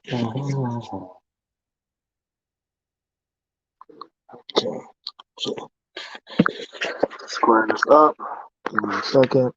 Mhm. Okay, so square this up. Give me a second.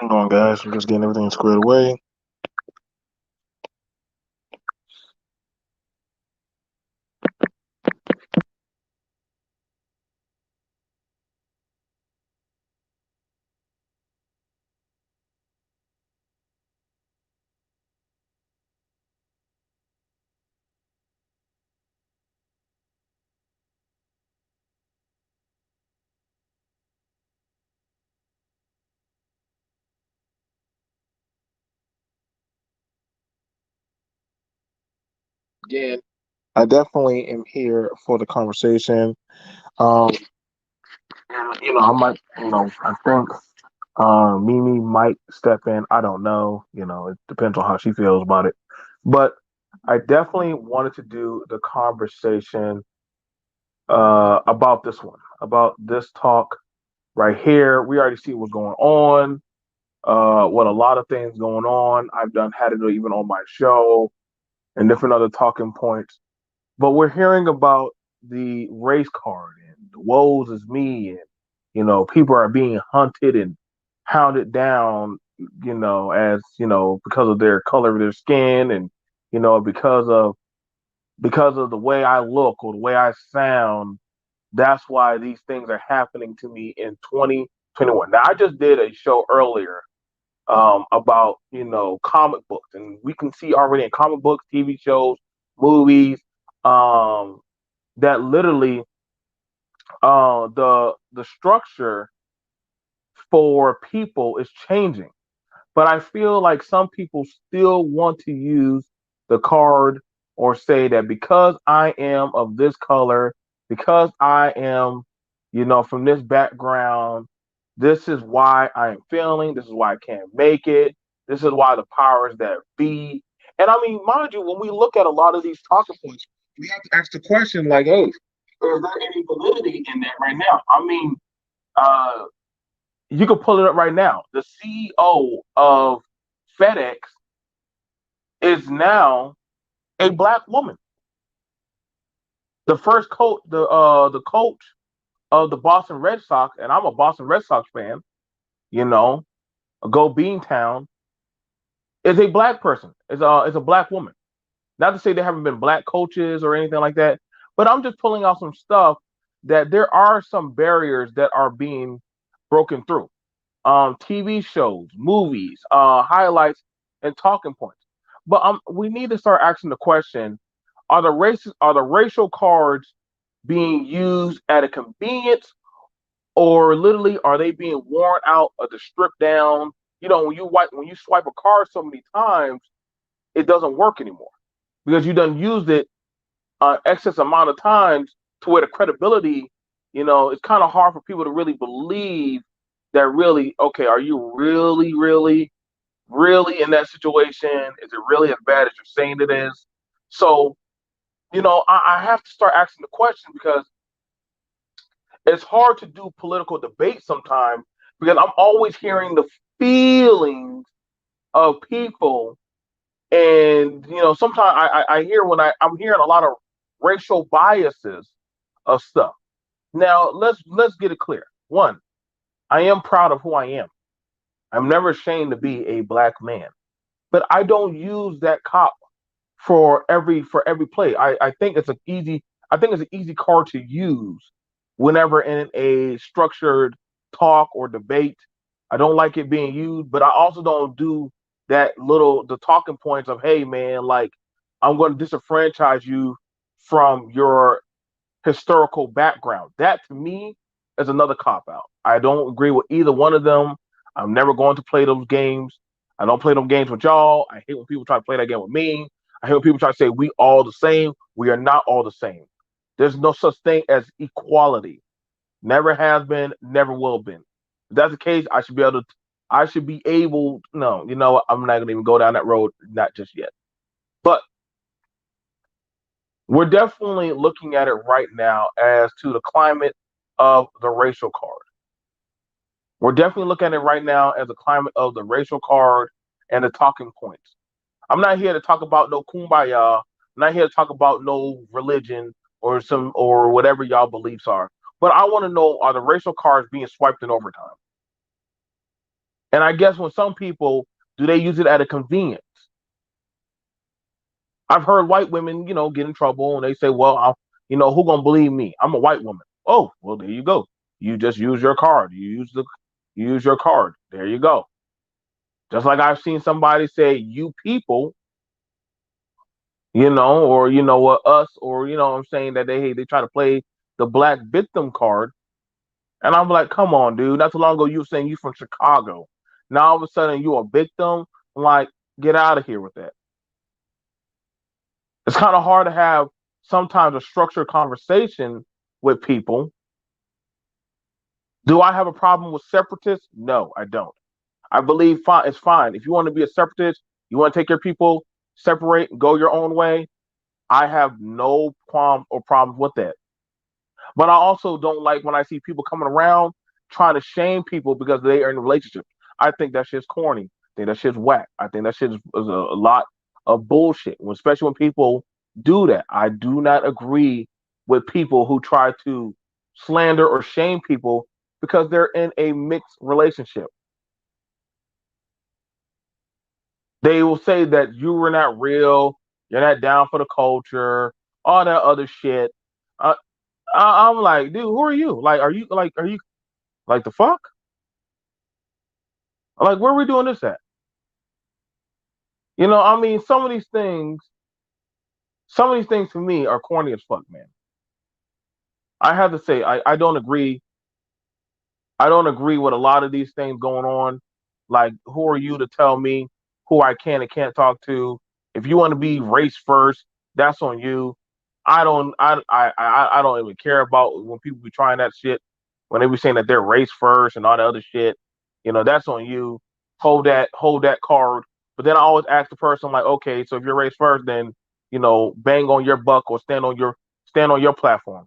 Hang on, guys. I'm just getting everything squared away. Again, I definitely am here for the conversation. Um, and I might, I think Mimi might step in. I don't know. It depends on how she feels about it. But I definitely wanted to do the conversation about this one, about this talk right here. We already see what's going on. What a lot of things going on. I've done had it even on my show and different other talking points. But we're hearing about the race card and the woes is me, and people are being hunted and hounded down, as because of their color of their skin, and because of the way I look or the way I sound. That's why these things are happening to me in 2021. Now, I just did a show earlier about comic books, and we can see already in comic books, TV shows, movies, um, that literally the structure for people is changing. But I feel like some people still want to use the card or say that because I am of this color, because I am, from this background, this is why I am failing. This is why I can't make it. This is why the powers that be. And I mean, mind you, when we look at a lot of these talking points, we have to ask the question like, hey, is there any validity in that right now? I mean, uh, you can pull it up right now. The CEO of FedEx is now a black woman. The coach of the Boston Red Sox, and I'm a Boston Red Sox fan. You know, go Beantown is a black person. Is a black woman. Not to say there haven't been black coaches or anything like that, but I'm just pulling out some stuff that there are some barriers that are being broken through. TV shows, movies, highlights, and talking points. But we need to start asking the question: are the racial cards being used at a convenience, or literally are they being worn out of the strip down? When you swipe a card so many times, it doesn't work anymore because you done used it excess amount of times to where the credibility, it's kind of hard for people to really believe that really, okay, are you really, really, really in that situation? Is it really as bad as you're saying it is? So, I have to start asking the question because it's hard to do political debate sometimes because I'm always hearing the feelings of people. And sometimes I hear I'm hearing a lot of racial biases of stuff. Now let's get it clear. One, I am proud of who I am. I'm never ashamed to be a black man, but I don't use that cop for every play. I think it's an easy card to use whenever in a structured talk or debate. I don't like it being used, but I also don't do the talking points of, hey man, like I'm going to disenfranchise you from your historical background. That to me is another cop out. I don't agree with either one of them. I'm never going to play those games. I don't play those games with y'all. I hate when people try to play that game with me. I hate when people try to say we all the same. We are not all the same. There's no such thing as equality. Never has been, never will been. If that's the case, I should be able to. I should be able. No, you know what? I'm not gonna even go down that road. Not just yet. But we're definitely looking at it right now as to the climate of the racial card. We're definitely looking at it right now as a climate of the racial card and the talking points. I'm not here to talk about no kumbaya. I'm not here to talk about no religion or whatever y'all beliefs are. But I want to know, are the racial cards being swiped in overtime? And I guess when some people do they use it at a convenience? I've heard white women, get in trouble and they say, well, who gonna believe me? I'm a white woman. Oh, well, there you go. You just use your card. You use your card. There you go. Just like I've seen somebody say, you people, or what us, or I'm saying that they try to play the black victim card. And I'm like, come on, dude. Not too long ago you were saying you from Chicago. Now all of a sudden you a victim. I'm like, get out of here with that. It's kind of hard to have sometimes a structured conversation with people. Do I have a problem with separatists? No, I don't. I believe it's fine. If you want to be a separatist, you want to take your people, separate, and go your own way. I have no qualms or problems with that. But I also don't like when I see people coming around trying to shame people because they are in a relationship. I think that shit's corny. I think that shit's whack. I think that shit is a lot of bullshit, especially when people do that. I do not agree with people who try to slander or shame people because they're in a mixed relationship. They will say that you were not real, you're not down for the culture, all that other shit. Uh, I'm like, dude, who are you? Are you like the fuck? Like, where are we doing this at? I mean, some of these things for me are corny as fuck, man. I have to say, I don't agree. I don't agree with a lot of these things going on. Like, who are you to tell me who I can and can't talk to? If you want to be race first, that's on you. I don't even care about when people be trying that shit. When they be saying that they're race first and all the other shit, that's on you. Hold that card. But then I always ask the person like, okay, so if you're race first, then bang on your buck or stand on your platform.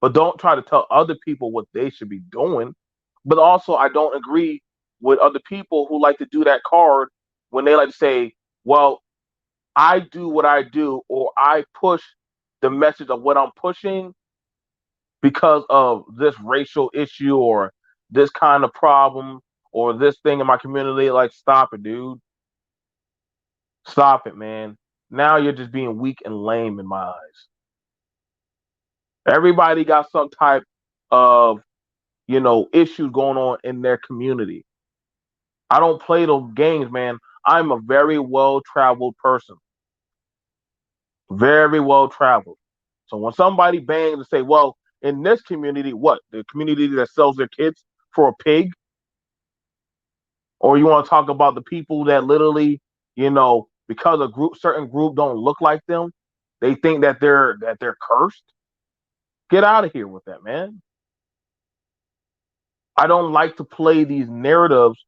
But don't try to tell other people what they should be doing. But also, I don't agree with other people who like to do that card when they like to say, well, I do what I do, or I push the message of what I'm pushing because of this racial issue or this kind of problem or this thing in my community. Like, stop it, dude. Stop it, man. Now you're just being weak and lame in my eyes. Everybody got some type of, issues going on in their community. I don't play those games, man. I'm a very well traveled person, very well traveled. So when somebody bangs and say, well, in this community, what? The community that sells their kids for a pig? Or you want to talk about the people that literally, because a certain group don't look like them, they think that they're cursed? Get out of here with that, man. I don't like to play these narratives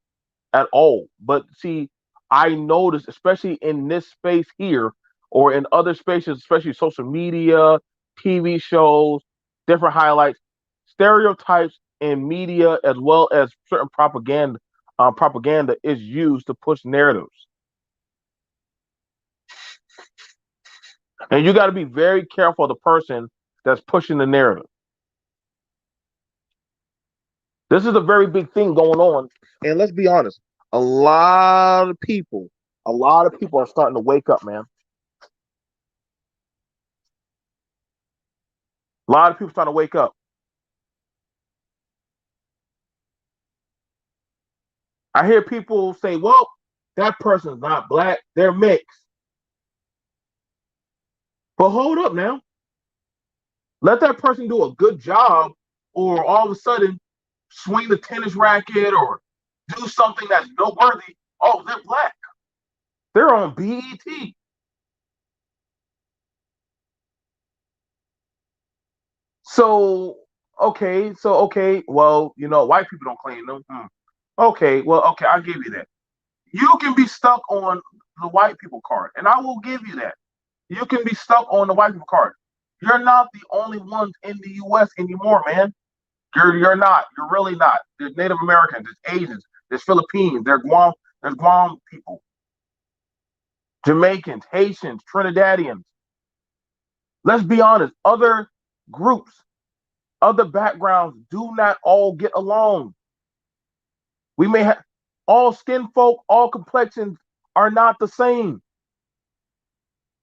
at all. But see, I notice, especially in this space here or in other spaces, especially social media, TV shows, different highlights, stereotypes in media as well as certain propaganda is used to push narratives. And you got to be very careful of the person that's pushing the narrative. This is a very big thing going on. And let's be honest, a lot of people, a lot of people are starting to wake up, man. A lot of people starting to wake up. I hear people say, well, that person's not black, they're mixed. But hold up now. Let that person do a good job, or all of a sudden swing the tennis racket or do something that's noteworthy. Oh, they're black. They're on BET. So okay, well, white people don't claim them. Okay, well, okay, I'll give you that. You can be stuck on the white people card, and I will give you that. You can be stuck on the white people card. You're not the only ones in the U.S. anymore, man. You're not. You're really not. There's Native Americans, there's Asians, there's Philippines, there's Guam people, Jamaicans, Haitians, Trinidadians. Let's be honest. Other groups, other backgrounds do not all get along. We may have all skin folk, all complexions are not the same.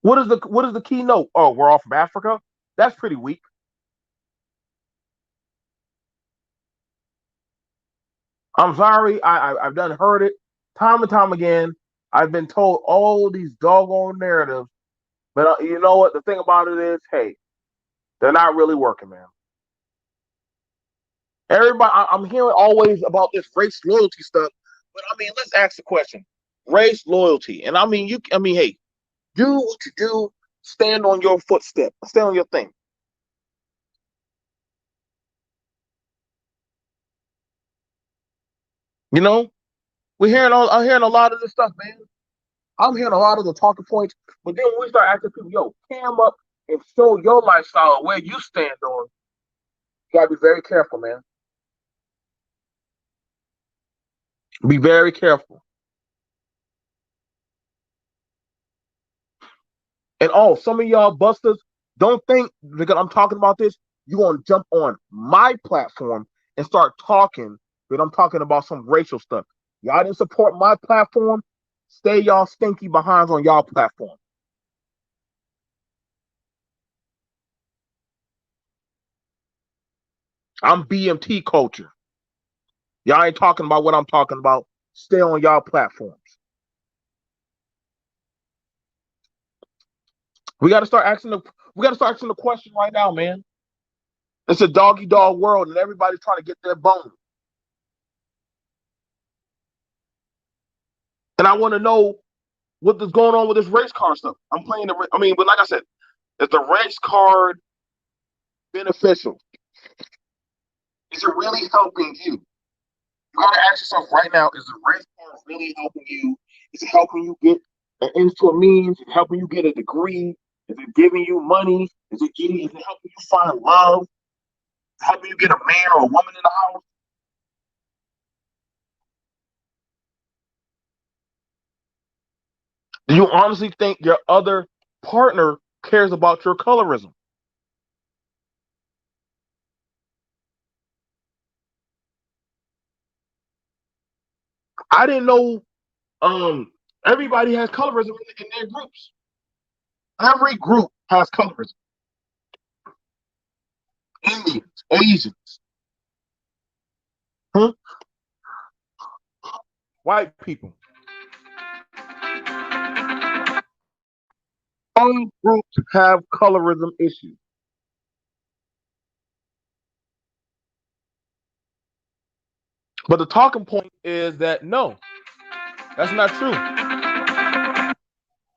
What is the keynote? Oh, we're all from Africa. That's pretty weak. I'm sorry. I've done heard it time and time again. I've been told all these doggone narratives, but you know what? The thing about it is, hey, they're not really working, man. Everybody, I'm hearing always about this race loyalty stuff, but I mean, let's ask the question: race loyalty, and I mean, hey, do what you do, stand on your footstep, stand on your thing. You know, I'm hearing a lot of this stuff, man. I'm hearing a lot of the talking points, but then when we start asking people, yo, cam up and show your lifestyle where you stand on, you gotta be very careful, man. Be very careful. And oh, some of y'all busters don't think because I'm talking about this, you're gonna jump on my platform and start talking that I'm talking about some racial stuff. Y'all didn't support my platform. Stay y'all stinky behinds on y'all platform. I'm BMT culture. Y'all ain't talking about what I'm talking about. Stay on y'all platforms. We gotta start asking the we gotta start asking the question right now, man. It's a doggy dog world and everybody's trying to get their bone. And I want to know what is going on with this race car stuff. I'm playing I mean, but like I said, is the race card beneficial? Is it really helping you? You gotta ask yourself right now, is the race card really helping you? Is it helping you get an into a means? Is it helping you get a degree? Is it giving you money? Is it helping you find love? Is it helping you get a man or a woman in the house? Do you honestly think your other partner cares about your colorism? I didn't know everybody has colorism in their groups. Every group has colorism. Indians, Asians, huh? White people. All groups have colorism issues. But the talking point is that no, that's not true.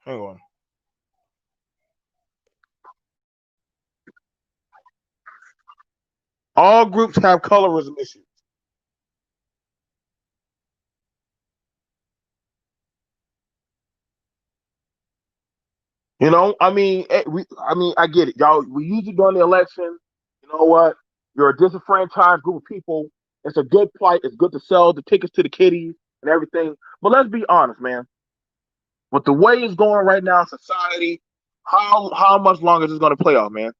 Hang on. All groups have colorism issues. I mean, I get it, y'all. We use it during the election. You know what? You're a disenfranchised group of people. It's a good plight. It's good to sell the tickets to the kiddies and everything. But let's be honest, man. With the way it's going right now in society, how much longer is this going to play out, man?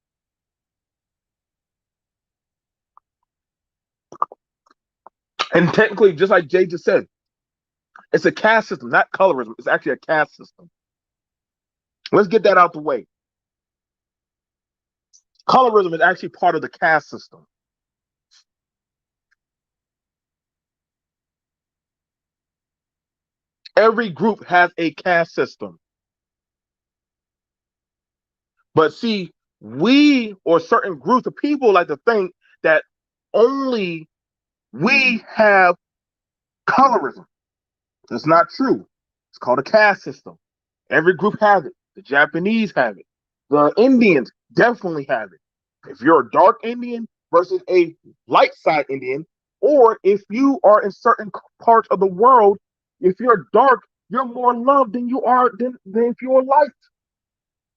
And technically, just like Jay just said, it's a caste system, not colorism. It's actually a caste system. Let's get that out the way. Colorism is actually part of the caste system. Every group has a caste system. But see, we or certain groups of people like to think that only we have colorism. That's not true. It's called a caste system. Every group has it. The Japanese have it. The Indians definitely have it. If you're a dark Indian versus a light side Indian, or if you are in certain parts of the world, if you're dark, you're more loved than you are than if you're light.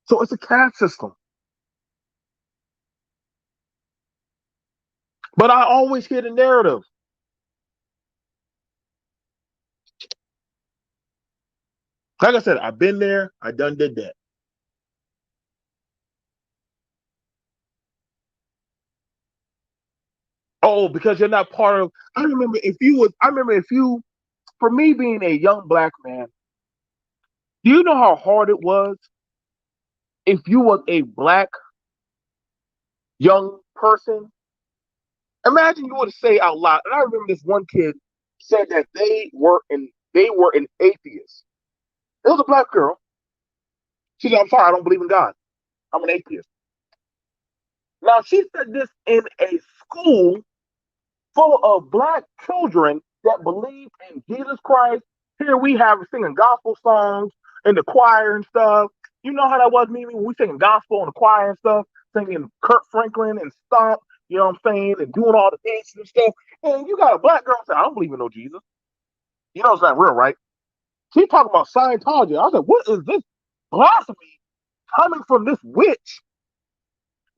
So it's a caste system. But I always hear the narrative. Like I said, I've been there. I done did that. Oh, because you're not part of. I remember if you was. I remember if you. For me, being a young black man, do you know how hard it was if you was a black young person? Imagine you would say out loud. And I remember this one kid said that they were an atheist. It was a black girl. She said, "I'm sorry, I don't believe in God. I'm an atheist." Now she said this in a school full of black children that believe in Jesus Christ. Here we have singing gospel songs in the choir and stuff. You know how that was, Mimi, when we singing gospel in the choir and stuff, singing Kurt Franklin and Stomp, you know what I'm saying, and doing all the dances and stuff. And you got a black girl saying, "I don't believe in no Jesus." You know it's not real, right? She talking about Scientology. I said, what is this blasphemy coming from this witch?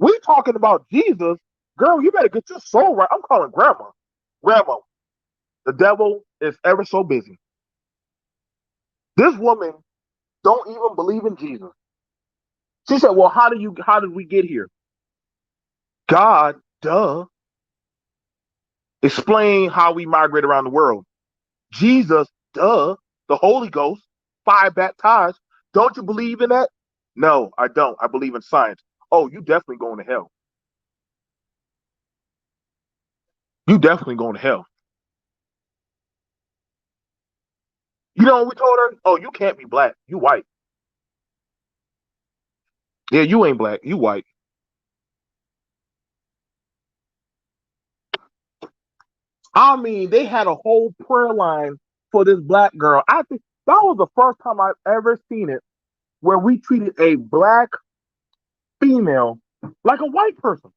We talking about Jesus. Girl, you better get your soul right. I'm calling grandma. Grandma, the devil is ever so busy. This woman don't even believe in Jesus. She said, "Well, how did we get here?" God, duh. Explain how we migrate around the world. Jesus, duh. The Holy Ghost, fire baptized. Don't you believe in that? No, I don't. I believe in science. Oh, you definitely going to hell. You definitely going to hell. You know what we told her? Oh, you can't be black. You white. Yeah, you ain't black. You white. I mean, they had a whole prayer line for this black girl. I think that was the first time I've ever seen it where we treated a black female like a white person.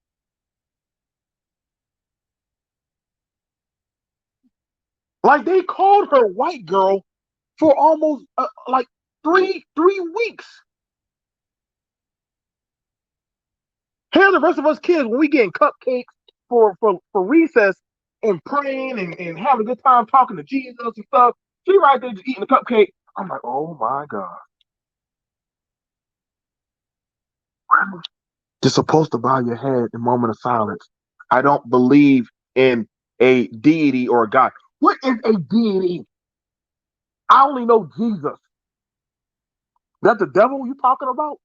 Like they called her white girl for almost like three weeks. Here, the rest of us kids, when we getting cupcakes for recess and praying and having a good time talking to Jesus and stuff, she right there just eating the cupcake. I'm like, oh my God. You're supposed to bow your head in a moment of silence. I don't believe in a deity or a God. What is a deity? I only know Jesus. That the devil you talking about?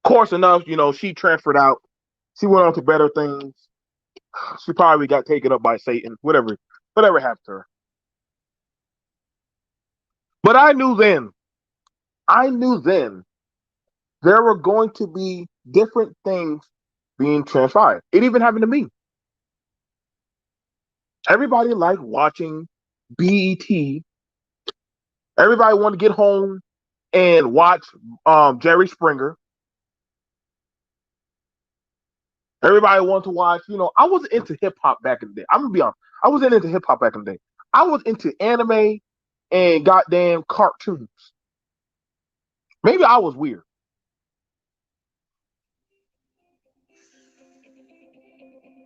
Of course enough, she transferred out. She went on to better things. She probably got taken up by Satan. Whatever happened to her. But I knew then there were going to be different things being transpired. It even happened to me. Everybody liked watching BET. Everybody wanted to get home and watch Jerry Springer. Everybody wanted to watch, I wasn't into hip hop back in the day. I'm gonna be honest. I wasn't into hip hop back in the day. I was into anime and goddamn cartoons. Maybe I was weird,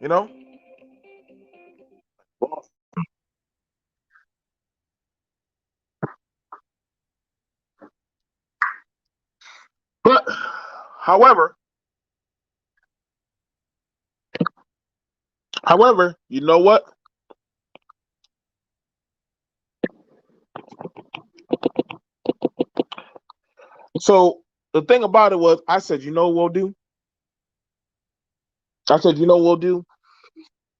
you know? But however, you know what? So the thing about it was I said, you know what we'll do? I said, you know what we'll do?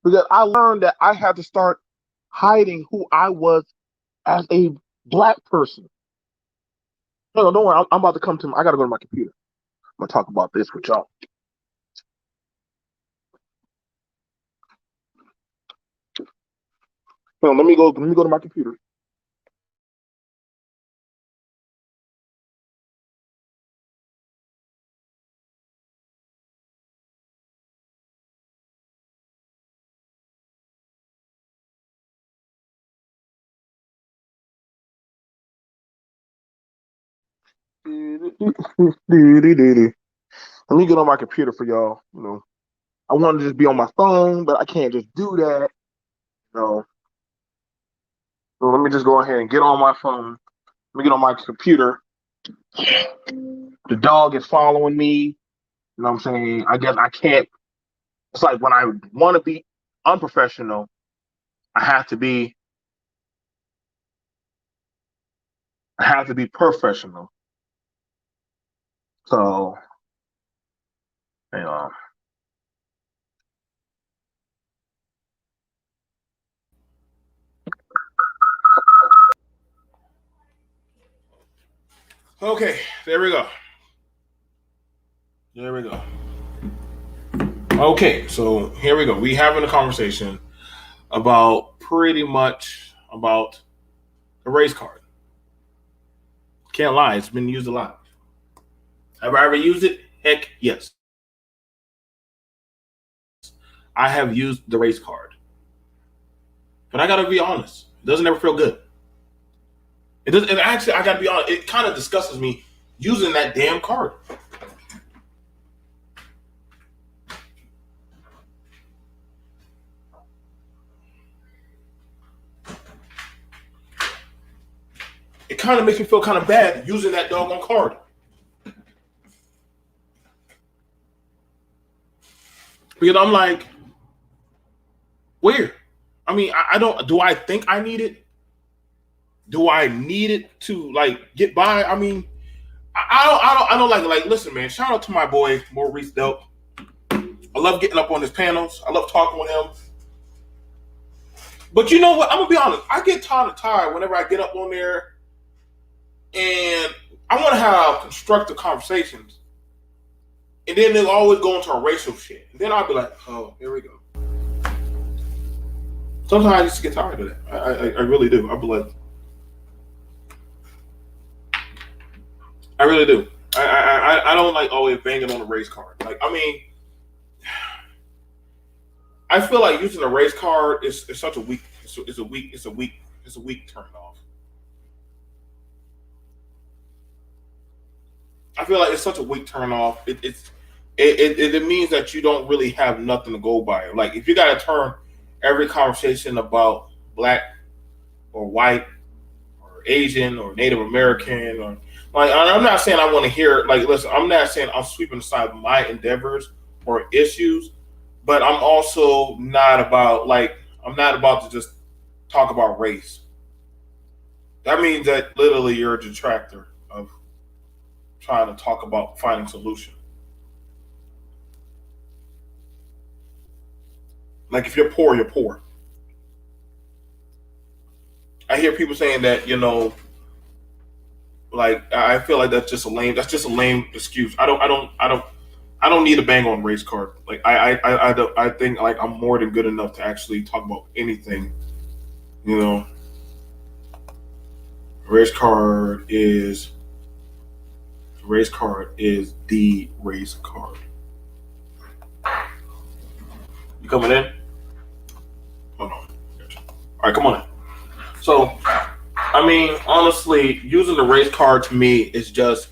because I learned that I had to start hiding who I was as a black person. No, don't worry. I'm about to come to. I gotta go to my computer. I'm gonna talk about this with y'all. Hold on, let me go. Let me go to my computer. Let me get on my computer for y'all. I want to just be on my phone, but I can't just do that. No. So let me just go ahead and get on my phone. Let me get on my computer. The dog is following me. You know what I'm saying? I guess I can't. It's like when I want to be unprofessional, I have to be. I have to be professional. So, you know. Okay, there we go. There we go. Okay, so here we go. We having a conversation about pretty much about the race card. Can't lie, it's been used a lot. Have I ever used it? Heck yes. I have used the race card. But I gotta be honest, it doesn't ever feel good. It doesn't. And actually, I gotta be honest, it kind of disgusts me using that damn card. It kind of makes me feel kind of bad using that doggone card. Because I'm like, weird. I mean, I don't. Do I think I need it? Do I need it to like get by? I mean, I don't like. Listen, man. Shout out to my boy Maurice Delp. I love getting up on his panels. I love talking with him. But you know what? I'm gonna be honest. I get tired whenever I get up on there, and I want to have constructive conversations. And then they'll always go into a racial shit. And then I'll be like, oh, here we go. Sometimes I just get tired of that. I really do. I'll be like, I really do. I don't like always banging on the race card. Like, I mean, I feel like using a race card is such a weak. It's a weak turn off. I feel like it's such a weak turn off. It means that you don't really have nothing to go by. Like if you got to turn every conversation about black or white or Asian or Native American or like I'm not saying I want to hear like listen, I'm not saying I'm sweeping aside my endeavors or issues, but I'm also not about like I'm not about to just talk about race. That means that literally you're a detractor of trying to talk about finding solution. Like if you're poor, you're poor. I hear people saying that, like I feel like that's just a lame excuse. I don't need a bang on race card. Like I think like I'm more than good enough to actually talk about anything. You know, race card is the race card. You coming in? Hold on. All right, come on in. So, I mean, honestly, using the race card to me is just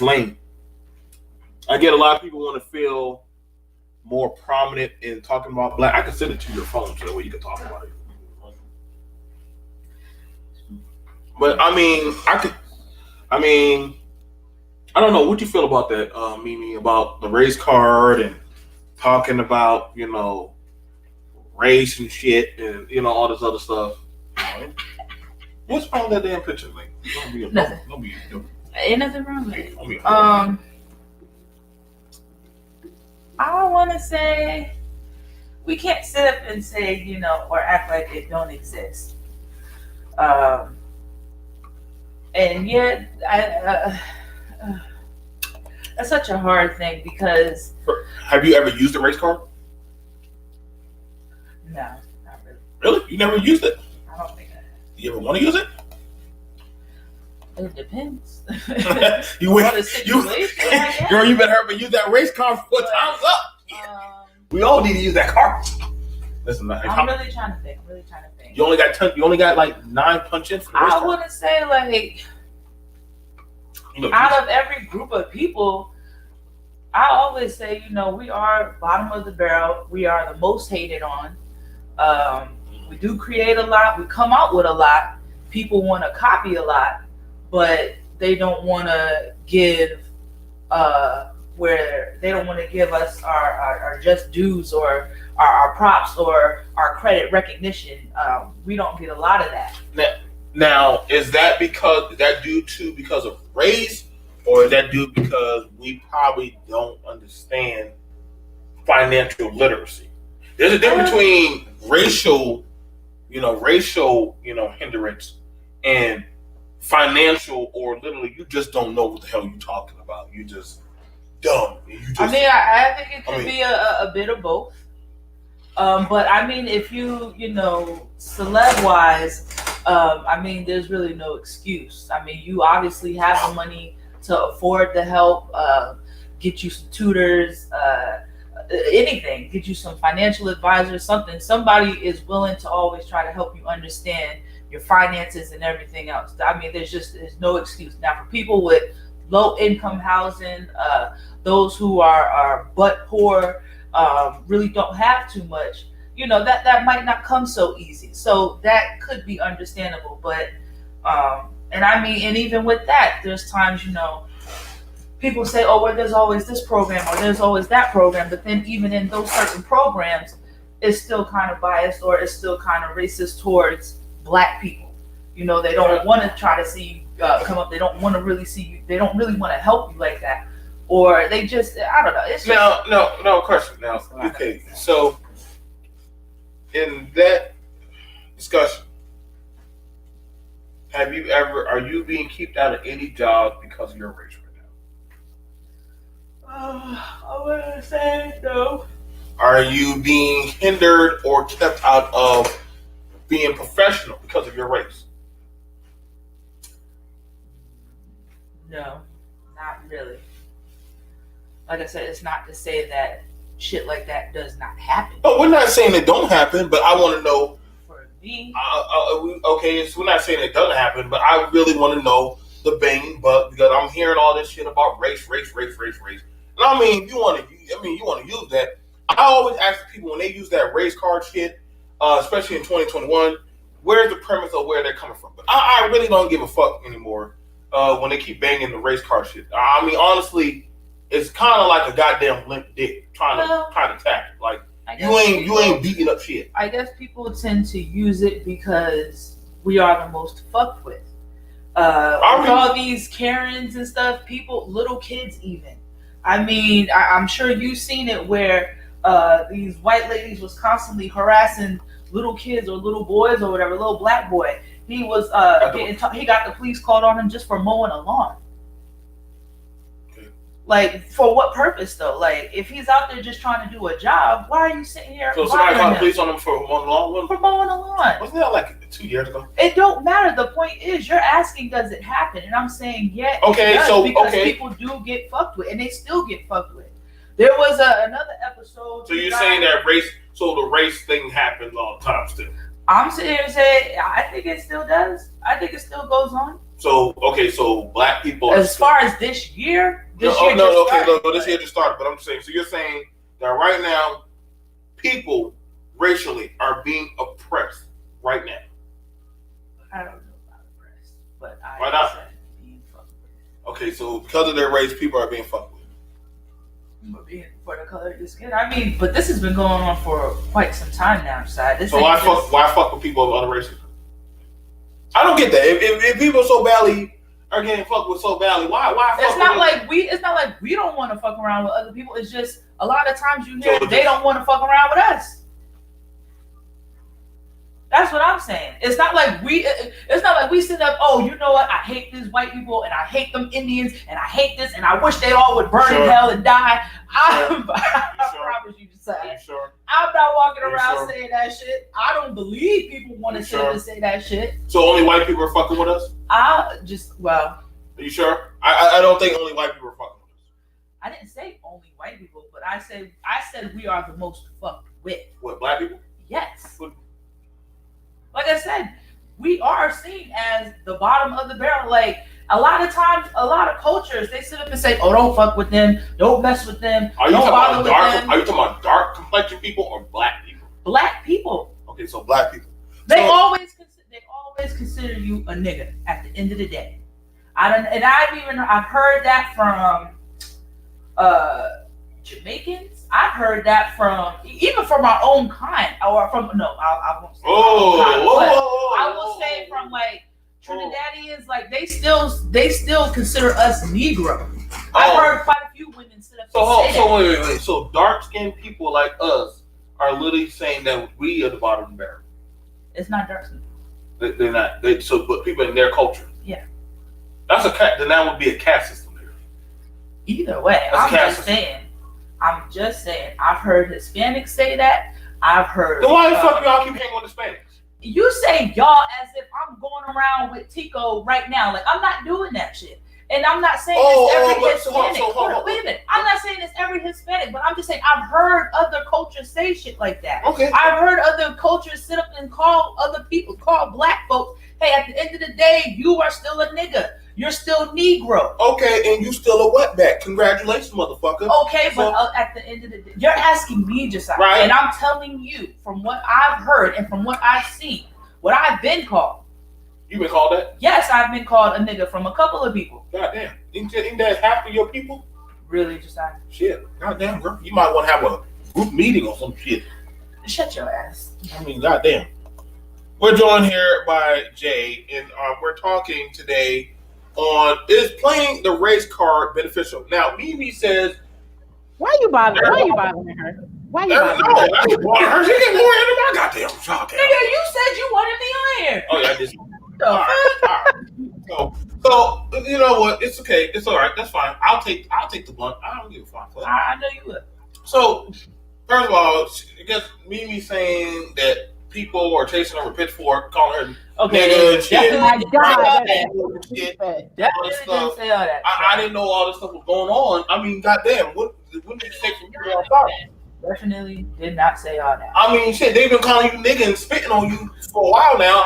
lame. I get a lot of people want to feel more prominent in talking about black. I can send it to your phone so that way you can talk about it. But I mean, I don't know what you feel about that, Mimi, about the race card and talking about race and shit and all this other stuff. What's wrong with that damn picture? Like, Nothing. Ain't nothing wrong with it. I want to say we can't sit up and say, you know, or act like it don't exist. And yet, that's such a hard thing because. Have you ever used a race card? No, not really. Really? You never used it? I don't think I have. You ever want to use it? It depends. You went. Girl, you better hurry use that race card before time's up. We all need to use that card. Listen, I'm really trying to think. You only got like 9 punch-ins for the race I card. want to say like out of every group of people, I always say, you know, we are bottom of the barrel. We are the most hated on. We do create a lot. We come out with a lot. People want to copy a lot, but they don't want to give where they don't want to give us our just dues or our props or our credit recognition. We don't get a lot of that. Now, is that due to because of race, or is that due because we probably don't understand financial literacy? There's a difference between racial hindrance and financial, or literally you just don't know what the hell you're talking about. You just dumb. I think it could be a bit of both. But I mean, if you know, celeb wise, I mean, there's really no excuse. I mean, you obviously have the money to afford the help, get you some tutors, anything, get you some financial advisors, something. Somebody is willing to always try to help you understand your finances and everything else. I mean, there's no excuse. Now, for people with low income housing, those who are butt poor, really don't have too much, you know, that might not come so easy. So that could be understandable. But and I mean, and even with that, there's times, you know, people say, oh, well, there's always this program or there's always that program. But then even in those certain programs, it's still kind of biased or it's still kind of racist towards Black people. You know, they don't want to try to see you come up. They don't want to really see you. They don't really want to help you like that. Or they just, I don't know. It's just, no question. Now, okay, so in that discussion, are you being kicked out of any jobs because of your race right now? I wouldn't say no. Are you being hindered or kept out of being professional because of your race? No, not really. Like I said, it's not to say that shit like that does not happen. Oh, we're not saying it don't happen, but I want to know. For me, okay, so we're not saying it doesn't happen, but I really want to know the banging buck because I'm hearing all this shit about race. And I mean, you want to use that. I always ask people when they use that race card shit, especially in 2021, where's the premise of where they're coming from? But I really don't give a fuck anymore when they keep banging the race card shit. I mean, honestly. It's kind of like a goddamn limp dick trying to tap it. Like you ain't beating up shit. I guess people tend to use it because we are the most fucked with. With all these Karens and stuff, people, little kids even. I mean, I'm sure you've seen it where these white ladies was constantly harassing little kids or little boys or whatever. Little Black boy, he was he got the police called on him just for mowing a lawn. Like, for what purpose, though? Like, if he's out there just trying to do a job, why are you sitting here? So somebody called the police on him for mowing a lawn? For mowing a lawn. Wasn't that like 2 years ago? It don't matter. The point is, you're asking, does it happen? And I'm saying, yeah, okay, it does, so, because okay. people do get fucked with, and they still get fucked with. There was another episode. So you're saying that the race thing happens all the time still? I'm sitting here saying, I think it still does. I think it still goes on. So, okay, so Black people as far as this year, this year just started. But I'm saying, so you're saying that right now, people racially are being oppressed right now. I don't know about oppressed, but why not? Said being fucked with. Okay, so because of their race, people are being fucked with. For the color of your skin. I mean, but this has been going on for quite some time now, Side. So why fuck with people of other races? I don't get that. If people so badly are getting fucked with so badly, why fuck it's with not them? It's not like we don't want to fuck around with other people. It's just a lot of times you hear they don't want to fuck around with us. That's what I'm saying. It's not like we sit up. Oh, you know what? I hate these white people, and I hate them Indians, and I hate this, and I wish they all would burn in hell and die. I promise you, Sure? I'm not walking around saying that shit. I don't believe people want to sit up and say that shit. So only white people are fucking with us? Are you sure? I don't think only white people are fucking with us. I didn't say only white people, but I said we are the most fucked with. What, black people? Yes. Like I said, we are seen as the bottom of the barrel. Like a lot of times, a lot of cultures, they sit up and say, "Oh, don't fuck with them, don't mess with them, Are you don't bother talking about with them." Are you talking about dark complexion people or black people? Black people. Okay, so black people. They always consider you a nigga at the end of the day. I've heard that from Jamaicans. I've heard that from our own kind, or from I won't say. I will say from like Trinidadians, like they still consider us Negro. I've heard quite a few women sit up and say that. Wait. So dark skinned people like us are literally saying that we are the bottom of the barrel. It's not dark skin. They're not. But people in their culture. Yeah. Then that would be a caste system there. Either way, I'm just saying. I've heard Hispanics say that. I've heard. Then why the fuck y'all keep hanging with Hispanics? You say y'all as if I'm going around with Tico right now. Like I'm not doing that shit. And I'm not saying it's every Hispanic. Wait a minute. I'm not saying it's every Hispanic, but I'm just saying I've heard other cultures say shit like that. Okay. I've heard other cultures sit up and call black folks, hey, at the end of the day, you are still a nigga. You're still Negro. Okay, and you still a wetback. Congratulations, motherfucker. Okay, but at the end of the day, you're asking me just right. And I'm telling you from what I've heard and from what I've seen, what I've been called. You been called that? Yes, I've been called a nigga from a couple of people. Goddamn. Ain't that half of your people? Really, just I. Shit. Goddamn, girl. You might want to have a group meeting or some shit. Shut your ass. I mean, goddamn. We're joined here by Jay, and we're talking today on is playing the race card beneficial. Now, Mimi says, Why you bothering her? Why you bothering her? I ain't bothering her. She get more into my goddamn job. Nigga, you said you wanted me on here. Oh, yeah, I did. All right. So you know what? It's okay. It's all right. That's fine. I'll take the blunt. I don't give a fuck. I know you would. So first of all, I guess Mimi saying that people are chasing her with pitchfork, calling her nigga and shit. Definitely didn't say all that. I didn't know all this stuff was going on. I mean, goddamn, what did you take from you all about? Definitely did not say all that. I mean, shit, they've been calling you nigga and spitting on you for a while now.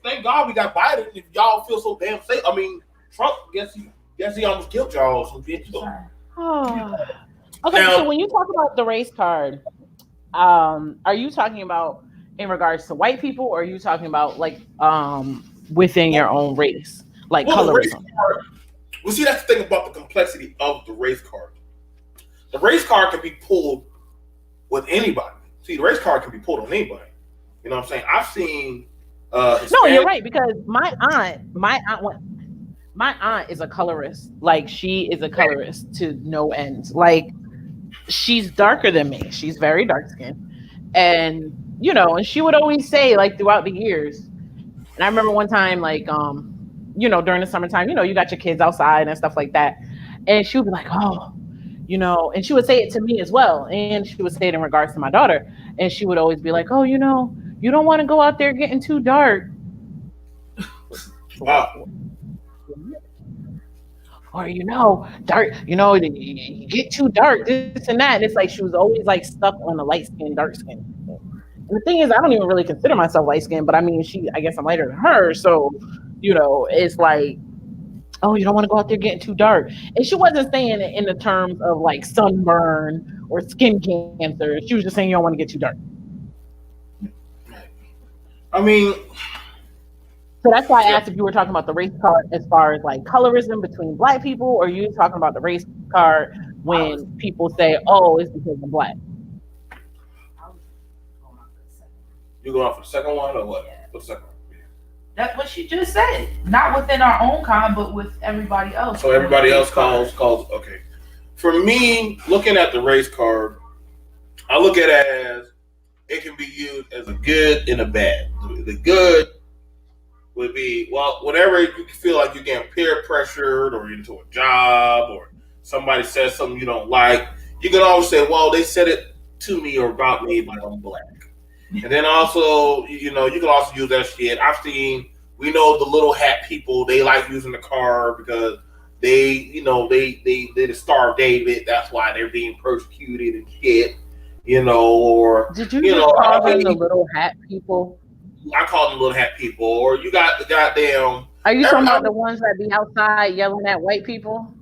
Thank God we got Biden. If y'all feel so damn safe, I mean, Trump, guess he almost killed y'all. So bitch. Okay, now, so when you talk about the race card, are you talking about in regards to white people, or are you talking about like within your own race, like colorism? Well, see, that's the thing about the complexity of the race card. The race card can be pulled with anybody. See, the race card can be pulled on anybody. You know what I'm saying? I've seen. No, you're right, because my aunt is a colorist. Like, she is a colorist to no end. Like, she's darker than me. She's very dark skinned, and and she would always say, like, throughout the years. And I remember one time, like, during the summertime, you got your kids outside and stuff like that. And she would be like, oh, and she would say it to me as well. And she would say it in regards to my daughter. And she would always be like, oh, you don't want to go out there getting too dark. Wow. Or, dark, you get too dark, this and that. And it's like she was always like stuck on the light skin, dark skin. And the thing is, I don't even really consider myself light skinned, but I mean, I guess I'm lighter than her. So, it's like, oh, you don't want to go out there getting too dark. And she wasn't saying it in the terms of like sunburn or skin cancer. She was just saying you don't want to get too dark. I mean, so that's why I asked if you were talking about the race card as far as like colorism between black people, or you talking about the race card when people say, oh, it's because I'm black. You going for the second one or what? What's the second one? That's what she just said. Not within our own kind, but with everybody else. So everybody else calls. Okay. For me, looking at the race card, I look at it as it can be used as a good and a bad. The good would be, well, whenever you feel like you're getting peer pressured or into a job or somebody says something you don't like, you can always say, well, they said it to me or about me, but I'm black. And then also, you can also use that shit. We know the little hat people, they like using the car because they the Star of David. That's why they're being persecuted and shit. Or Did you just call them the little hat people? I call them little hat people. Or you got the goddamn. Are you talking about the ones that be outside yelling at white people?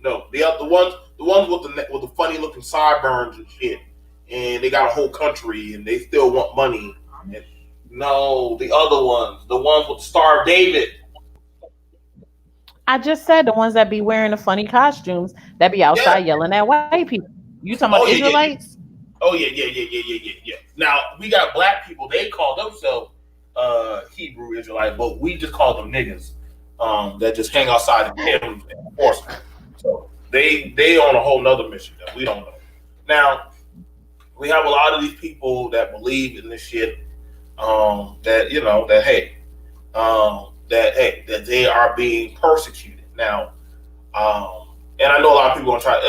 No, the ones with the funny looking sideburns and shit, and they got a whole country and they still want money. And, no, the other ones, the ones with the Star of David. I just said the ones that be wearing the funny costumes that be outside yelling at white people. You talking about Israelites? Oh yeah. Now we got black people. They call themselves Hebrew Israelites, but we just call them niggas. That just hang outside the hymns and force them. So they on a whole nother mission that we don't know. Now we have a lot of these people that believe in this shit. That they are being persecuted now. And I know a lot of people are gonna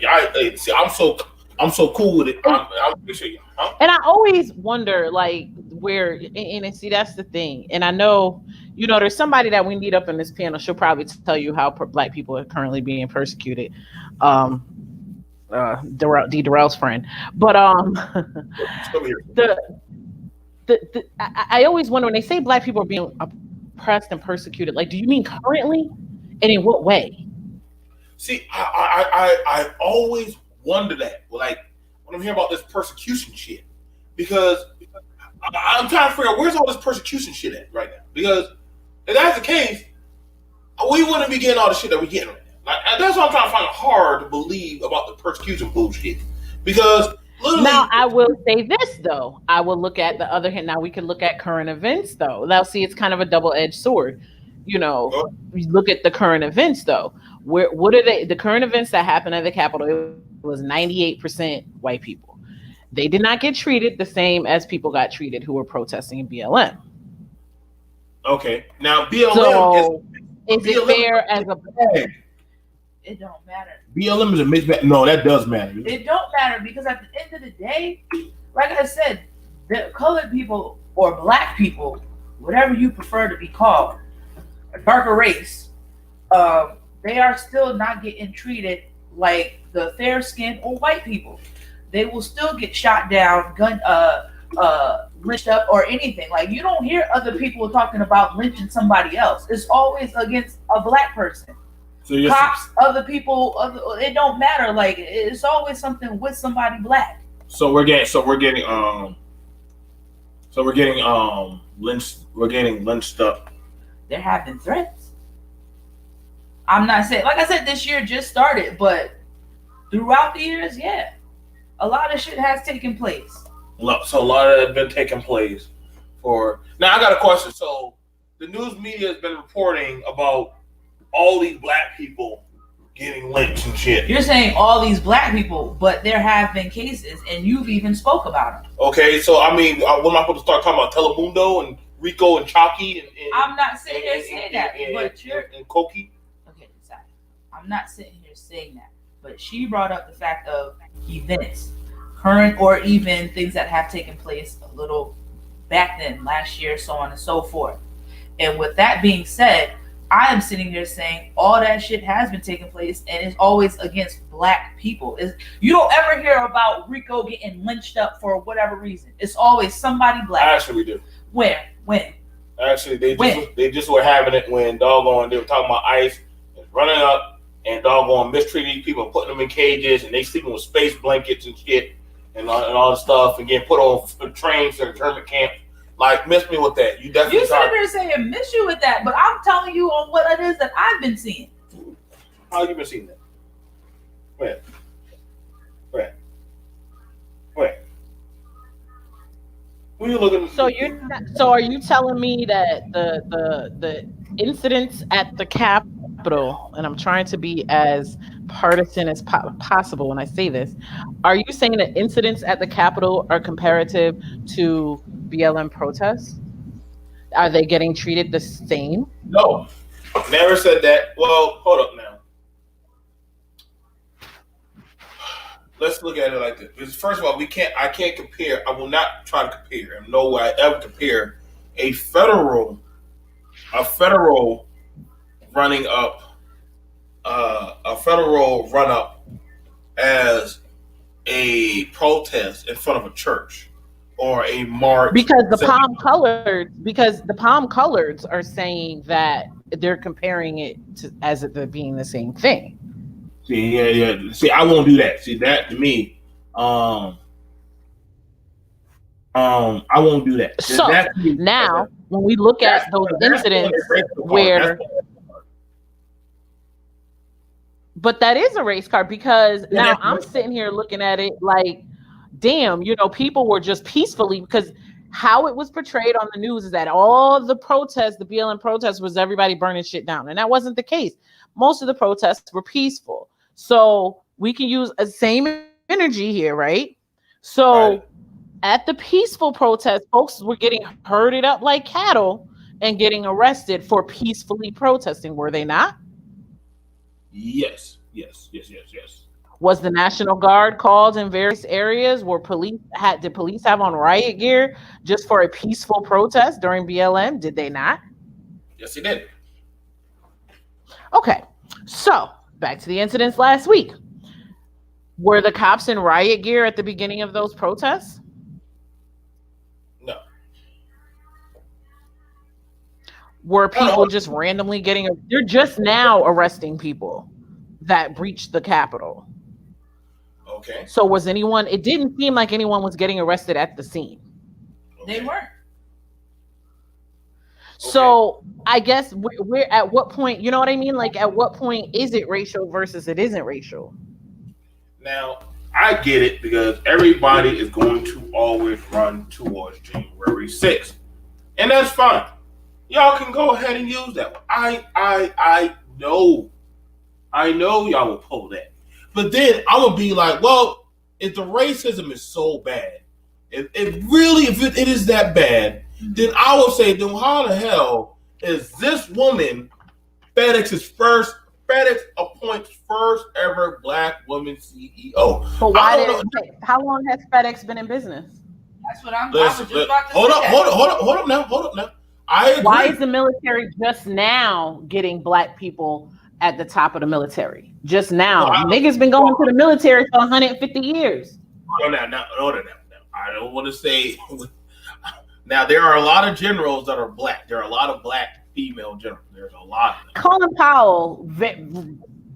try. See, I'm so cool with it. I'm sure you. Huh? And I always wonder, like, where, and see, that's the thing. And I know, there's somebody that we need up in this panel. She'll probably tell you how black people are currently being persecuted. Darrell's friend, but I always wonder when they say black people are being oppressed and persecuted. Like, do you mean currently, and in what way? See, I always wonder that. Like when I'm hearing about this persecution shit, because I'm trying to figure out where's all this persecution shit at right now. Because if that's the case, we wouldn't be getting all the shit that we're getting right now. Like, that's what I'm trying to find it hard to believe about the persecution bullshit. Because literally, now I will say this though. I will look at the other hand. Now we can look at current events though. Now see, it's kind of a double-edged sword. We look at the current events though. What are they? The current events that happened at the Capitol, it was 98% white people. They did not get treated the same as people got treated who were protesting in BLM. Okay, now BLM so is it fair as a? It don't matter. BLM is a mixed bag. No, that does matter. It don't matter because at the end of the day, like I said, the colored people or black people, whatever you prefer to be called, a darker race, they are still not getting treated like the fair-skinned or white people. They will still get shot down, lynched up, or anything. Like, you don't hear other people talking about lynching somebody else. It's always against a black person. So cops, other people, it don't matter. Like, it's always something with somebody black. So we're getting lynched. We're getting lynched up. There have been threats. I'm not saying, like I said, this year just started, but throughout the years, yeah, a lot of shit has taken place. So a lot of it has been taking place. Now I got a question. So the news media has been reporting about all these black people getting lynched and shit. You're saying all these black people, but there have been cases, and you've even spoke about them. Okay, so I mean, when am I supposed to start talking about Telemundo and Rico and Chalky? And I'm not sitting here saying that, but you're and Koki. Okay, sorry. I'm not sitting here saying that, but she brought up the fact of events, current or even things that have taken place a little back then, last year, so on and so forth. And with that being said, I am sitting here saying all that shit has been taking place, and it's always against black people. You don't ever hear about Rico getting lynched up for whatever reason. It's always somebody black. Actually, we do. When? Actually, they just were having it when doggone they were talking about ICE and running up and doggone mistreating people, putting them in cages, and they sleeping with space blankets and shit and all the stuff, and getting put on trains to internment camps. Like, miss me with that. You definitely. You sit there saying miss you with that, but I'm telling you on what it is that I've been seeing. How you been seeing that? Where? Who you looking? So are you telling me that the incidents at the Capitol Capitol, and I'm trying to be as partisan as possible when I say this, are you saying that incidents at the Capitol are comparative to BLM protests? Are they getting treated the same? No, never said that. Well, hold up now. Let's look at it like this. Because first of all, I can't compare. I will not try to compare. And no way I ever compare a federal running up, a federal run up as a protest in front of a church or a march. Because the palm coloreds are saying that they're comparing it to as it being the same thing. See, yeah. See, I won't do that. See, that to me, I won't do that. So now, when we look at those incidents where, but that is a race card because now I'm sitting here looking at it like, damn, people were just peacefully, because how it was portrayed on the news is that all the protests, the BLM protests, was everybody burning shit down, and that wasn't the case. Most of the protests were peaceful, so we can use the same energy here, right? So. Right. At the peaceful protest, folks were getting herded up like cattle and getting arrested for peacefully protesting, were they not? Yes. Was the National Guard called in various areas? Did police have on riot gear just for a peaceful protest during BLM? Did they not? Yes, they did. Okay, so back to the incidents last week. Were the cops in riot gear at the beginning of those protests? No. Were people just randomly they're just now arresting people that breached the Capitol. Okay. So it didn't seem like anyone was getting arrested at the scene. Okay. They weren't. So I guess we're at what point, you know what I mean? Like, at what point is it racial versus it isn't racial? Now, I get it because everybody is going to always run towards January 6th. And that's fine. Y'all can go ahead and use that one. I know y'all will pull that. But then I'm going to be like, well, if the racism is so bad, if it is that bad, then I will say, then how the hell is this woman FedEx appoints first ever black woman CEO? But how long has FedEx been in business? That's what I was just about to say. Hold up now. I agree. Why is the military just now getting black people at the top of the military? Just now. Niggas been going to the military for 150 years. No. I don't want to say. Now, there are a lot of generals that are black. There are a lot of black female generals. There's a lot of them. Colin Powell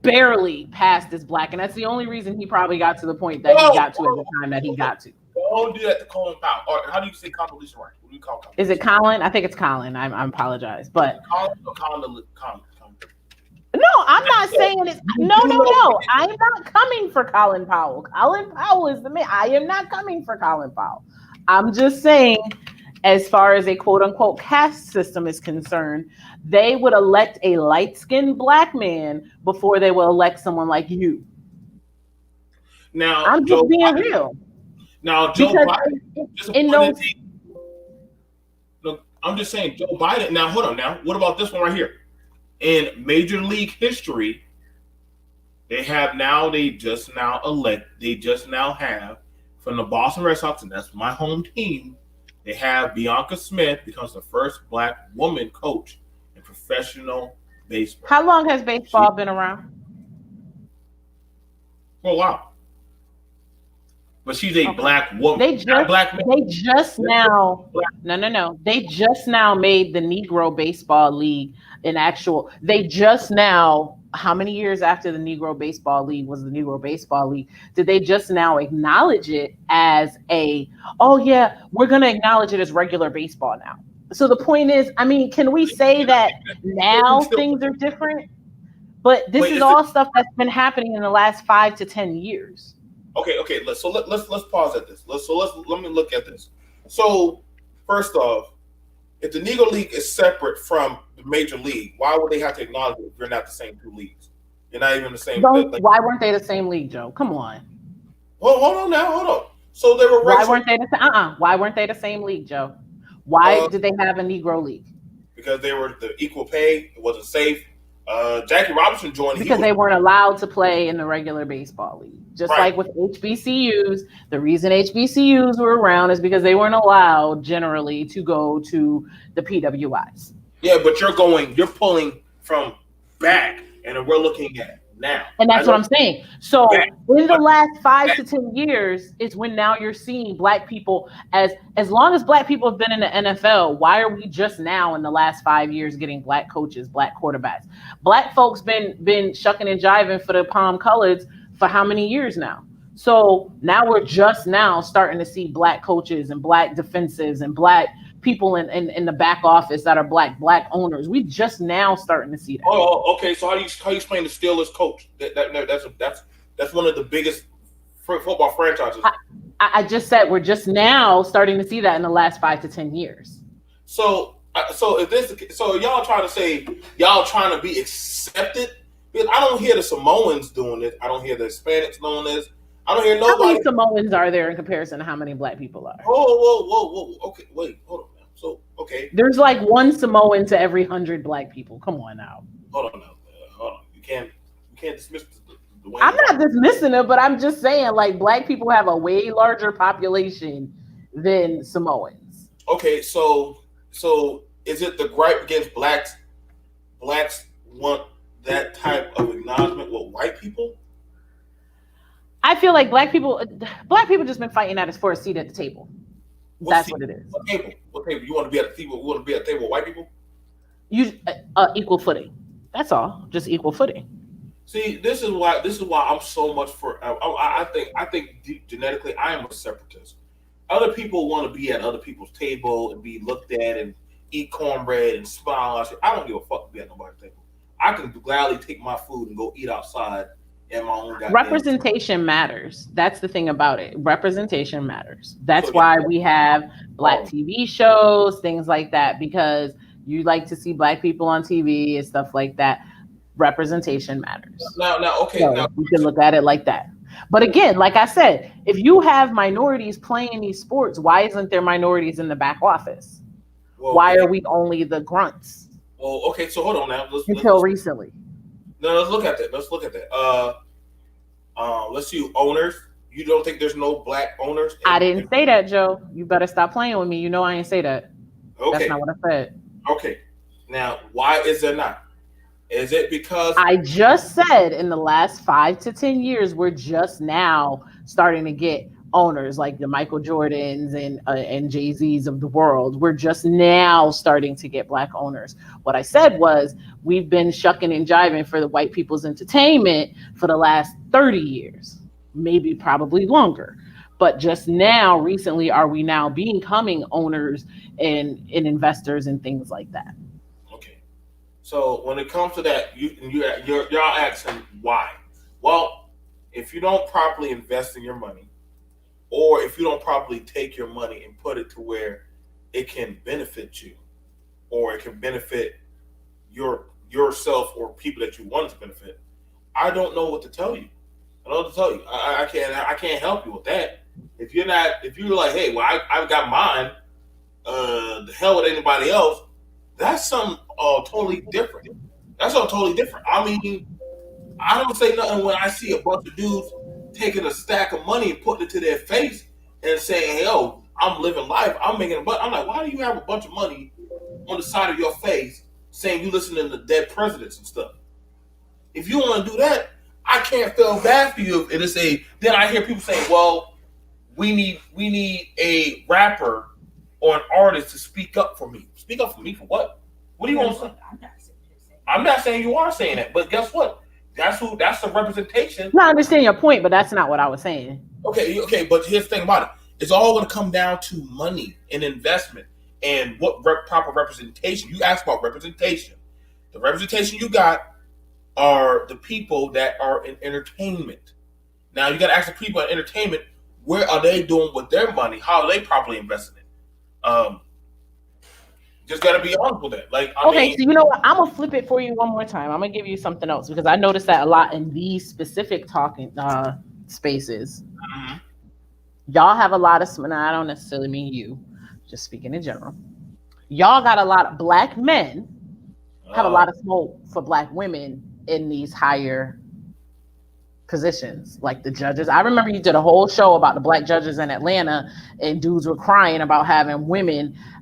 barely passed as black, and that's the only reason he probably got to the point that he got to at the time that he got to. Don't do that to Colin Powell. Or how do you say Condoleezza Rice? What do you call Condoleezza? Is it Colin? I think it's Colin. I apologize, but Colin. No, I'm not saying it. No. I'm not coming for Colin Powell. Colin Powell is the man. I am not coming for Colin Powell. I'm just saying, as far as a quote unquote caste system is concerned, they would elect a light-skinned black man before they will elect someone like you. Now, I'm just being real. Now, Joe Biden. Look, I'm just saying, Joe Biden. Now, hold on. Now, what about this one right here? In Major League history, they just now have from the Boston Red Sox, and that's my home team. They have Bianca Smith becomes the first black woman coach in professional baseball. How long has baseball been around? For a while. But she's a black woman. They just now made the Negro Baseball League an actual. They just now, how many years after the Negro Baseball League was the Negro Baseball League, did they just now acknowledge it as we're going to acknowledge it as regular baseball now? So the point is, I mean, can we say that now things are different? But this is all stuff that's been happening in the last 5 to 10 years. Okay. Let's pause at this. Let me look at this. So first off, if the Negro League is separate from the major league, why would they have to acknowledge it if you're not the same two leagues? You're not even the same. Don't. Why weren't they the same league, Joe? Come on. Well, hold on now, hold on. So they were Why racial. weren't they the Why weren't they the same league, Joe? Why did they have a Negro league? Because they were the equal pay. It wasn't safe. Jackie Robinson joined because they weren't allowed to play in the regular baseball league. Just Right. like with HBCUs, the reason HBCUs were around is because they weren't allowed generally to go to the PWIs. Yeah, but you're pulling from back, and we're looking at now. And that's what I'm saying. So in the last 5 to 10 years, it's when now you're seeing black people as long as black people have been in the NFL, why are we just now in the last 5 years getting black coaches, black quarterbacks? Black folks been shucking and jiving for the Palm Colors for how many years now? So now we're just now starting to see black coaches and black defensives and black people in the back office that are black owners. We just now starting to see that. Oh, okay. So how do you explain the Steelers coach? That's one of the biggest football franchises. I just said we're just now starting to see that in the last 5 to 10 years. So y'all trying to say y'all trying to be accepted? Because I don't hear the Samoans doing this. I don't hear the Hispanics doing this. I don't hear nobody. How many Samoans are there in comparison to how many black people are? Whoa. Okay, wait, hold on. So, okay. There's like one Samoan to every 100 black people. Come on now. Hold on. You can't dismiss the way. I'm not dismissing it, but I'm just saying like black people have a way larger population than Samoans. Okay, so is it the gripe against blacks? Blacks want that type of acknowledgement with white people? I feel like black people just been fighting at us for a seat at the table. That's what it is. What table? You want to be at the table? You want to be at the table with white people? Equal footing. That's all. Just equal footing. See, this is why I'm so much for. I think genetically I am a separatist. Other people want to be at other people's table and be looked at and eat cornbread and smile. I don't give a fuck to be at nobody's table. I can gladly take my food and go eat outside. Representation matters. That's the thing about it. Representation matters. That's why we have black TV shows, things like that, because you like to see black people on TV and stuff like that. Representation matters. Okay. So we can look at it like that. But again, like I said, if you have minorities playing these sports, why isn't there minorities in the back office? Why are we only the grunts? Well, okay, so hold on now. Until recently. No, let's look at that. Let's see, owners. You don't think there's no black owners? I didn't say that, Joe. You better stop playing with me. You know I ain't say that. Okay. That's not what I said. Okay. Now, why is there not? Is it because I just said in the last 5 to 10 years, we're just now starting to get owners like the Michael Jordans and Jay-Z's of the world. We're just now starting to get black owners. What I said was we've been shucking and jiving for the white people's entertainment for the last 30 years, maybe probably longer. But just now, recently, are we now becoming owners and investors and things like that? Okay. So when it comes to that, you're asking why? Well, if you don't properly invest in your money, or if you don't properly take your money and put it to where it can benefit you, or it can benefit yourself or people that you want to benefit, I don't know what to tell you. I don't know what to tell you. I can't help you with that. If you're like, hey, well, I've got mine. The hell with anybody else. That's something totally different. That's something totally different. I mean, I don't say nothing when I see a bunch of dudes taking a stack of money and putting it to their face and saying, yo, I'm living life. I'm making a bunch. I'm like, why do you have a bunch of money on the side of your face saying you listening to dead presidents and stuff? If you want to do that, I can't feel bad for you. Then I hear people saying, well, we need a rapper or an artist to speak up for me. Speak up for me for what? What do you want to say? I'm not saying you are saying that, but guess what? That's the representation. No, I understand your point, but that's not what I was saying. Okay, but here's the thing about it. It's all going to come down to money and investment and what proper representation. You asked about representation. The representation you got are the people that are in entertainment. Now, you got to ask the people in entertainment, where are they doing with their money? How are they properly investing it? Just gotta be honest with that. Like, Okay, so you know what? I'm gonna flip it for you one more time. I'm gonna give you something else because I noticed that a lot in these specific talking spaces. mhm. Y'all have a lot of, and I don't necessarily mean you, just speaking in general. Y'all got a lot of black men have a lot of smoke for black women in these higher positions, like the judges. I remember you did a whole show about the black judges in Atlanta, and dudes were crying about having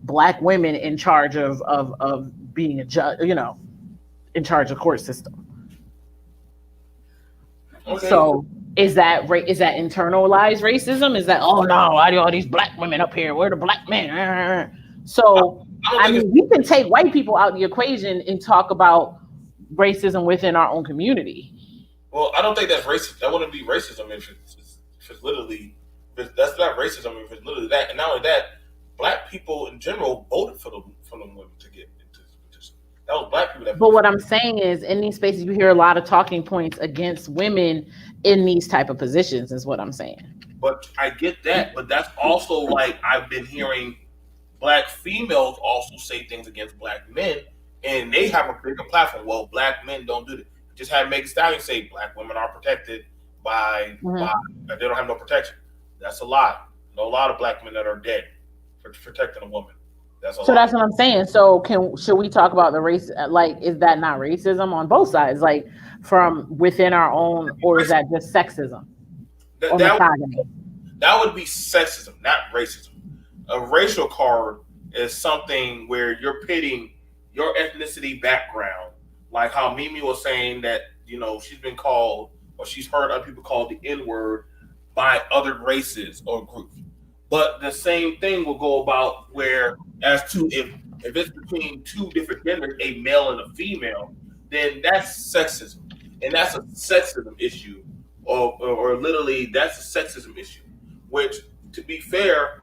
black women, in charge of being a judge, in charge of court system. Okay. So is that internalized racism? Is that, oh no, why do all these black women up here? Where the black men? So I mean, we can take white people out the equation and talk about racism within our own community. Well, I don't think that's racist. That wouldn't be racism if it's literally. That's not racism if it's literally that. And not only that, black people in general voted for them women to get into this position. That was black people that. But what I'm saying is, in these spaces, you hear a lot of talking points against women in these type of positions. Is what I'm saying. But I get that. But that's also like I've been hearing black females also say things against black men, and they have a bigger platform. Well, black men don't do that. Just had Megan Stallion say black women are protected by they don't have no protection. That's a lie. Know a lot of black men that are dead for protecting a woman. That's what I'm saying. So should we talk about the race? Like, is that not racism on both sides? Like from within our own, or is that just sexism? That would be sexism, not racism. A racial card is something where you're pitting your ethnicity background, like how Mimi was saying that, she's been called, or she's heard other people call the N-word by other races or groups. But the same thing will go about where, as to if it's between two different genders, a male and a female, then that's sexism. And that's a sexism issue, or literally that's a sexism issue, which, to be fair,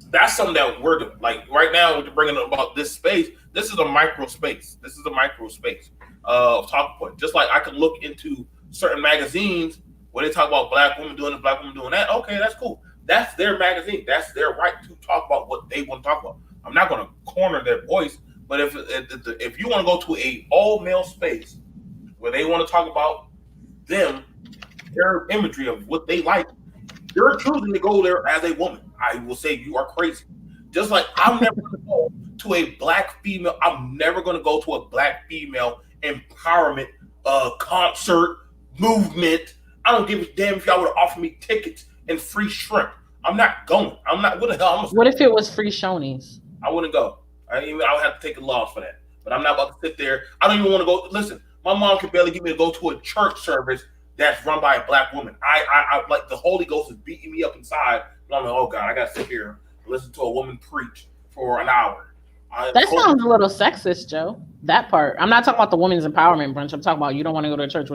that's something that we're doing. Like right now, we're bringing up about this space. This is a micro space. This is a micro space of talking point. Just like I can look into certain magazines where they talk about black women doing this, black women doing that. Okay, that's cool. That's their magazine. That's their right to talk about what they want to talk about. I'm not going to corner their voice. But if you want to go to a all male space where they want to talk about them, their imagery of what they like, you're choosing to go there as a woman. I will say you are crazy. Just like I'm never going to go to a black female. I'm never going to go to a black female empowerment concert movement. I don't give a damn if y'all would offer me tickets and free shrimp. I'm not going. I'm not. What the hell? What if it was free Shoney's? I wouldn't go. I would have to take a loss for that. But I'm not about to sit there. I don't even want to go. Listen, my mom can barely get me to go to a church service that's run by a black woman. I like the Holy Ghost is beating me up inside. And I'm like, oh God, I gotta sit here and listen to a woman preach for an hour. That sounds a little sexist, Joe. That part. I'm not talking about the women's empowerment brunch. I'm talking about you don't want to go to a church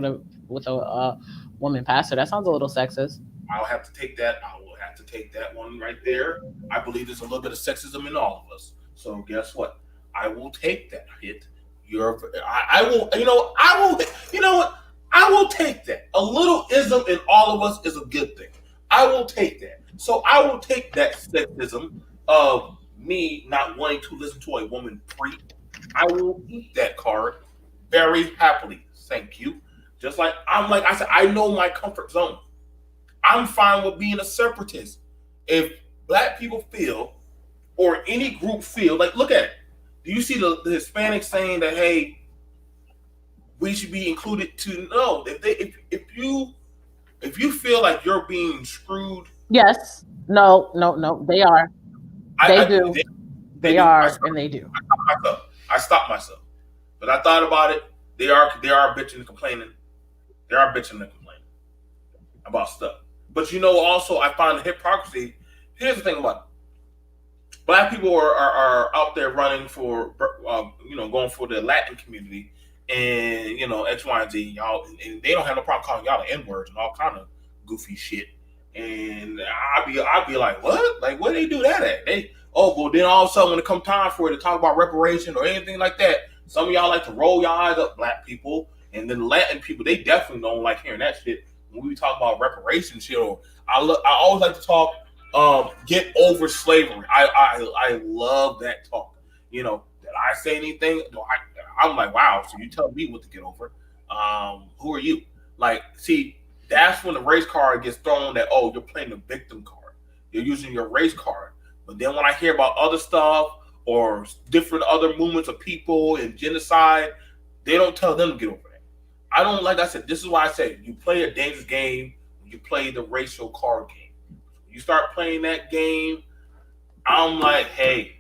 with a woman pastor. That sounds a little sexist. I'll have to take that. I will have to take that one right there. I believe there's a little bit of sexism in all of us. So guess what? I will take that hit. I will. You know what? I will take that. A little ism in all of us is a good thing. I will take that. So I will take that sexism of me not wanting to listen to a woman preach. I will eat that card very happily. Thank you. Just like I said, I know my comfort zone. I'm fine with being a separatist. If black people feel, or any group feel, like look at it. Do you see the Hispanics saying that, hey, we should be included to know if you feel like you're being screwed? Yes. No. They are. They do. They are, and they do. I stopped myself. But I thought about it. They are bitching and complaining. They are bitching and complaining about stuff. But also I find the hypocrisy. Here's the thing about it. Black people are out there running for, going for the Latin community, and X, Y, and Z, y'all, and they don't have no problem calling y'all the N-words and all kind of goofy shit. And I'd be like, what? Like, where they do that at? Then all of a sudden when it come time for it to talk about reparation or anything like that, some of y'all like to roll your eyes up, black people, and then Latin people, they definitely don't like hearing that shit. When we talk about reparation shit, or I always like to talk get over slavery. I love that talk. You know, did I say anything? I'm like, wow. So you tell me what to get over? Who are you? Like, see, that's when the race card gets thrown. That you're playing the victim card. You're using your race card. But then when I hear about other stuff or different other movements of people and genocide, they don't tell them to get over that. I don't, like I said, this is why I say you play a dangerous game when you play the racial card game. You start playing that game, I'm like, hey,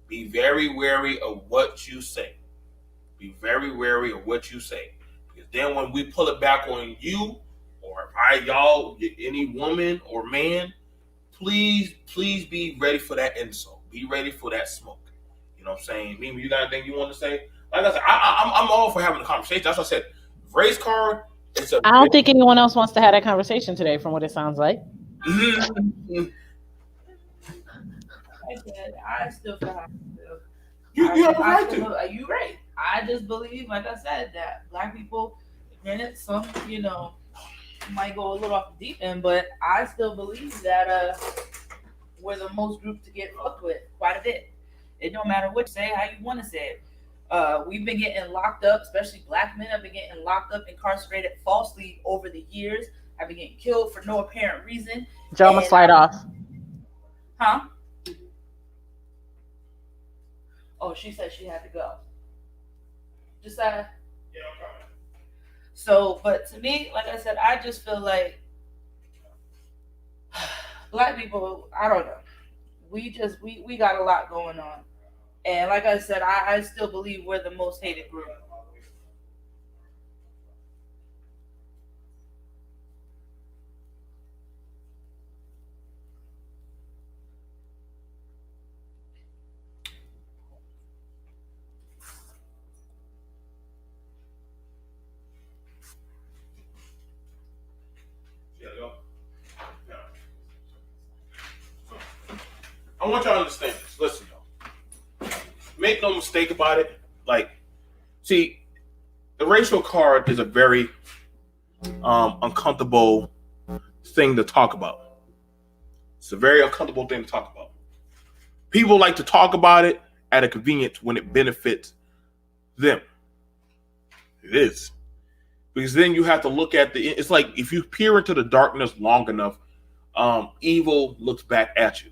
be very wary of what you say. Be very wary of what you say. Because then when we pull it back on you, or y'all, any woman or man, please be ready for that insult. Be ready for that smoke. You know what I'm saying? Mimi, you got anything you want to say? Like I said, I'm all for having a conversation. That's what I said. Race card. I don't think anyone else wants to have that conversation today, from what it sounds like. I still feel how you have a right to. You're right. I just believe, like I said, that black people, granted, some, might go a little off the deep end, but I still believe that we're the most group to get fucked with quite a bit. It don't matter what you say, how you want to say it. We've been getting locked up, especially black men have been getting locked up, incarcerated falsely over the years. I've been getting killed for no apparent reason. Joe, I'm gonna slide off. Huh? Oh, she said she had to go. Just Yeah, I'm coming. So, but to me, like I said, I just feel like black people, I don't know. We got a lot going on. And like I said, I still believe we're the most hated group. I want y'all to understand this. Listen, y'all. Make no mistake about it. Like, see, the racial card is a very uncomfortable thing to talk about. It's a very uncomfortable thing to talk about. People like to talk about it at a convenience when it benefits them. It is. Because then you have to look at it's like if you peer into the darkness long enough, evil looks back at you.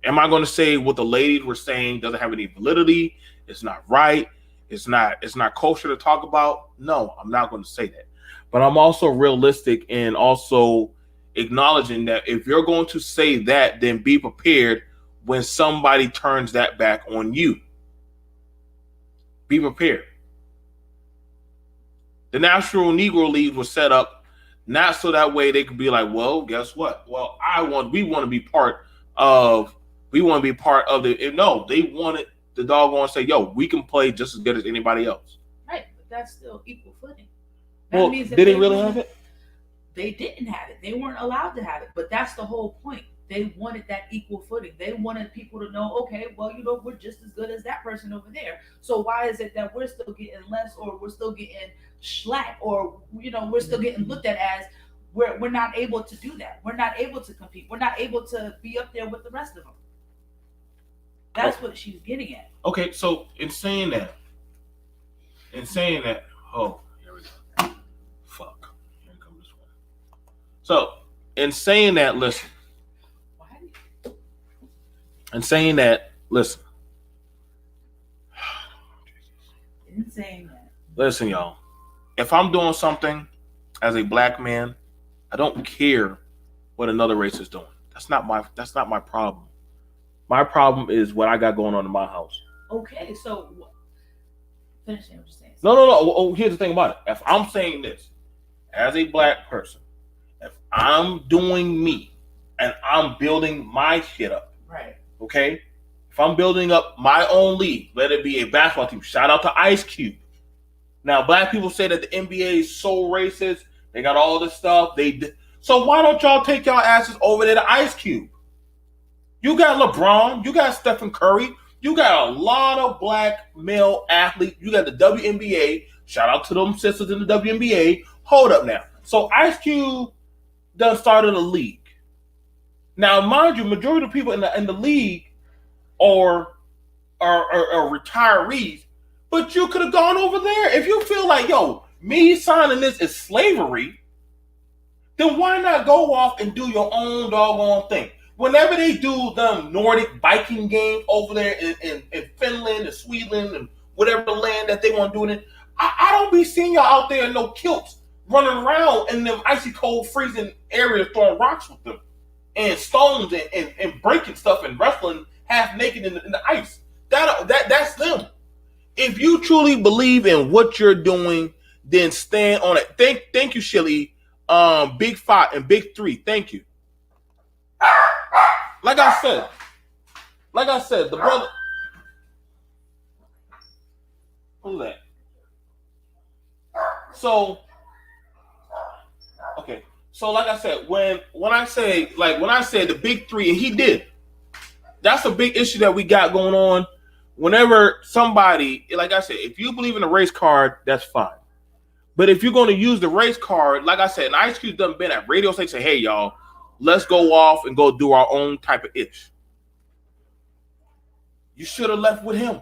Am I going to say what the ladies were saying doesn't have any validity? It's not right. It's not kosher to talk about. No, I'm not going to say that. But I'm also realistic and also acknowledging that if you're going to say that, then be prepared when somebody turns that back on you. Be prepared. The National Negro League was set up not so that way they could be like, well, guess what? Well, we want to be part of the. No, they wanted the doggone say, yo, we can play just as good as anybody else. Right, but that's still equal footing. Well, did they really have it? They didn't have it. They weren't allowed to have it. But that's the whole point. They wanted that equal footing. They wanted people to know, okay, well, we're just as good as that person over there. So why is it that we're still getting less, or we're still getting slack, or we're still getting looked at as we're not able to do that. We're not able to compete. We're not able to be up there with the rest of them. That's what she's getting at. Okay, so in saying that, oh, here we go. Fuck. Here comes this one. So, in saying that, listen. In saying that, listen. Listen, y'all. If I'm doing something as a black man, I don't care what another race is doing. That's not my problem. My problem is what I got going on in my house. Okay, so finish what you're saying. No. Oh, here's the thing about it. If I'm saying this as a black person, if I'm doing me and I'm building my shit up, right? Okay, if I'm building up my own league, let it be a basketball team. Shout out to Ice Cube. Now, black people say that the NBA is so racist. They got all this stuff. So why don't y'all take y'all asses over there to Ice Cube? You got LeBron. You got Stephen Curry. You got a lot of black male athletes. You got the WNBA. Shout out to them sisters in the WNBA. Hold up now. So Ice Cube done started a league. Now, mind you, majority of the people in the league are are retirees, but you could have gone over there if you feel like, yo, me signing this is slavery. Then why not go off and do your own doggone thing? Whenever they do them Nordic Viking games over there in Finland and Sweden and whatever land that they want to do it in, I don't be seeing y'all out there in no kilts running around in them icy cold freezing areas throwing rocks with them and stones and breaking stuff and wrestling half naked in the ice. That's them. If you truly believe in what you're doing, then stand on it. Thank you, Shelly. Big Five and Big Three. Thank you. Like I said, the brother. Who's that? So, okay. So, like I said, when I say the Big Three, and he did. That's a big issue that we got going on. Whenever somebody, like I said, if you believe in a race card, that's fine. But if you're going to use the race card, like I said, and Ice Cube done been at radio stations say, hey, y'all, let's go off and go do our own type of ish. You should have left with him.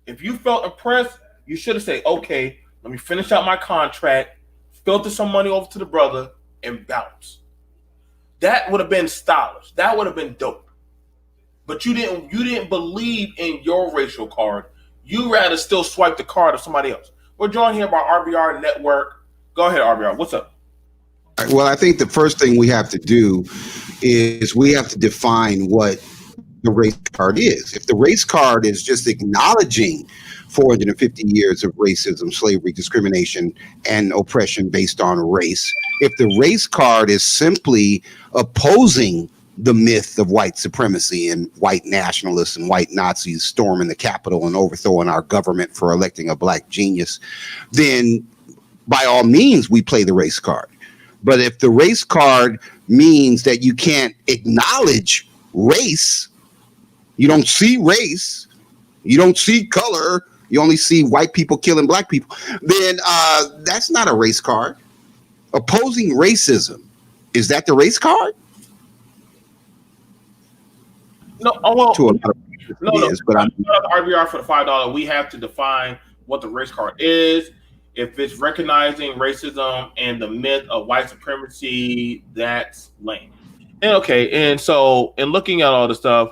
If you felt impressed, you should have said, okay, let me finish out my contract, filter some money over to the brother, and bounce. That would have been stylish. That would have been dope. But you didn't believe in your racial card. You rather still swipe the card of somebody else. We're joined here by RBR Network. Go ahead, RBR. What's up? Well, I think the first thing we have to do is we have to define what the race card is. If the race card is just acknowledging 450 years of racism, slavery, discrimination, and oppression based on race, if the race card is simply opposing the myth of white supremacy and white nationalists and white Nazis storming the Capitol and overthrowing our government for electing a black genius, then by all means, we play the race card. But if the race card means that you can't acknowledge race, you don't see race, you don't see color, you only see white people killing black people, then that's not a race card. Opposing racism, is that the race card? No, well, to a lot of no. is, but I'm RBR for the $5. We have to define what the race card is. If it's recognizing racism and the myth of white supremacy, that's lame. And okay, and so in looking at all the stuff,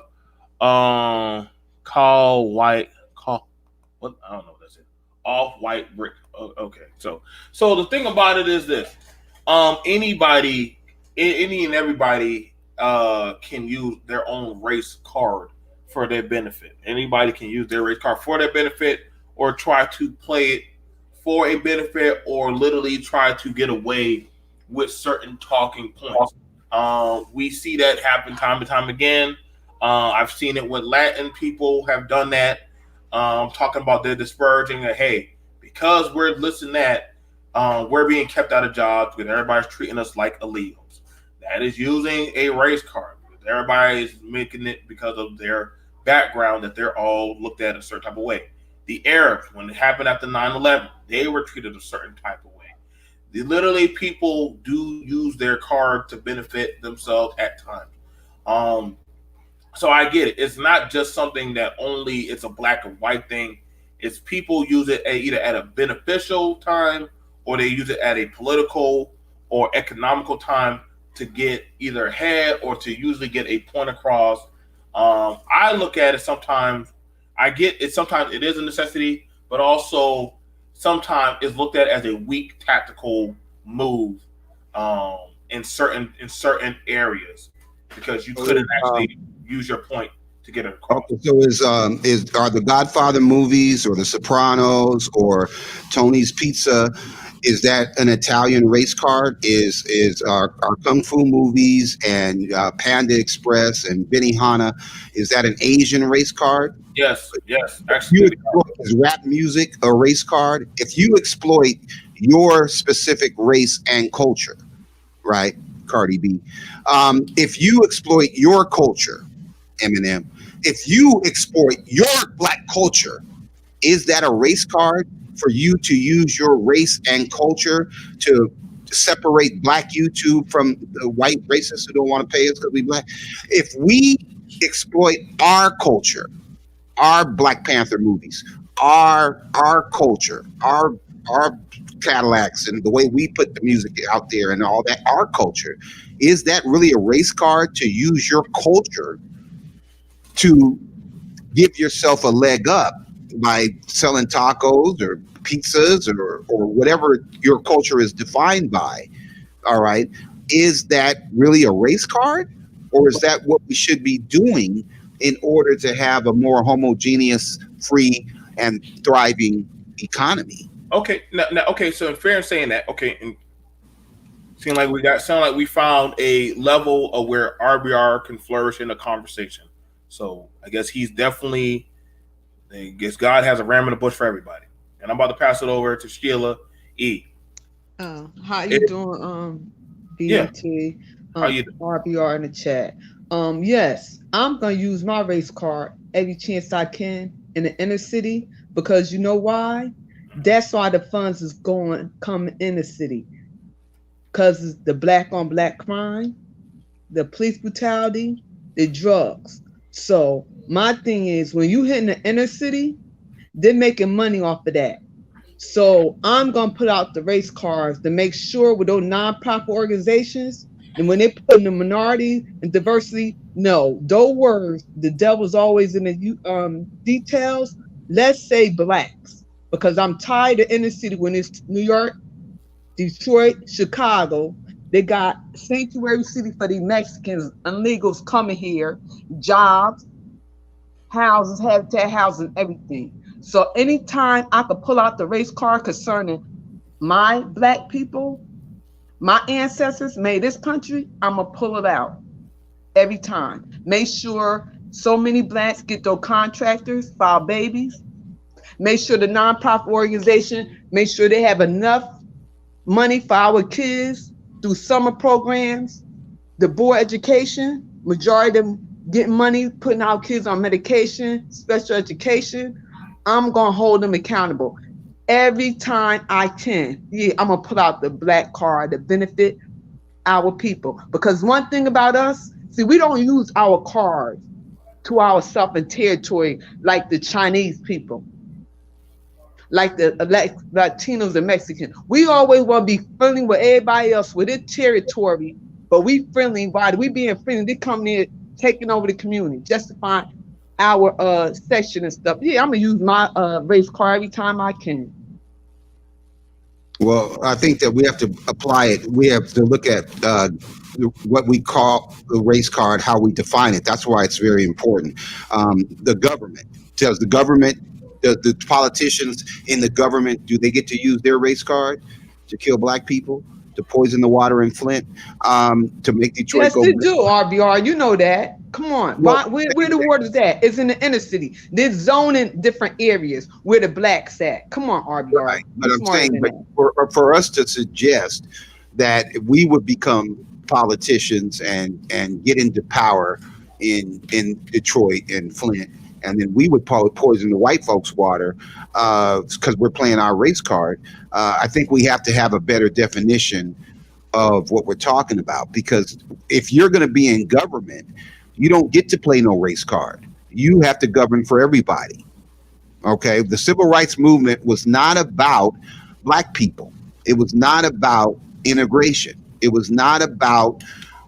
call what I don't know what that's it. Off white brick. Okay, so the thing about it is this: anybody, any and everybody can use their own race card for their benefit. Anybody can use their race card for their benefit or try to play it for a benefit or literally try to get away with certain talking points. We see that happen time and time again. I've seen it when Latin people have done that, talking about their disparaging that, hey, because we're listening to that, we're being kept out of jobs because everybody's treating us like illegals. That is using a race card. Everybody is making it because of their background that they're all looked at a certain type of way. The Arabs, when it happened after 9/11, they were treated a certain type of way. Literally, people do use their card to benefit themselves at times. So I get it. It's not just something that only it's a black and white thing. It's people use it either at a beneficial time or they use it at a political or economical time to get either ahead or to usually get a point across. I look at it sometimes. I get it. Sometimes it is a necessity, but also sometimes it's looked at as a weak tactical move in certain areas because you couldn't actually use your point to get across. Okay, so are the Godfather movies or the Sopranos or Tony's Pizza? Is that an Italian race card? Is our Kung Fu movies and Panda Express and Benihana, is that an Asian race card? Yes. Actually, is rap music a race card? If you exploit your specific race and culture, right, Cardi B, if you exploit your culture, Eminem, if you exploit your black culture, is that a race card for you to use your race and culture to separate black YouTube from the white racists who don't want to pay us because we black. If we exploit our culture, our Black Panther movies, our culture, our Cadillacs, and the way we put the music out there and all that, our culture, is that really a race card to use your culture to give yourself a leg up by selling tacos or pizzas or whatever your culture is defined by? All right. Is that really a race card? Or is that what we should be doing in order to have a more homogeneous, free, and thriving economy? Okay, okay. So in fair in saying that, okay, and sound like we found a level of where RBR can flourish in a conversation. So I guess he's definitely. I guess God has a ram in the bush for everybody. And I'm about to pass it over to Sheila E. How you doing, BMT? How you doing? RBR in the chat. Yes, I'm gonna use my race card every chance I can in the inner city, because you know why? That's why the funds is come in the city. Because it's the black on black crime, the police brutality, the drugs. So my thing is, when you hit in the inner city, they're making money off of that. So I'm gonna put out the race cards to make sure with those nonprofit organizations, and when they put in the minority and diversity, no, those words, the devil's always in the details. Let's say blacks, because I'm tired of inner city when it's New York, Detroit, Chicago. They got sanctuary city for the Mexicans, illegals coming here, jobs, houses, habitat housing, everything. So anytime I could pull out the race card concerning my black people, my ancestors made this country, I'm gonna pull it out every time. Make sure so many blacks get those contractors for our babies. Make sure the nonprofit organization, make sure they have enough money for our kids through summer programs, the board education, majority of them getting money, putting our kids on medication, special education. I'm gonna hold them accountable every time I can. Yeah, I'm gonna put out the black card to benefit our people. Because one thing about us, see, we don't use our cards to ourselves in territory like the Chinese people, like the Latinos and Mexicans. We always want to be friendly with everybody else with their territory, but we friendly. Why? We being friendly, they come in taking over the community, justifying our section and stuff. Yeah, I'm gonna use my race card every time I can. Well, I think that we have to apply it. We have to look at what we call the race card, how we define it. That's why it's very important. The government tells the government, the politicians in the government, do they get to use their race card to kill black people, to poison the water in Flint, to make Detroit yes, go? Yes, they do, RBR. You know that. Come on. Well, where the water is at? It's in the inner city. They're zoning different areas where the blacks at. Come on, RBR. Right. But I'm saying, but for us to suggest that we would become politicians and get into power in Detroit and Flint, and then we would probably poison the white folks' water because we're playing our race card. I think we have to have a better definition of what we're talking about, because if you're going to be in government, you don't get to play no race card. You have to govern for everybody. Okay. The civil rights movement was not about black people. It was not about integration. It was not about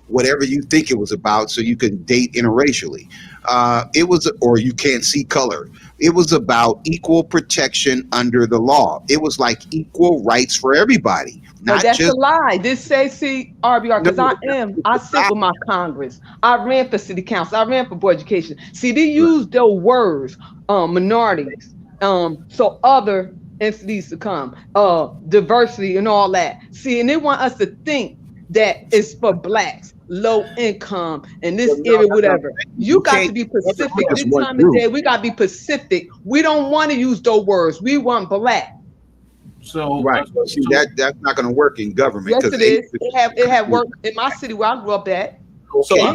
whatever you think it was about, so you can date interracially. It was, or you can't see color. It was about equal protection under the law. It was like equal rights for everybody. No, that's a lie. This says, see, RBR, because I sit with my Congress. I ran for city council. I ran for board education. See, they use those words, minorities, so other entities to come, diversity and all that. See, and they want us to think that it's for blacks, low income, and this area, whatever. You got to be Pacific. This time of day, we got to be Pacific. We don't want to use those words. We want black. So right, see, that's not going to work in government. Yes, it is. It have worked in my city where I grew up at. So I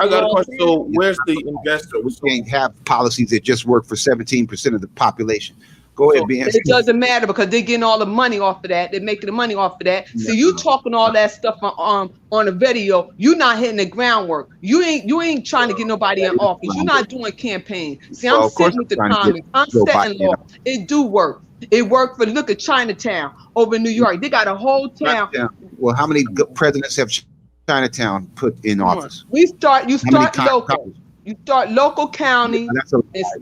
got a question. So where's the investor? We can't have policies that just work for 17% of the population. Go So ahead, Ben. It doesn't matter because they're getting all the money off of that. They're making the money off of that. So you talking all that stuff on a video. You're not hitting the groundwork. You ain't trying to get nobody in office. You're not doing campaigns. See, I'm Well, of course sitting with the I'm trying to get comments. I'm Joe setting Biden. law. It do work. It worked for look at Chinatown over in New York. They got a whole town. Well, how many presidents have Chinatown put in office? You start local. Congress? You start local, county,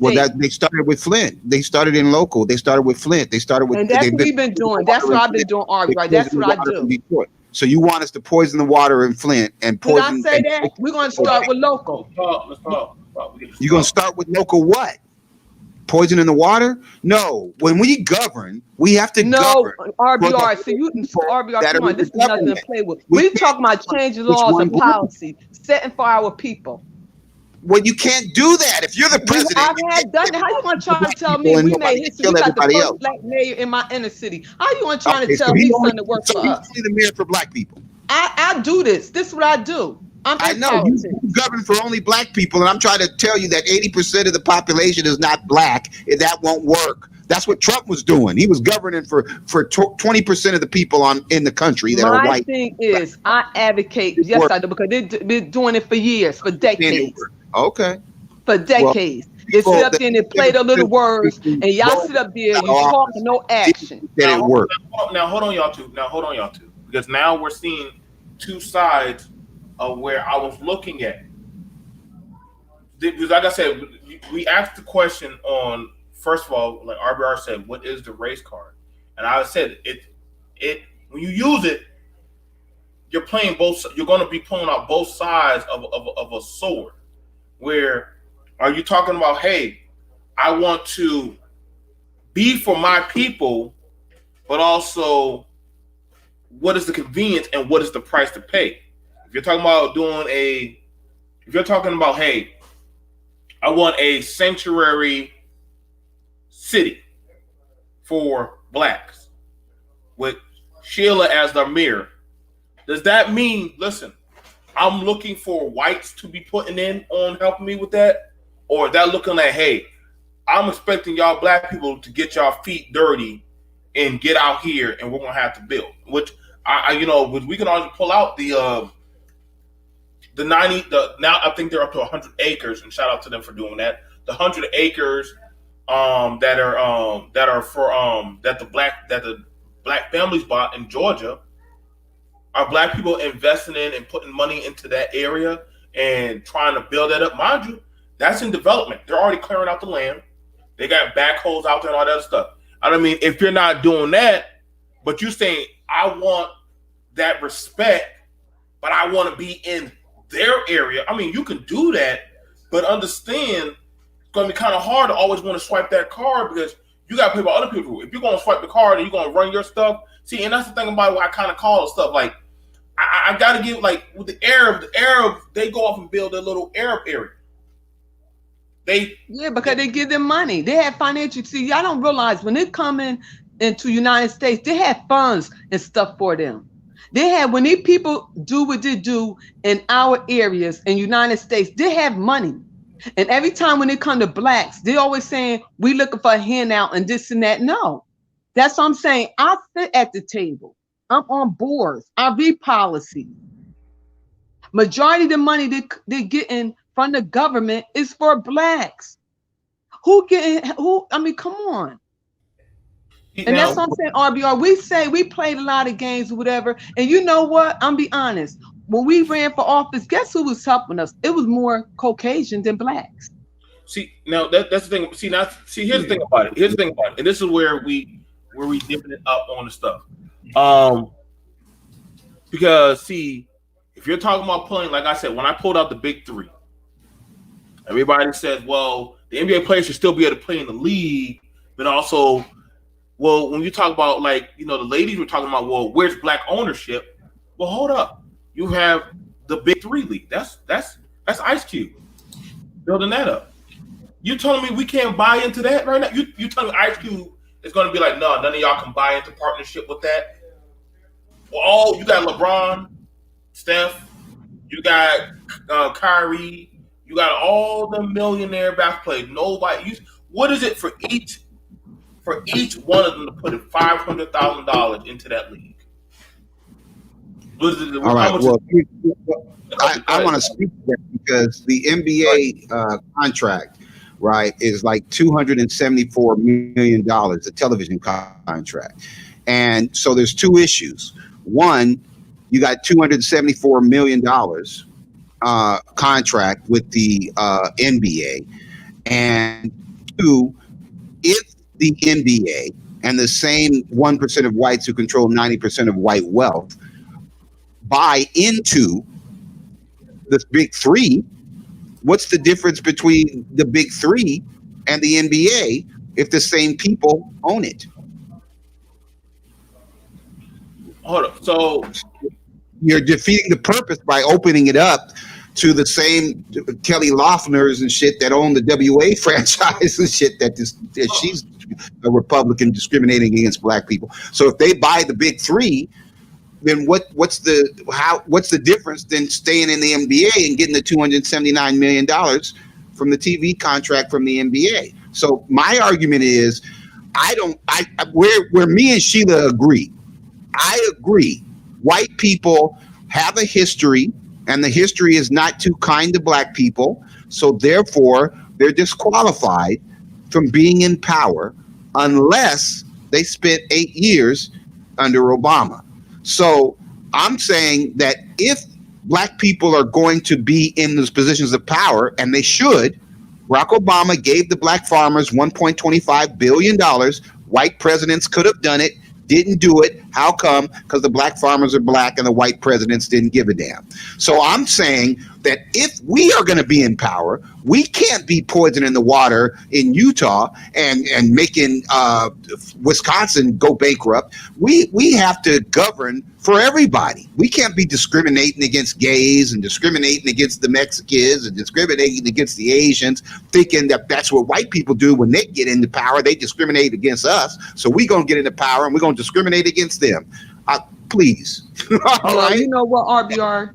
Well, they started with Flint. They started in local. They started with Flint. They started with. And that's what we've been doing. That's what I've been doing, Ari. Right? That's what I do. So you want us to poison the water in Flint and poison? Did I say that? We're going to start with local. let's talk. You're going to start with local what? Poison in the water? No. When we govern, we have to govern. RBR. So RBR, come on. This is nothing to play with. We're talking about changing laws and policy, setting for our people. Well, you can't do that if you're the president. I have done it. How you want to try to tell me we made history? We got the first black mayor in my inner city. How you want to try to tell me something to work for us? He's the mayor for black people. I do this. This is what I do. I know you govern for only black people, and I'm trying to tell you that 80% of the population is not black. That won't work. That's what Trump was doing. He was governing for 20% of the people in the country that are white. My thing is, I advocate. Yes, I do, because they've been doing it for years, for decades. Okay. For decades. They sit up there and they play the little words, and y'all sit up there, you talk and no action. That it worked. Now hold on, y'all two. Because now we're seeing two sides of where I was looking at. Because like I said, we asked the question on, first of all, like RBR said, what is the race card? And I said it when you use it, you're playing both. You're going to be pulling out both sides of a sword. Where are you talking about? Hey, I want to be for my people, but also what is the convenience and what is the price to pay? If you're talking about hey, I want a sanctuary city for blacks with Sheila as the mayor, does that mean, listen, I'm looking for whites to be putting in on helping me with that? Or is that looking like, hey, I'm expecting y'all black people to get y'all feet dirty and get out here and we're going to have to build? Which, we can always pull out now I think they're up to 100 acres, and shout out to them for doing that. The 100 acres that the black families bought in Georgia. Are black people investing in and putting money into that area and trying to build that up? Mind you, that's in development. They're already clearing out the land. They got backhoes out there and all that stuff. I mean, if you're not doing that, but you're saying, I want that respect, but I want to be in their area. I mean, you can do that, but understand it's going to be kind of hard to always want to swipe that card because you got to pay by other people. If you're going to swipe the card and you're going to run your stuff, see, and that's the thing about what I kind of call stuff. Like, I got to give, like, with the Arab, they go off and build a little Arab area. Because they give them money. They have financial. See, y'all don't realize when they come into United States, they have funds and stuff for them. When these people do what they do in our areas in United States, they have money. And every time when they come to blacks, they always saying, we looking for a handout and this and that. No, that's what I'm saying. I sit at the table. I'm on boards. I read policy. Majority of the money they're getting from the government is for blacks. I mean, come on. And that's what I'm saying, RBR. We say we played a lot of games or whatever. And you know what? I'm be honest. When we ran for office, guess who was helping us? It was more Caucasian than blacks. See, now that's the thing. Here's the thing about it. And this is where we dipping it up on the stuff. Because see, if you're talking about pulling, like I said, when I pulled out the big three, everybody says, well, the NBA players should still be able to play in the league, but also, well, when you talk about, like, the ladies were talking about, well, where's black ownership? Well, hold up. You have the big three league. That's Ice Cube building that up. You telling me we can't buy into that right now? You telling me Ice Cube is going to be like, no, none of y'all can buy into partnership with that? Well, you got LeBron, Steph, you got Kyrie, you got all the millionaire basketball players. Nobody. What is it for for each one of them to put in $500,000 into that league? All right. Well, I want to speak to that because the NBA contract, right, is like $274 million, the television contract. And so there's two issues. One, you got $274 million contract with the NBA. And two, if the NBA and the same 1% of whites who control 90% of white wealth buy into the big three, what's the difference between the big three and the NBA if the same people own it? Hold up. So you're defeating the purpose by opening it up to the same Kelly Loeffners and shit that own the WA franchise and shit that she's a Republican discriminating against black people. So if they buy the big three, then what's the difference than staying in the NBA and getting the $279 million from the TV contract from the NBA? So my argument is, where me and Sheila agree. I agree. White people have a history, and the history is not too kind to black people. So therefore, they're disqualified from being in power unless they spent 8 years under Obama. So I'm saying that if black people are going to be in those positions of power, and they should, Barack Obama gave the black farmers $1.25 billion. White presidents could have done it, didn't do it. How come? Because the black farmers are black and the white presidents didn't give a damn. So I'm saying that if we are going to be in power, we can't be poisoning the water in Utah and making Wisconsin go bankrupt. We have to govern for everybody. We can't be discriminating against gays and discriminating against the Mexicans and discriminating against the Asians, thinking that that's what white people do when they get into power. They discriminate against us. So we're going to get into power and we're going to discriminate against them. Please. All right. You know what, RBR?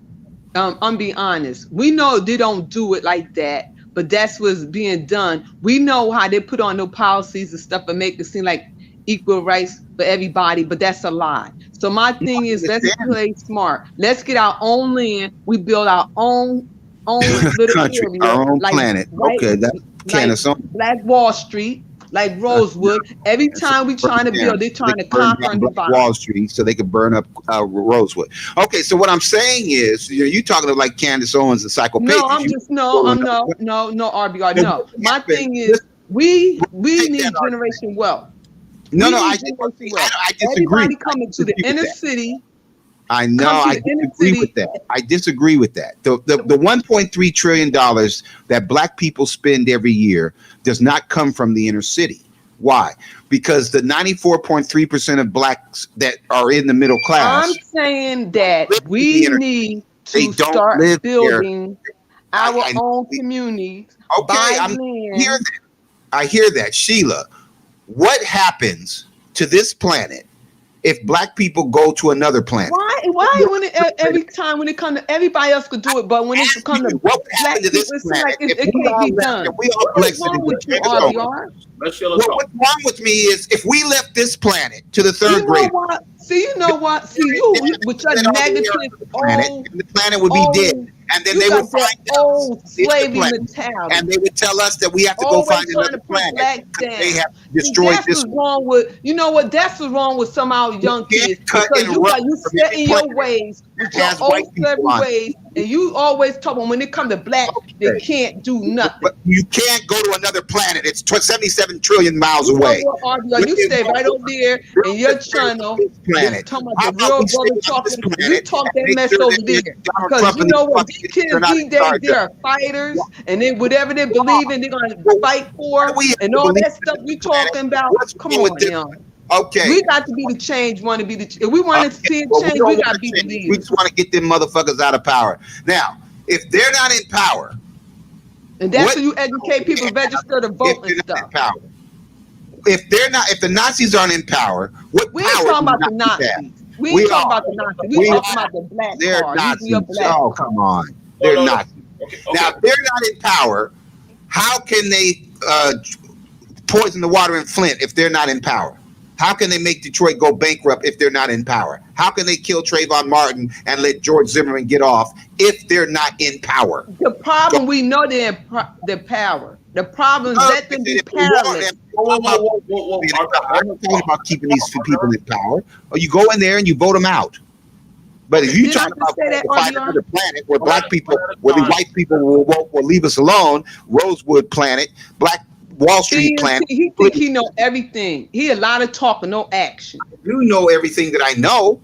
I'm being honest. We know they don't do it like that, but that's what's being done. We know how they put on no policies and stuff and make it seem like equal rights for everybody, but that's a lie. So my thing is, let's play smart. Let's get our own land. We build our own little country, area, our own like, planet. right, Okay, that's like Black Wall Street, like Rosewood. Every time we trying to build, they're trying to conquer and divide. Wall Street so they could burn up Rosewood. Okay, so what I'm saying is, you talking to like Candace Owens and Psychopath. No, no, RBR. No, my thing is, we need generation wealth. I disagree. Everybody coming to the inner city. I know. I disagree with that. I disagree with that. The $1.3 trillion that black people spend every year does not come from the inner city. Why? Because the 94.3% of blacks that are in the middle class. I'm saying that we need to start building our own communities. Okay, I hear that, Sheila. What happens to this planet if black people go to another planet? Why when every time when it comes to everybody else could do it, but when it comes to black people, it's like it can't be done. What's wrong with you, RBR? What's wrong with me is if we left this planet to the third grade. You know what? See, you with your negative the planet would be dead. And then they would find old slavery mentality. And they would tell us that we have to go find another planet. They have destroyed this. That's wrong with, you know what? That's what's wrong with some of our young kids. Because you set in your ways with your old slavery ways, and you always talk about when it comes to black, they can't do nothing. But you can't go to another planet. It's 77 trillion miles away. You stay right over there in your channel. Planet. Talking about the real brother talking. You talk that mess over there. Because you know what? These kids these days, they are fighters, and then whatever they believe in, they're gonna fight for, and all that stuff we talking about. Come on, young. Okay, we got to be the change. Want to be the? If we want to see a change, we got to be the leaders. We just want to get them motherfuckers out of power. Now, if they're not in power, and that's when you educate people, register to vote and stuff. If they're not, if the Nazis aren't in power, what we power? Ain't talking about the Nazis. We ain't talking about the Nazis. We talking about the black They're card. Nazis. Oh, come on. They're Nazis. Okay. Now, if they're not in power, how can they poison the water in Flint if they're not in power? How can they make Detroit go bankrupt if they're not in power? How can they kill Trayvon Martin and let George Zimmerman get off if they're not in power? The problem, we know they're in power. The problem is let them be powerless. I'm not talking about keeping these people in power. Or you go in there and you vote them out. But if you talk about the planet where black people, where the white people will leave us alone, Rosewood Planet, Black Wall Street Planet. He think he know everything. He a lot of talk and no action. You know everything that I know.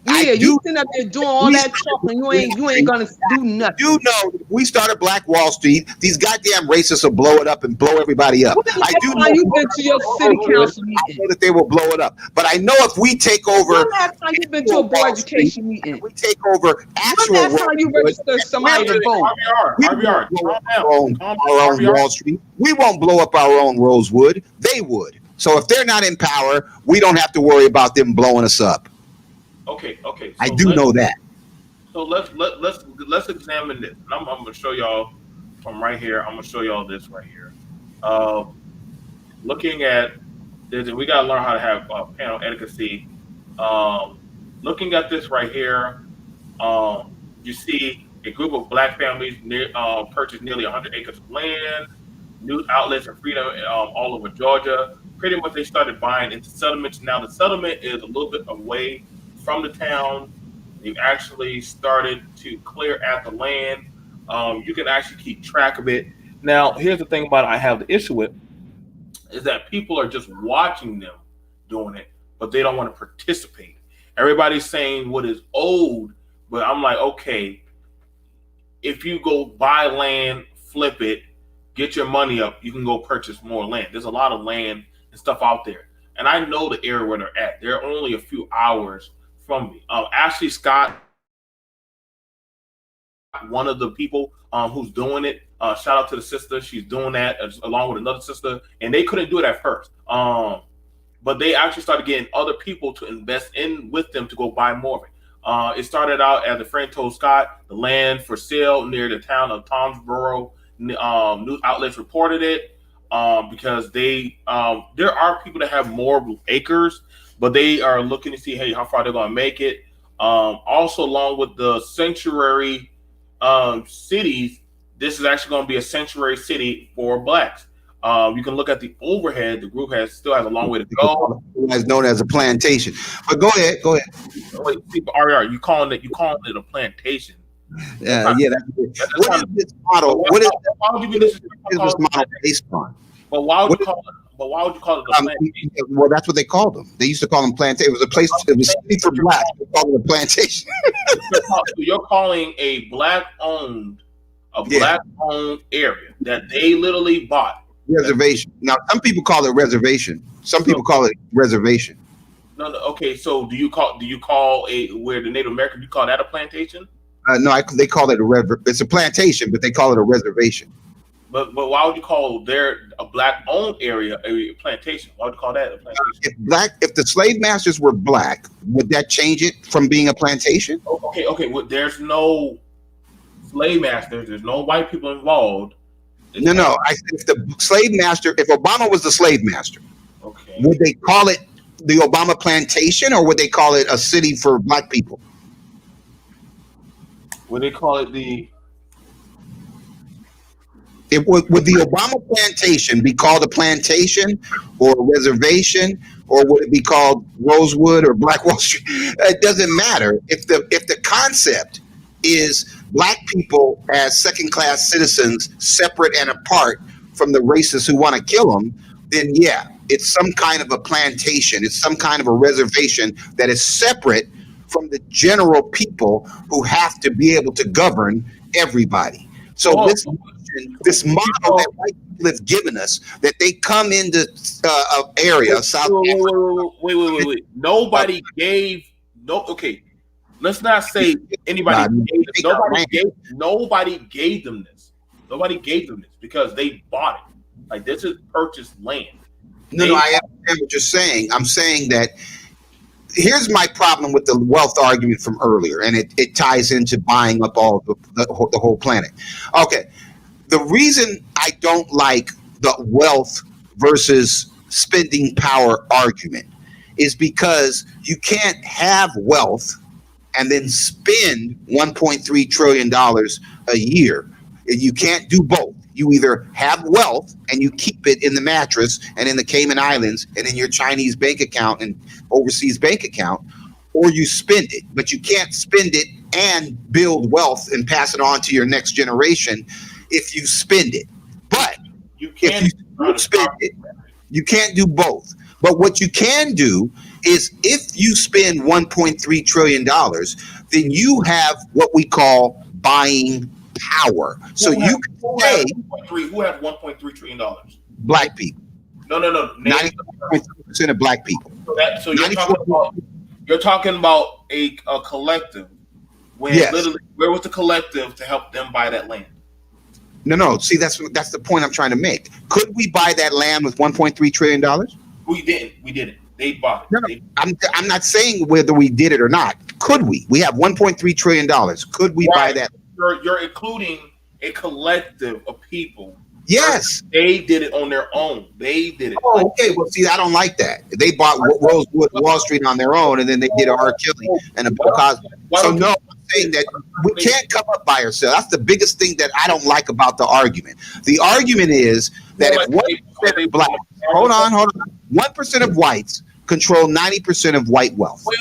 Yeah, you sitting up there doing all that talking. You ain't gonna do nothing. You know, if we started Black Wall Street, these goddamn racists will blow it up and blow everybody up. I do know you've been to your city council meeting. I know that they will blow it up. But I know if we take over, when last time you've been to a board education meeting? We take over actual. When last time you registered somebody to vote? Our own Wall Street. We won't blow up our own Rosewood. They would. So if they're not in power, we don't have to worry about them blowing us up. Okay. So I do know that. So let's examine this. I'm gonna show y'all from right here. I'm gonna show y'all this right here. Looking at this, we gotta learn how to have panel etiquette. Looking at this right here, you see a group of black families purchased nearly 100 acres of land, news outlets and freedom all over Georgia. Pretty much they started buying into settlements. Now the settlement is a little bit away from the town. They've actually started to clear out the land. You can actually keep track of it. Now, here's the thing about it I have the issue with is that people are just watching them doing it, but they don't want to participate. Everybody's saying what is owed, but I'm like, okay, if you go buy land, flip it, get your money up, you can go purchase more land. There's a lot of land and stuff out there. And I know the area where they're at. They're only a few hours from me. Ashley Scott, one of the people who's doing it, shout out to the sister. She's doing that along with another sister, and they couldn't do it at first. But they actually started getting other people to invest in with them to go buy more of it. It started out, as a friend told Scott, the land for sale near the town of Tomsboro. News outlets reported it because there are people that have more acres, but they are looking to see, hey, how far they're going to make it. Also, along with the sanctuary cities, this is actually going to be a sanctuary city for blacks. You can look at the overhead. The group still has a long way to go. It's known as a plantation. But go ahead. Wait, people, RR, you calling it a plantation? That's what is this model? What is this model based on? But why would you call it a plantation? Well, that's what they called them. They used to call them plantation. It was a place. It was city for black. They called it a plantation. So you're calling a black-owned area that they literally bought. Reservation. Now, some people call it reservation. Some people call it reservation. No. Okay, so do you call where the Native American, you call that a plantation? No, they call it it's a plantation, but they call it a reservation. But why would you call a black-owned area a plantation? Why would you call that a plantation? If the slave masters were black, would that change it from being a plantation? Okay. Well, there's no slave masters. There's no white people involved. No. I said if the slave master, if Obama was the slave master, okay, would they call it the Obama plantation, or would they call it a city for black people? Would they call it would the Obama plantation be called a plantation or a reservation, or would it be called Rosewood or Black Wall Street? It doesn't matter. If the concept is black people as second-class citizens, separate and apart from the racists who want to kill them, then yeah, it's some kind of a plantation. It's some kind of a reservation that is separate from the general people who have to be able to govern everybody. So this model that white people have given us, that they come into an area, South Africa. Wait. Nobody gave. Okay. Let's not say anybody. Nobody gave them this. Nobody gave them this because they bought it. Like, this is purchased land. No, I understand what you're saying. I'm saying that here's my problem with the wealth argument from earlier, and it ties into buying up all the whole planet. Okay, the reason I don't like the wealth versus spending power argument is because you can't have wealth and then spend $1.3 trillion a year. You can't do both. You either have wealth and you keep it in the mattress and in the Cayman Islands and in your Chinese bank account and overseas bank account, or you spend it. But you can't spend it and build wealth and pass it on to your next generation if you spend it. But if you spend it, you can't do both. But what you can do is if you spend $1.3 trillion, then you have what we call buying power. So you can say who has $1.3 trillion? Black people. No. 94% of black people. So you're talking about a collective. When literally, where was the collective to help them buy that land? No. See, that's the point I'm trying to make. Could we buy that land with $1.3 trillion? We didn't. They bought it. No. I'm not saying whether we did it or not. Could we? We have $1.3 trillion. Could we buy that? You're including a collective of people. Yes. They did it on their own. They did it. Oh, okay. Well, see, I don't like that. They bought Rosewood Wall Street on their own, and then they did a R. Kelly and a Bill Cosby. So no, I'm saying that we can't come up by ourselves. That's the biggest thing that I don't like about the argument. The argument is that if 1% of blacks, hold on, 1% of whites control 90% of white wealth. Wait.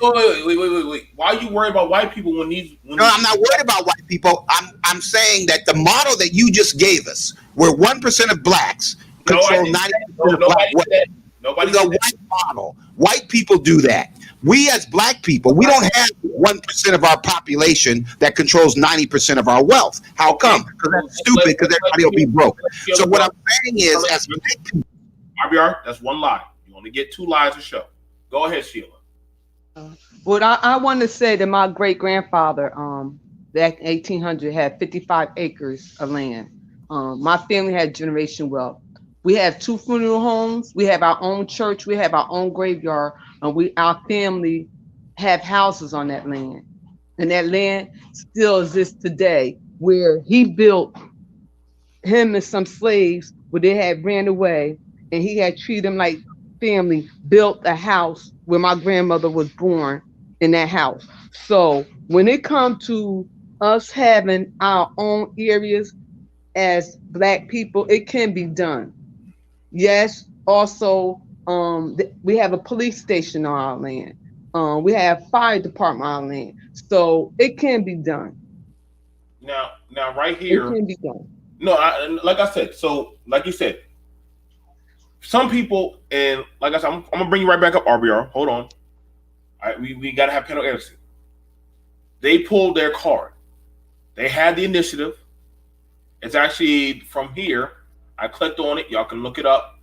Why are you worried about white people when these? No, I'm not worried about white people. I'm saying that the model that you just gave us, where 1% of blacks control 90% of black wealth, is a white model. White people do that. We as black people, we don't have 1% of our population that controls 90% of our wealth. How come? Because that's stupid, because everybody will be broke. So what I'm saying is, as black people, RBR, that's one lie. You only get 2 lies a show. Go ahead, Sheila. Well, I want to say that my great grandfather, back in 1800, had 55 acres of land. My family had generation wealth. We have 2 funeral homes. We have our own church. We have our own graveyard. And our family have houses on that land. And that land still exists today, where he built him and some slaves where they had ran away, and he had treated them like family, built a house where my grandmother was born in that house. So when it comes to us having our own areas as black people, it can be done. Yes, also we have a police station on our land. We have fire department on our land. So it can be done. Now right here. It can be done. No, like I said, so like you said, some people, and like I said, I'm gonna bring you right back up, RBR. Hold on. All right, we gotta have panel Edison. They pulled their card. They had the initiative. It's actually from here. I clicked on it. Y'all can look it up.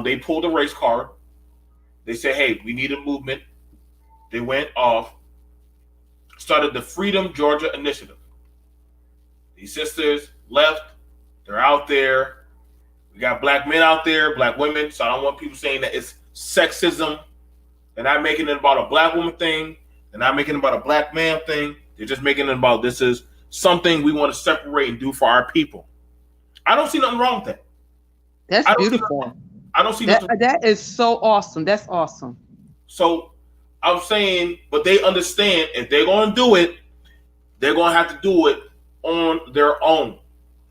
They pulled a race card. They said, "Hey, we need a movement." They went off, started the Freedom Georgia Initiative. These sisters left. They're out there. We got black men out there, black women. So I don't want people saying that it's sexism. They're not making it about a black woman thing. They're not making it about a black man thing. They're just making it about this is something we want to separate and do for our people. I don't see nothing wrong with that. That's beautiful. I don't see nothing. That is so awesome. That's awesome. So I'm saying, but they understand if they're going to do it, they're going to have to do it on their own.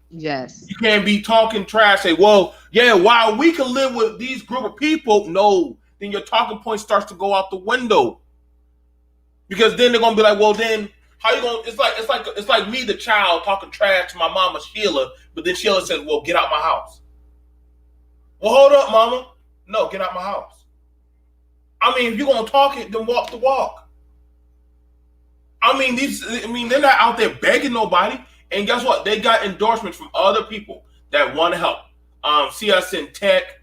Yes. You can't be talking trash. Say, well, yeah, while we can live with these group of people, no, then your talking point starts to go out the window. Because then they're gonna be like, well, then how you gonna? It's like me, the child, talking trash to my mama Sheila, but then Sheila says, well, get out my house. Well, hold up, mama. No, get out my house. I mean, if you're gonna talk it, then walk the walk. I mean, they're not out there begging nobody. And guess what? They got endorsements from other people that want to help. CS in Tech.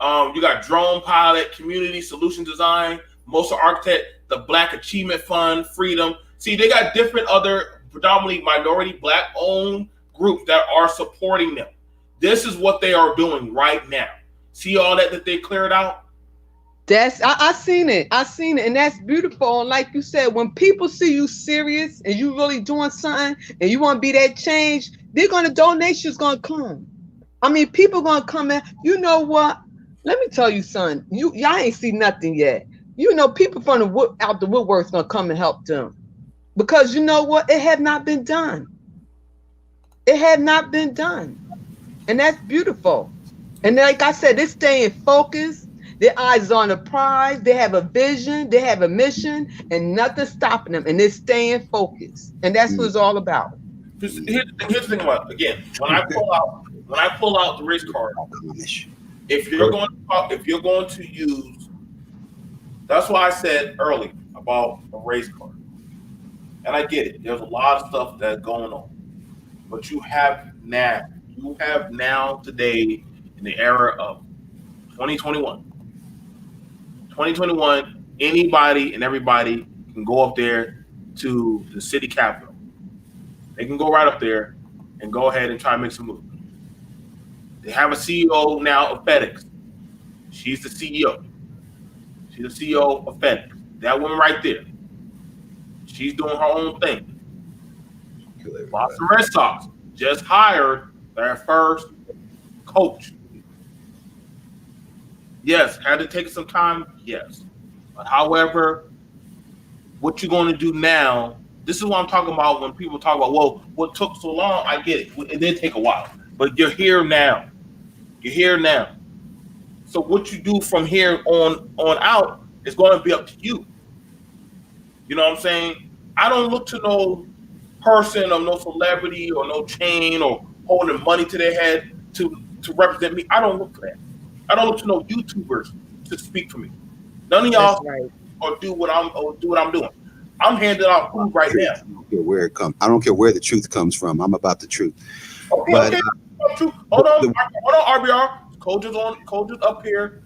You got Drone Pilot, Community Solution Design, Mosa Architect, the Black Achievement Fund, Freedom. See, they got different other predominantly minority black-owned groups that are supporting them. This is what they are doing right now. See all that they cleared out? I seen it, and that's beautiful. And like you said, when people see you serious and you really doing something and you want to be that change, donations gonna come. I mean, people gonna come in. You know what? Let me tell you, son, y'all ain't see nothing yet. You know, people from the out the woodwork's gonna come and help them. Because you know what? It had not been done. It had not been done. And that's beautiful. And like I said, they're staying focused. Their eyes on the prize. They have a vision. They have a mission, and nothing's stopping them. And they're staying focused. And that's what it's all about. Here's the thing about, again, when I pull out the race card, if you're going to use, that's why I said earlier about a race card. And I get it. There's a lot of stuff that's going on. But you have now today in the era of 2021. 2021, anybody and everybody can go up there to the city capitol. They can go right up there and go ahead and try and make some moves. They have a CEO now of FedEx. She's the CEO. She's the CEO of FedEx. That woman right there. She's doing her own thing. Boston Red Sox just hired their first coach. Yes, had to take some time. Yes, but however, what you're going to do now? This is what I'm talking about when people talk about, well, what took so long? I get it. It did take a while, but you're here now. You're here now. So what you do from here on out is going to be up to you. You know what I'm saying? I don't look to no person or no celebrity or no chain or holding money to their head to represent me. I don't look for that. I don't look to no YouTubers to speak for me. None of y'all or do what I'm doing. I'm handing out food right now. I don't care where it comes. I don't care where the truth comes from. I'm about the truth. Okay, okay. Hold on, RBR. Coach is up here.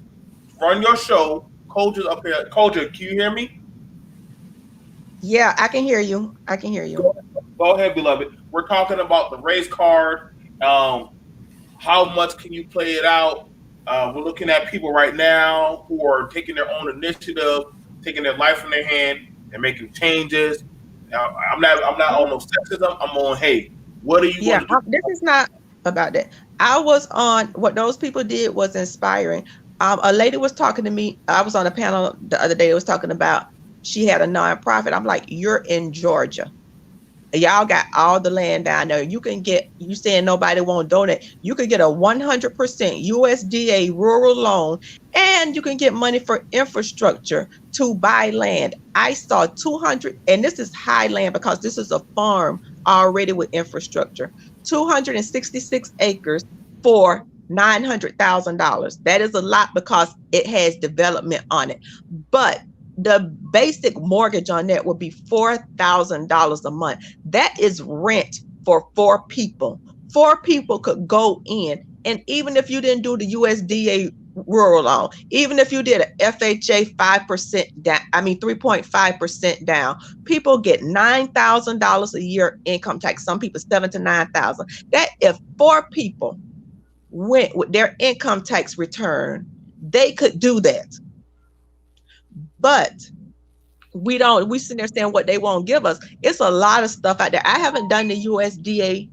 Run your show. Coach is up here. Coach, can you hear me? Yeah, I can hear you. Go ahead, beloved. We're talking about the race card. How much can you play it out? We're looking at people right now who are taking their own initiative, taking their life in their hand, and making changes. Now, I'm not on no sexism. I'm on, hey, what are you going to do? This is not about that. I was on, what those people did was inspiring. A lady was talking to me. I was on a panel the other day that was talking about, she had a nonprofit. I'm like, you're in Georgia. Y'all got all the land down there. You saying nobody won't donate. You could get a 100% USDA rural loan, and you can get money for infrastructure to buy land. I saw 200, and this is high land because this is a farm already with infrastructure, 266 acres for $900,000. That is a lot because it has development on it. But the basic mortgage on that would be $4,000 a month. That is rent for 4 people. 4 people could go in, and even if you didn't do the USDA rural loan, even if you did a FHA 5% down, 3.5% down, people get $9,000 a year income tax. Some people $7,000 to $9,000. That if 4 people went with their income tax return, they could do that. But we sit there saying what they won't give us. It's a lot of stuff out there. I haven't done the USDA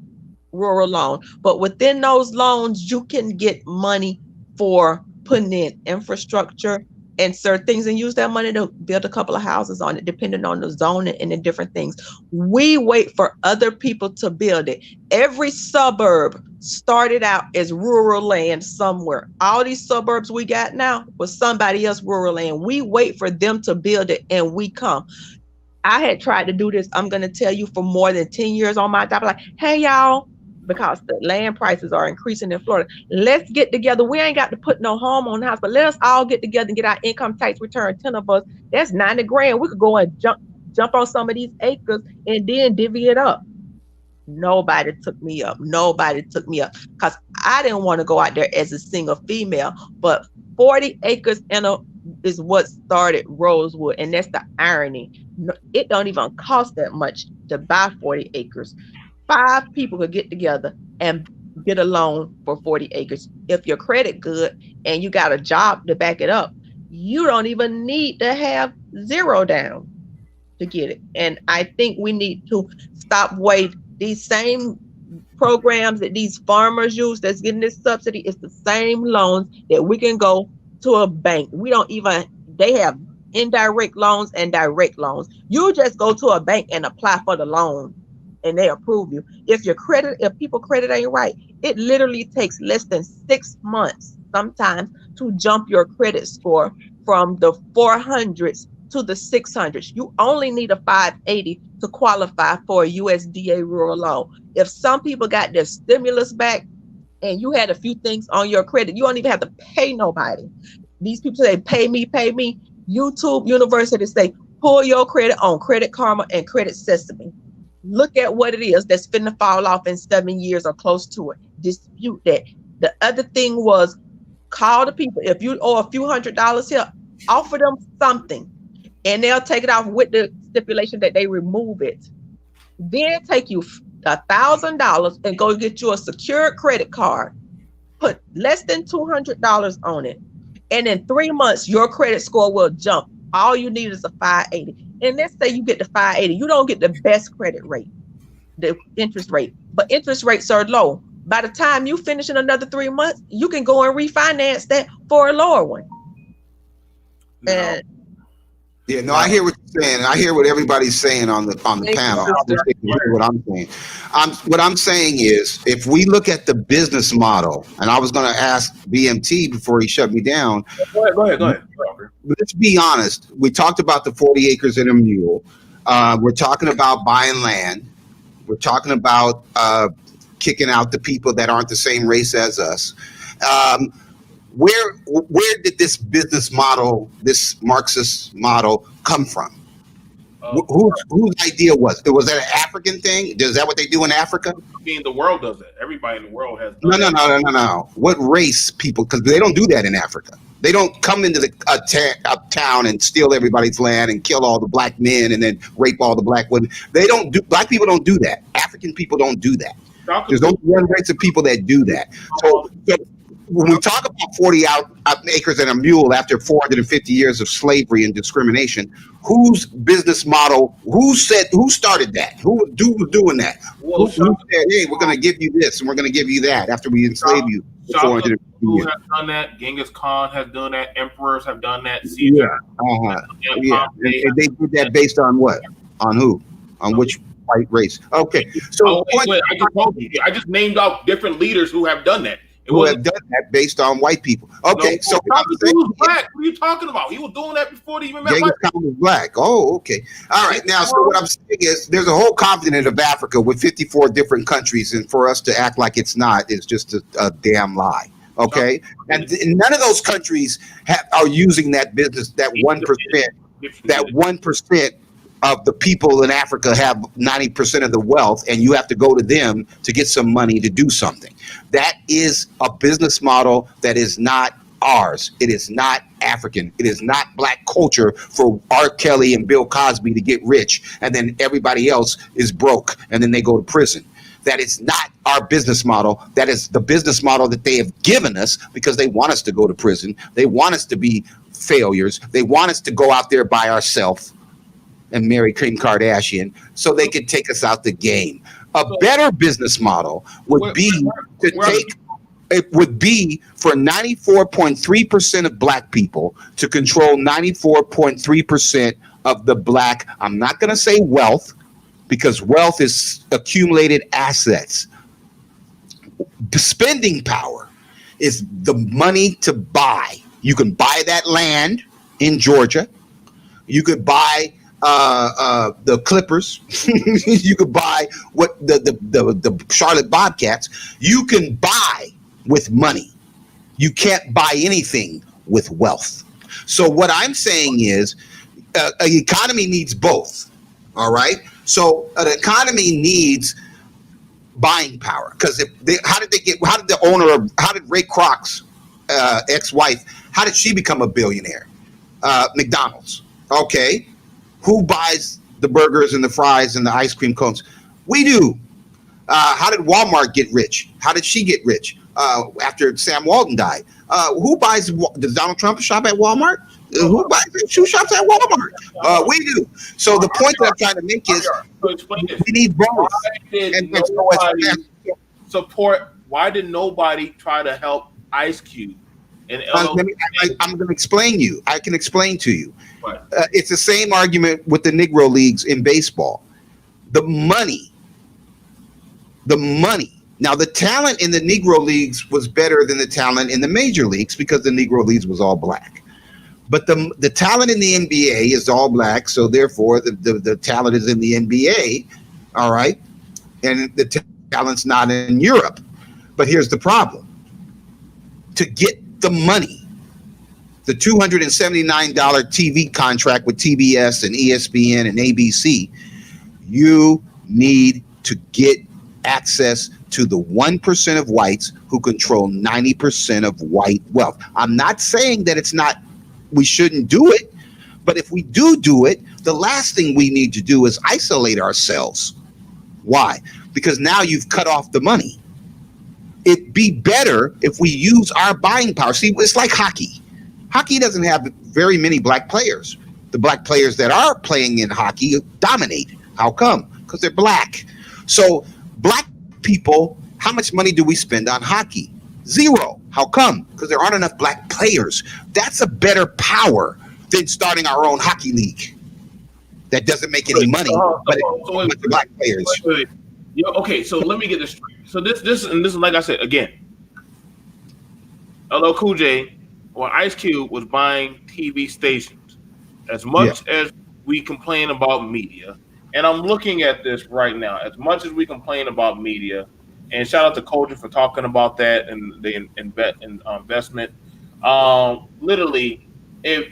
rural loan, but within those loans, you can get money for putting in infrastructure and certain things and use that money to build a couple of houses on it, depending on the zoning and the different things. We wait for other people to build it. Every suburb started out as rural land somewhere. All these suburbs we got now was somebody else rural land. We wait for them to build it and we come. I had tried to do this, I'm going to tell you, for more than 10 years on my job. Like, hey, y'all, because the land prices are increasing in Florida. Let's get together. We ain't got to put no home on the house, but let us all get together and get our income tax return. 10 of us, that's $90,000. We could go and jump on some of these acres and then divvy it up. Nobody took me up. Because I didn't want to go out there as a single female, but 40 acres is what started Rosewood. And that's the irony. It don't even cost that much to buy 40 acres. 5 people could get together and get a loan for 40 acres. If your credit good and you got a job to back it up, you don't even need to have zero down to get it. And I think we need to stop waiting. These same programs that these farmers use that's getting this subsidy, it's the same loans that we can go to a bank. They have indirect loans and direct loans. You just go to a bank and apply for the loan and they approve you. If people credit ain't right, it literally takes less than 6 months sometimes to jump your credit score from the 400s to the 600s. You only need a 580 to qualify for a USDA rural loan. If some people got their stimulus back and you had a few things on your credit, you don't even have to pay nobody. These people say, pay me. YouTube University say, pull your credit on Credit Karma and Credit Sesame. Look at what it is that's finna fall off in 7 years or close to it. Dispute that. The other thing was, call the people. If you owe a few $100s here, offer them something and they'll take it off with the stipulation that they remove it. Then take you $1,000 and go get you a secured credit card. Put less than $200 on it. And in 3 months, your credit score will jump. All you need is a 580. And let's say you get the 580. You don't get the best credit rate, the interest rate, but interest rates are low. By the time you finish in another 3 months, you can go and refinance that for a lower one. No. And I hear what you're saying. I hear what everybody's saying on the panel. What I'm saying. What I'm saying is, if we look at the business model, and I was going to ask BMT before he shut me down. Go ahead. Let's be honest. We talked about the 40 acres and a mule. We're talking about buying land. We're talking about kicking out the people that aren't the same race as us. Where did this business model, this Marxist model, come from? Whose idea was it? Was that an African thing? Is that what they do in Africa? I mean, the world does it. Everybody in the world has done No. What race people? Because they don't do that in Africa. They don't come into a town and steal everybody's land and kill all the black men and then rape all the black women. Black people don't do that. African people don't do that. There's only one race of people that do that. So when we talk about 40 acres and a mule after 450 years of slavery and discrimination, whose business model? Who started that? Who was doing that? Who said, "Hey, we're going to give you this and we're going to give you that" after we enslave you? Who has done that? Genghis Khan has done that. Emperors have done that. Caesar. Yeah. And they did that based on what? On who? On which white race? Okay. So I just named off different leaders who have done that. Who have done that based on white people. Okay, so he was black. What are you talking about? He was doing that before they even met Genghis Khan was black. Oh, okay. All right. Now, so what I'm saying is there's a whole continent of Africa with 54 different countries, and for us to act like it's not is just a damn lie. Okay? And none of those countries are using that business, that 1%, that 1% of the people in Africa have 90% of the wealth, and you have to go to them to get some money to do something. That is a business model that is not ours. It is not African. It is not black culture for R. Kelly and Bill Cosby to get rich, and then everybody else is broke, and then they go to prison. That is not our business model. That is the business model that they have given us because they want us to go to prison. They want us to be failures. They want us to go out there by ourselves and marry Kim Kardashian so they could take us out the game. A better business model would be for 94.3% of black people to control 94.3% of the black, I'm not going to say wealth, because wealth is accumulated assets. Spending power is the money to buy. You can buy that land in Georgia. You could buy the Clippers. You could buy what the Charlotte Bobcats. You can buy with money. You can't buy anything with wealth. So what I'm saying is an economy needs both. All right. So an economy needs buying power, because how did Ray Kroc's ex-wife, how did she become a billionaire? McDonald's. Okay. Who buys the burgers and the fries and the ice cream cones? We do. How did Walmart get rich? How did she get rich after Sam Walton died? Who buys? Does Donald Trump shop at Walmart? Who buys? Who shops at Walmart? We do. So the point that I'm trying to make is we need both. Why did nobody try to help Ice Cube And I'm going to explain you. I can explain to you. Right. It's the same argument with the Negro leagues in baseball. The money. Now, the talent in the Negro leagues was better than the talent in the major leagues because the Negro leagues was all black. But the talent in the NBA is all black, so therefore the talent is in the NBA, all right? And the talent's not in Europe. But here's the problem. To get the money, the $279 TV contract with TBS and ESPN and ABC, you need to get access to the 1% of whites who control 90% of white wealth. I'm not saying that we shouldn't do it, but if we do it, the last thing we need to do is isolate ourselves. Why? Because now you've cut off the money. It'd be better if we use our buying power. See, it's like hockey. Hockey doesn't have very many black players. The black players that are playing in hockey dominate. How come? Because they're black. So black people, how much money do we spend on hockey? Zero. How come? Because there aren't enough black players. That's a better power than starting our own hockey league. That doesn't make any money, but the black players. Wait. Okay, so let me get this straight. So this is like I said again. LL Cool J or Ice Cube was buying TV stations. As much as we complain about media, and I'm looking at this right now. As much as we complain about media, and shout out to Culture for talking about that and the investment. Literally, if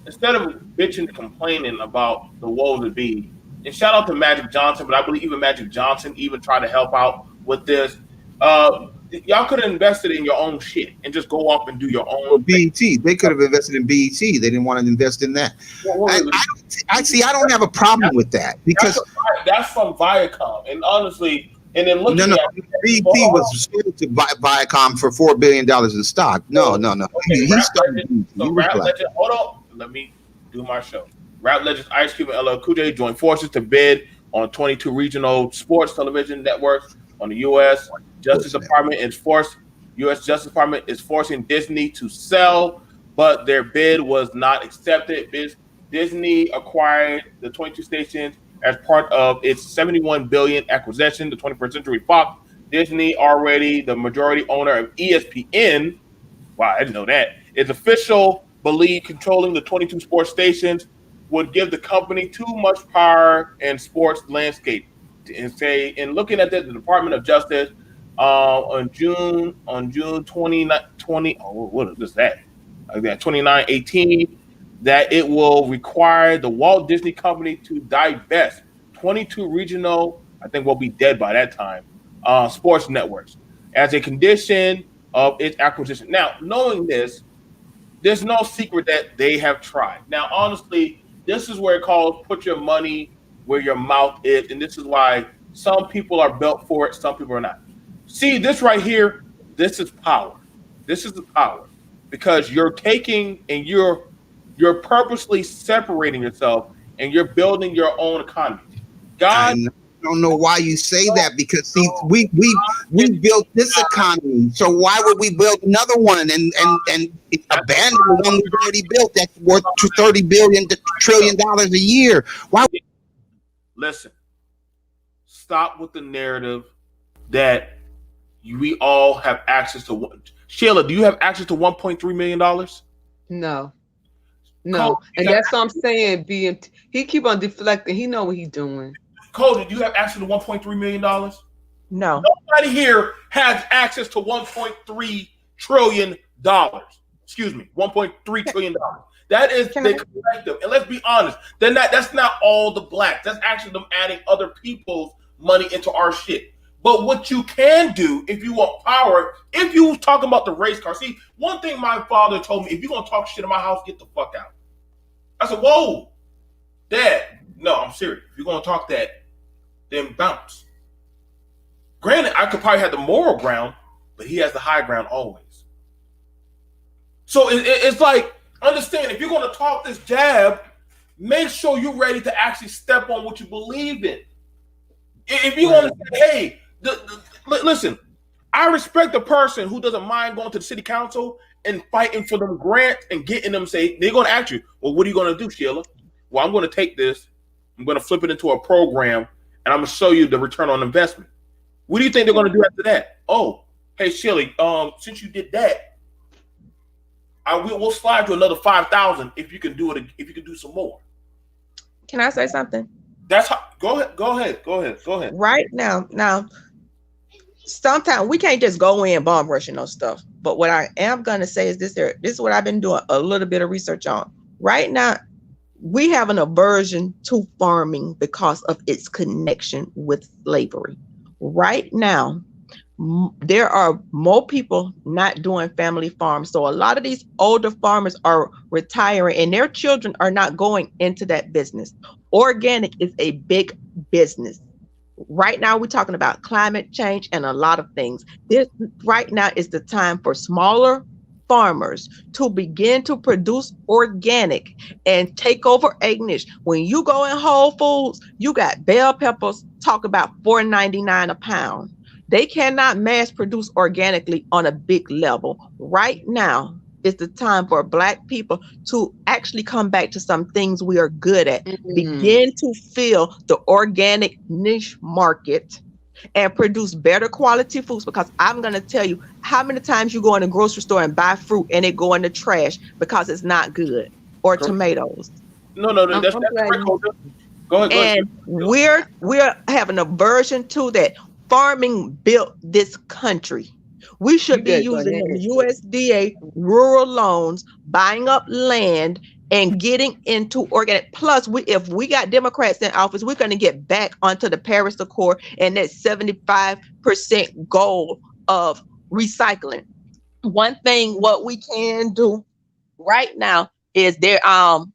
instead of bitching and complaining about the woes that be, and shout out to Magic Johnson, but I believe even Magic Johnson even tried to help out with this. Y'all could have invested in your own shit and just go off and do your own BET. They could have invested in BET. They didn't want to invest in that. I don't have a problem with that because that's from Viacom. And honestly, and then looking at BET was sold to Viacom for $4 billion in stock. No. Okay, he started. So rap legend. Hold on. Let me do my show. Rap legends Ice Cube and LL Cool J joined forces to bid on 22 regional sports television networks on the U.S. Justice Department is forcing Disney to sell, but their bid was not accepted. Disney acquired the 22 stations as part of its $71 billion acquisition, the 21st Century Fox. Disney, already the majority owner of ESPN, wow, I didn't know that, is official believe controlling the 22 sports stations would give the company too much power in sports landscape. And say, in looking at this, the Department of Justice on June 2020, what is that? 29/18, that it will require the Walt Disney Company to divest 22 regional, I think we'll be dead by that time, sports networks as a condition of its acquisition. Now, knowing this, there's no secret that they have tried. Now, honestly, this is where it calls put your money where your mouth is, and this is why some people are built for it, some people are not. See, this right here, this is power. This is the power because you're taking and you're purposely separating yourself and you're building your own economy. God, I don't know why you say that because see, we built this economy, so why would we build another one and abandon the one we've already built that's worth $30 trillion a year? Why? Listen, stop with the narrative that we all have access to. Sheila, do you have access to $1.3 million? No. Cole, and that's what I'm saying. He keep on deflecting. He know what he's doing. Cody, do you have access to $1.3 million? No. Nobody here has access to $1.3 trillion. Excuse me, $1.3 trillion. That is the collective. And let's be honest, that's not all the blacks. That's actually them adding other people's money into our shit. But what you can do if you want power, if you talking about the race car, see, one thing my father told me, if you're going to talk shit in my house, get the fuck out. I said, whoa, Dad, no, I'm serious. If you're going to talk that, then bounce. Granted, I could probably have the moral ground, but he has the high ground always. So it's like, understand, if you're going to talk this jab, make sure you're ready to actually step on what you believe in. If you want to say, hey, listen, I respect the person who doesn't mind going to the city council and fighting for them grants and getting them. Say they're going to ask you, well, what are you going to do, Sheila? Well, I'm going to take this, I'm going to flip it into a program, and I'm going to show you the return on investment. What do you think they're going to do after that? Oh, hey, Sheila, since you did that, we'll slide you another 5,000 if you can do it. If you can do some more. Can I say something? That's how. Go ahead. Right now, sometimes we can't just go in bomb rushing no stuff. But what I am gonna say is this: here, this is what I've been doing a little bit of research on. Right now, we have an aversion to farming because of its connection with slavery. Right now, there are more people not doing family farms. So a lot of these older farmers are retiring and their children are not going into that business. Organic is a big business. Right now, we're talking about climate change and a lot of things. Right now is the time for smaller farmers to begin to produce organic and take over a niche. When you go in Whole Foods, you got bell peppers talk about $4.99 a pound. They cannot mass produce organically on a big level. Right now is the time for Black people to actually come back to some things we are good at. Begin to fill the organic niche market and produce better quality foods, because I'm going to tell you how many times you go in a grocery store and buy fruit and it go in the trash because it's not good, or tomatoes. No, that's correct. Go ahead. And we're having an aversion to that. Farming built this country. We should be using the USDA rural loans, buying up land, and getting into organic. Plus, if we got Democrats in office, we're going to get back onto the Paris Accord and that 75% goal of recycling. One thing what we can do right now is their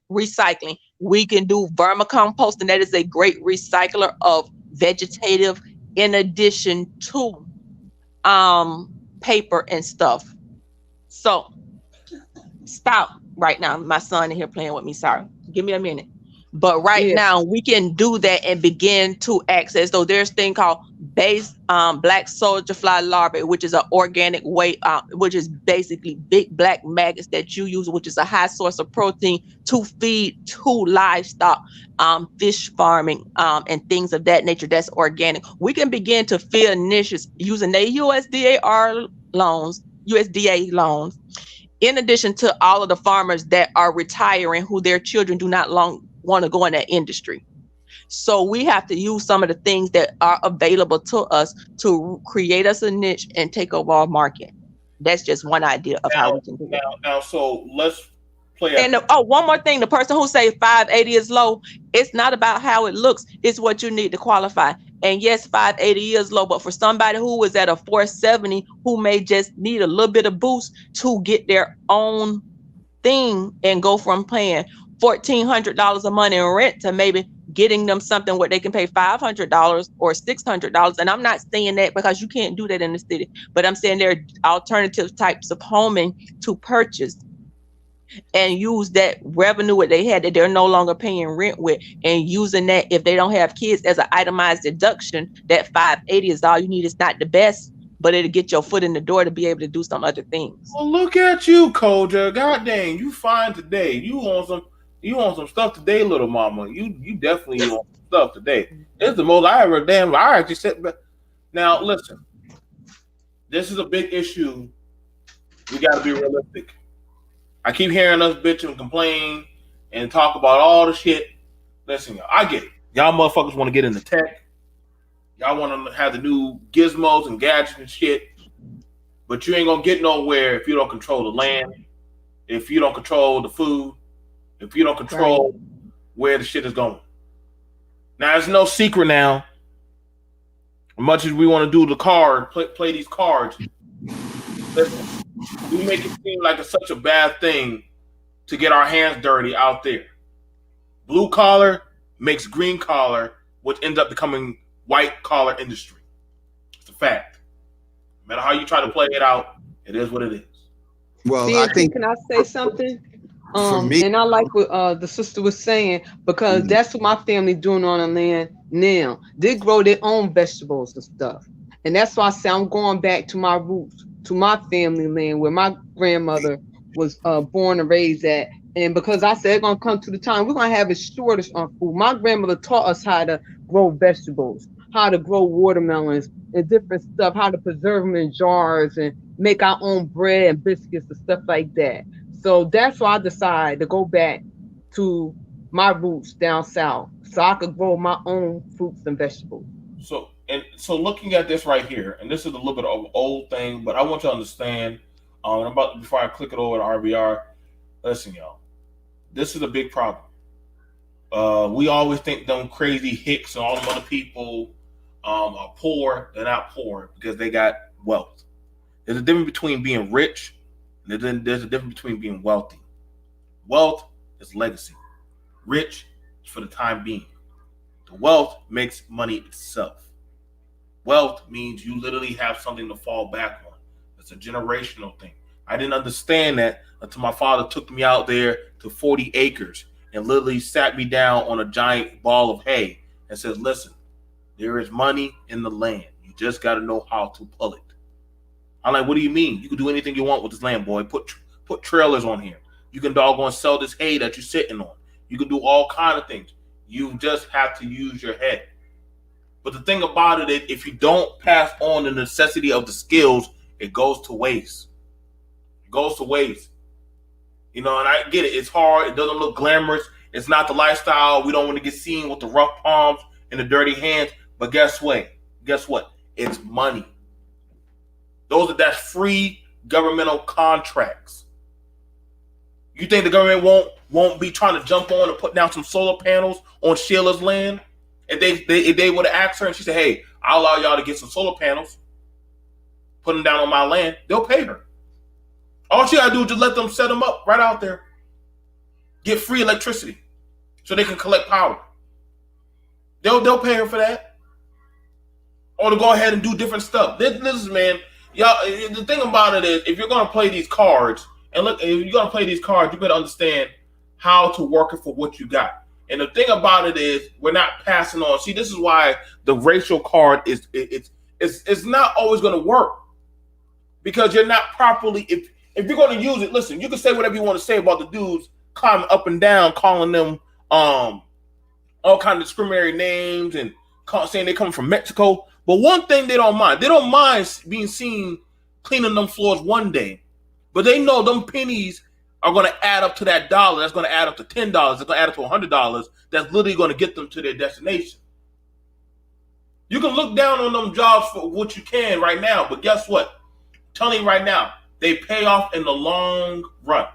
recycling. We can do vermicompost, and that is a great recycler of vegetative, in addition to paper and stuff. So stop right now. My son in here playing with me. Sorry. Give me a minute. But now we can do that and begin to access. So there's a thing called black soldier fly larvae, which is an organic way, which is basically big black maggots that you use, which is a high source of protein to feed to livestock, fish farming, and things of that nature. That's organic. We can begin to fill niches using the USDA loans, in addition to all of the farmers that are retiring who their children do not want to go in that industry. So we have to use some of the things that are available to us to create us a niche and take over our market. That's just one idea of how we can do it. Now, so let's play. And one more thing, the person who say 580 is low, it's not about how it looks, it's what you need to qualify. And yes, 580 is low, but for somebody who was at a 470, who may just need a little bit of boost to get their own thing and go from paying $1,400 a month in rent to maybe getting them something where they can pay $500 or $600. And I'm not saying that because you can't do that in the city, but I'm saying there are alternative types of homing to purchase and use that revenue that they had that they're no longer paying rent with, and using that if they don't have kids as an itemized deduction. That 580 is all you need. It's not the best, but it'll get your foot in the door to be able to do some other things. Well, look at you, Koja. God dang, you fine today. You on some stuff today, little mama. You definitely on some stuff today. It's the most I ever I actually said. Now listen, this is a big issue. We got to be realistic. I keep hearing us bitch and complain and talk about all the shit. Listen, y'all, I get it. Y'all motherfuckers want to get into tech. Y'all want to have the new gizmos and gadgets and shit. But you ain't going to get nowhere if you don't control the land, if you don't control the food, if you don't control where the shit is going. Now, it's no secret now. As much as we want to do the card, play these cards, listen, we make it seem like it's such a bad thing to get our hands dirty out there. Blue collar makes green collar, which ends up becoming white collar industry. It's a fact. No matter how you try to play it out, it is what it is. Well, See, I think, can I say something? for me, And I like what the sister was saying, because that's what my family doing on the land now. They grow their own vegetables and stuff. And that's why I say I'm going back to my roots, to my family land where my grandmother was born and raised at. And because I said it's gonna come to the time we're gonna have a shortage on food. My grandmother taught us how to grow vegetables, how to grow watermelons and different stuff, how to preserve them in jars and make our own bread and biscuits and stuff like that. So that's why I decided to go back to my roots down south so I could grow my own fruits and vegetables. So looking at this right here, and this is a little bit of an old thing, but I want you to understand. About before I click it over to RBR, listen, y'all, this is a big problem. We always think them crazy hicks and all them other people are poor. They're not poor because they got wealth. There's a difference between being rich, and then there's a difference between being wealthy. Wealth is legacy. Rich is for the time being. The wealth makes money itself. Wealth means you literally have something to fall back on. It's a generational thing. I didn't understand that until my father took me out there to 40 acres and literally sat me down on a giant ball of hay and says, listen, there is money in the land. You just got to know how to pull it. I'm like, what do you mean? You can do anything you want with this land, boy. Put trailers on here. You can doggone sell this hay that you're sitting on. You can do all kind of things. You just have to use your head. But the thing about it is, if you don't pass on the necessity of the skills, it goes to waste. It goes to waste. You know, and I get it. It's hard. It doesn't look glamorous. It's not the lifestyle. We don't want to get seen with the rough palms and the dirty hands. But guess what? Guess what? It's money. That's free governmental contracts. You think the government won't be trying to jump on and put down some solar panels on Sheila's land? If they would have asked her and she said, hey, I'll allow y'all to get some solar panels, put them down on my land, they'll pay her. All she got to do is just let them set them up right out there. Get free electricity so they can collect power. They'll pay her for that. Or to go ahead and do different stuff. This is, man, y'all, the thing about it is, if you're going to play these cards, and look, if you're going to play these cards, you better understand how to work it for what you got. And the thing about it is, we're not passing on. See, this is why the racial card it's not always going to work, because you're not properly. If you're going to use it, listen, you can say whatever you want to say about the dudes climbing up and down, calling them all kind of discriminatory names and saying they come from Mexico. But one thing they don't mind being seen cleaning them floors one day, but they know them pennies are going to add up to that dollar. That's going to add up to $10. That's going to add up to $100. That's literally going to get them to their destination. You can look down on them jobs for what you can right now, but guess what? I'm telling you right now, they pay off in the long run.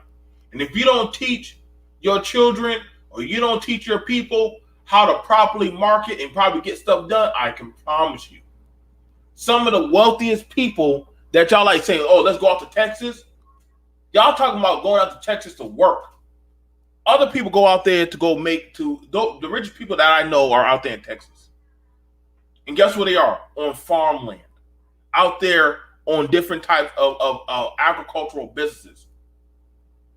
And if you don't teach your children or you don't teach your people how to properly market and probably get stuff done, I can promise you, some of the wealthiest people that y'all like saying, oh, let's go out to Texas. Y'all talking about going out to Texas to work. Other people go out there to the richest people that I know are out there in Texas. And guess where they are? On farmland. Out there on different types of agricultural businesses.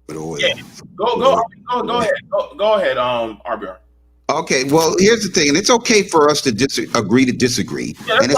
Yeah. Go ahead. Go ahead, RBR. Okay, well, here's the thing, and it's okay for us to agree to disagree, Yeah, and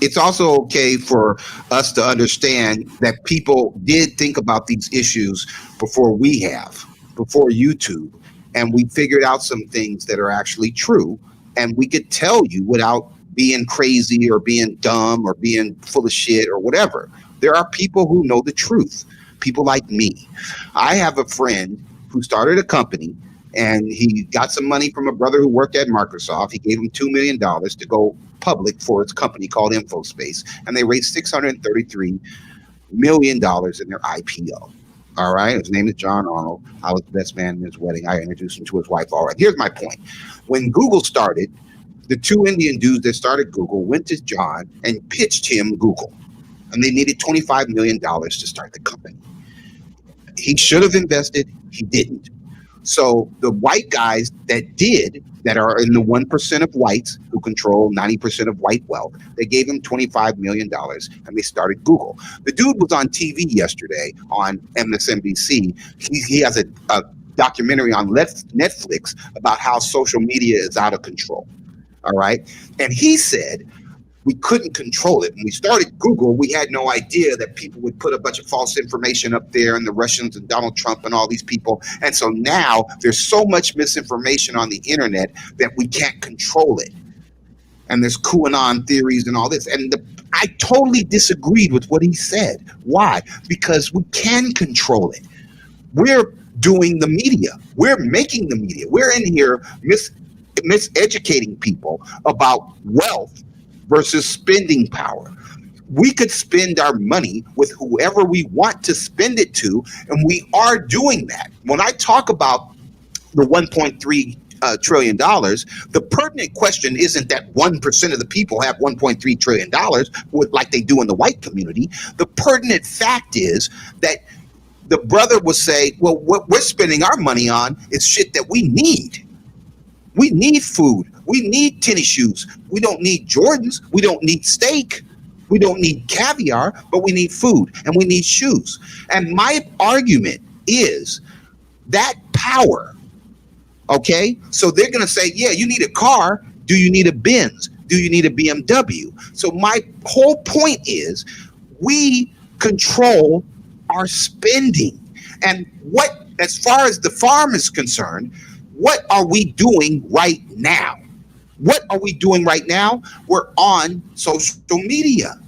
it's also okay for us to understand that people did think about these issues before YouTube, and we figured out some things that are actually true, and we could tell you without being crazy or being dumb or being full of shit or whatever. There are people who know the truth, people like me. I have a friend who started a company, and he got some money from a brother who worked at Microsoft. He gave him $2 million to go public for his company called InfoSpace, and they raised $633 million in their IPO. All right. His name is John Arnold. I was the best man in his wedding. I introduced him to his wife. All right. Here's my point. When Google started, the two Indian dudes that started Google went to John and pitched him Google, and they needed $25 million to start the company. He should have invested. He didn't. So the white guys that are in the 1% of whites who control 90% of white wealth, they gave him $25 million and they started Google. The dude was on TV yesterday on MSNBC. He has a documentary on Netflix about how social media is out of control. All right. And he said We couldn't control it. When we started Google, we had no idea that people would put a bunch of false information up there, and the Russians and Donald Trump and all these people. And so now there's so much misinformation on the internet that we can't control it. And there's QAnon theories and all this. And I totally disagreed with what he said. Why? Because we can control it. We're doing the media. We're making the media. We're in here miseducating people about wealth versus spending power. We could spend our money with whoever we want to spend it to, and we are doing that. When I talk about the $1.3 trillion, the pertinent question isn't that 1% of the people have $1.3 trillion like they do in the white community. The pertinent fact is that the brother will say, well, what we're spending our money on is shit that we need. We need food. We need tennis shoes. We don't need Jordans. We don't need steak. We don't need caviar, but we need food and we need shoes. And my argument is that power, okay? So they're going to say, yeah, you need a car. Do you need a Benz? Do you need a BMW? So my whole point is we control our spending. And what, as far as the farm is concerned, what are we doing right now? What are we doing right now? We're on social media.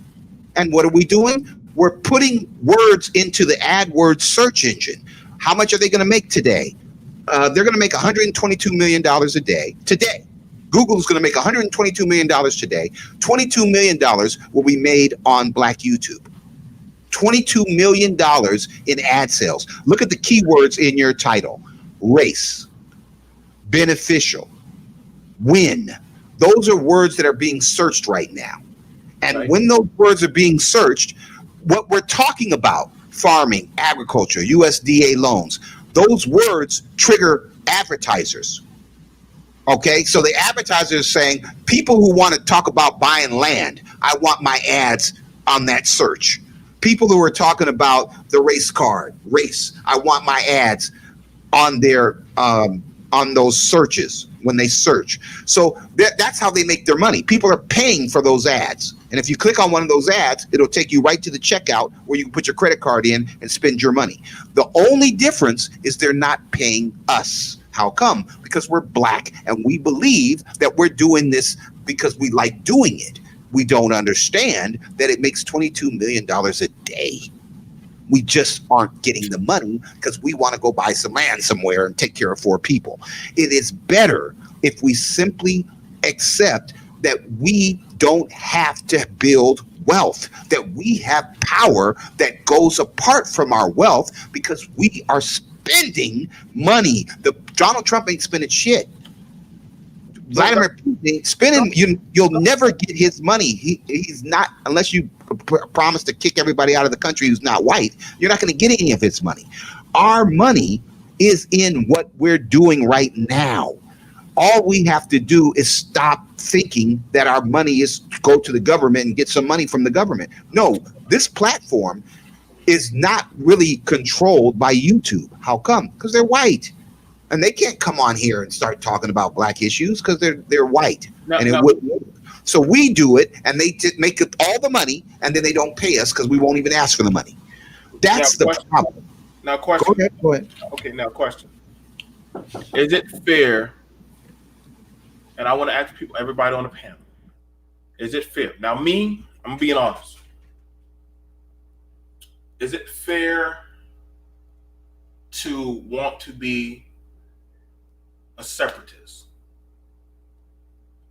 And what are we doing? We're putting words into the AdWords search engine. How much are they going to make today? They're going to make $122 million a day. Today, Google is going to make $122 million today. $22 million will be made on Black YouTube. $22 million in ad sales. Look at the keywords in your title. Race, beneficial, win. Those are words that are being searched right now. And right. When those words are being searched, what we're talking about, farming, agriculture, USDA loans, those words trigger advertisers. Okay, so the advertiser is saying, people who want to talk about buying land, I want my ads on that search. People who are talking about the race card, race, I want my ads on their on those searches when they search. So that's how they make their money. People are paying for those ads. And if you click on one of those ads, it'll take you right to the checkout where you can put your credit card in and spend your money. The only difference is they're not paying us. How come? Because we're Black and we believe that we're doing this because we like doing it. We don't understand that it makes $22 million a day. We just aren't getting the money because we want to go buy some land somewhere and take care of 4 people. It is better if we simply accept that we don't have to build wealth, that we have power that goes apart from our wealth because we are spending money. Donald Trump ain't spending shit. Vladimir Putin spending. You'll never get his money. He's not, unless you promise to kick everybody out of the country who's not white. You're not going to get any of his money. Our money is in what we're doing right now. All we have to do is stop thinking that our money is to go to the government and get some money from the government. No, this platform is not really controlled by YouTube. How come? Because they're white. And they can't come on here and start talking about Black issues because they're white. It wouldn't work. So we do it, and they make all the money, and then they don't pay us because we won't even ask for the money. That's the problem. Now, question. Go ahead. Okay, now question. Is it fair? And I want to ask people, everybody on the panel, is it fair? Now, me, I'm being honest. Is it fair to want to be a separatist?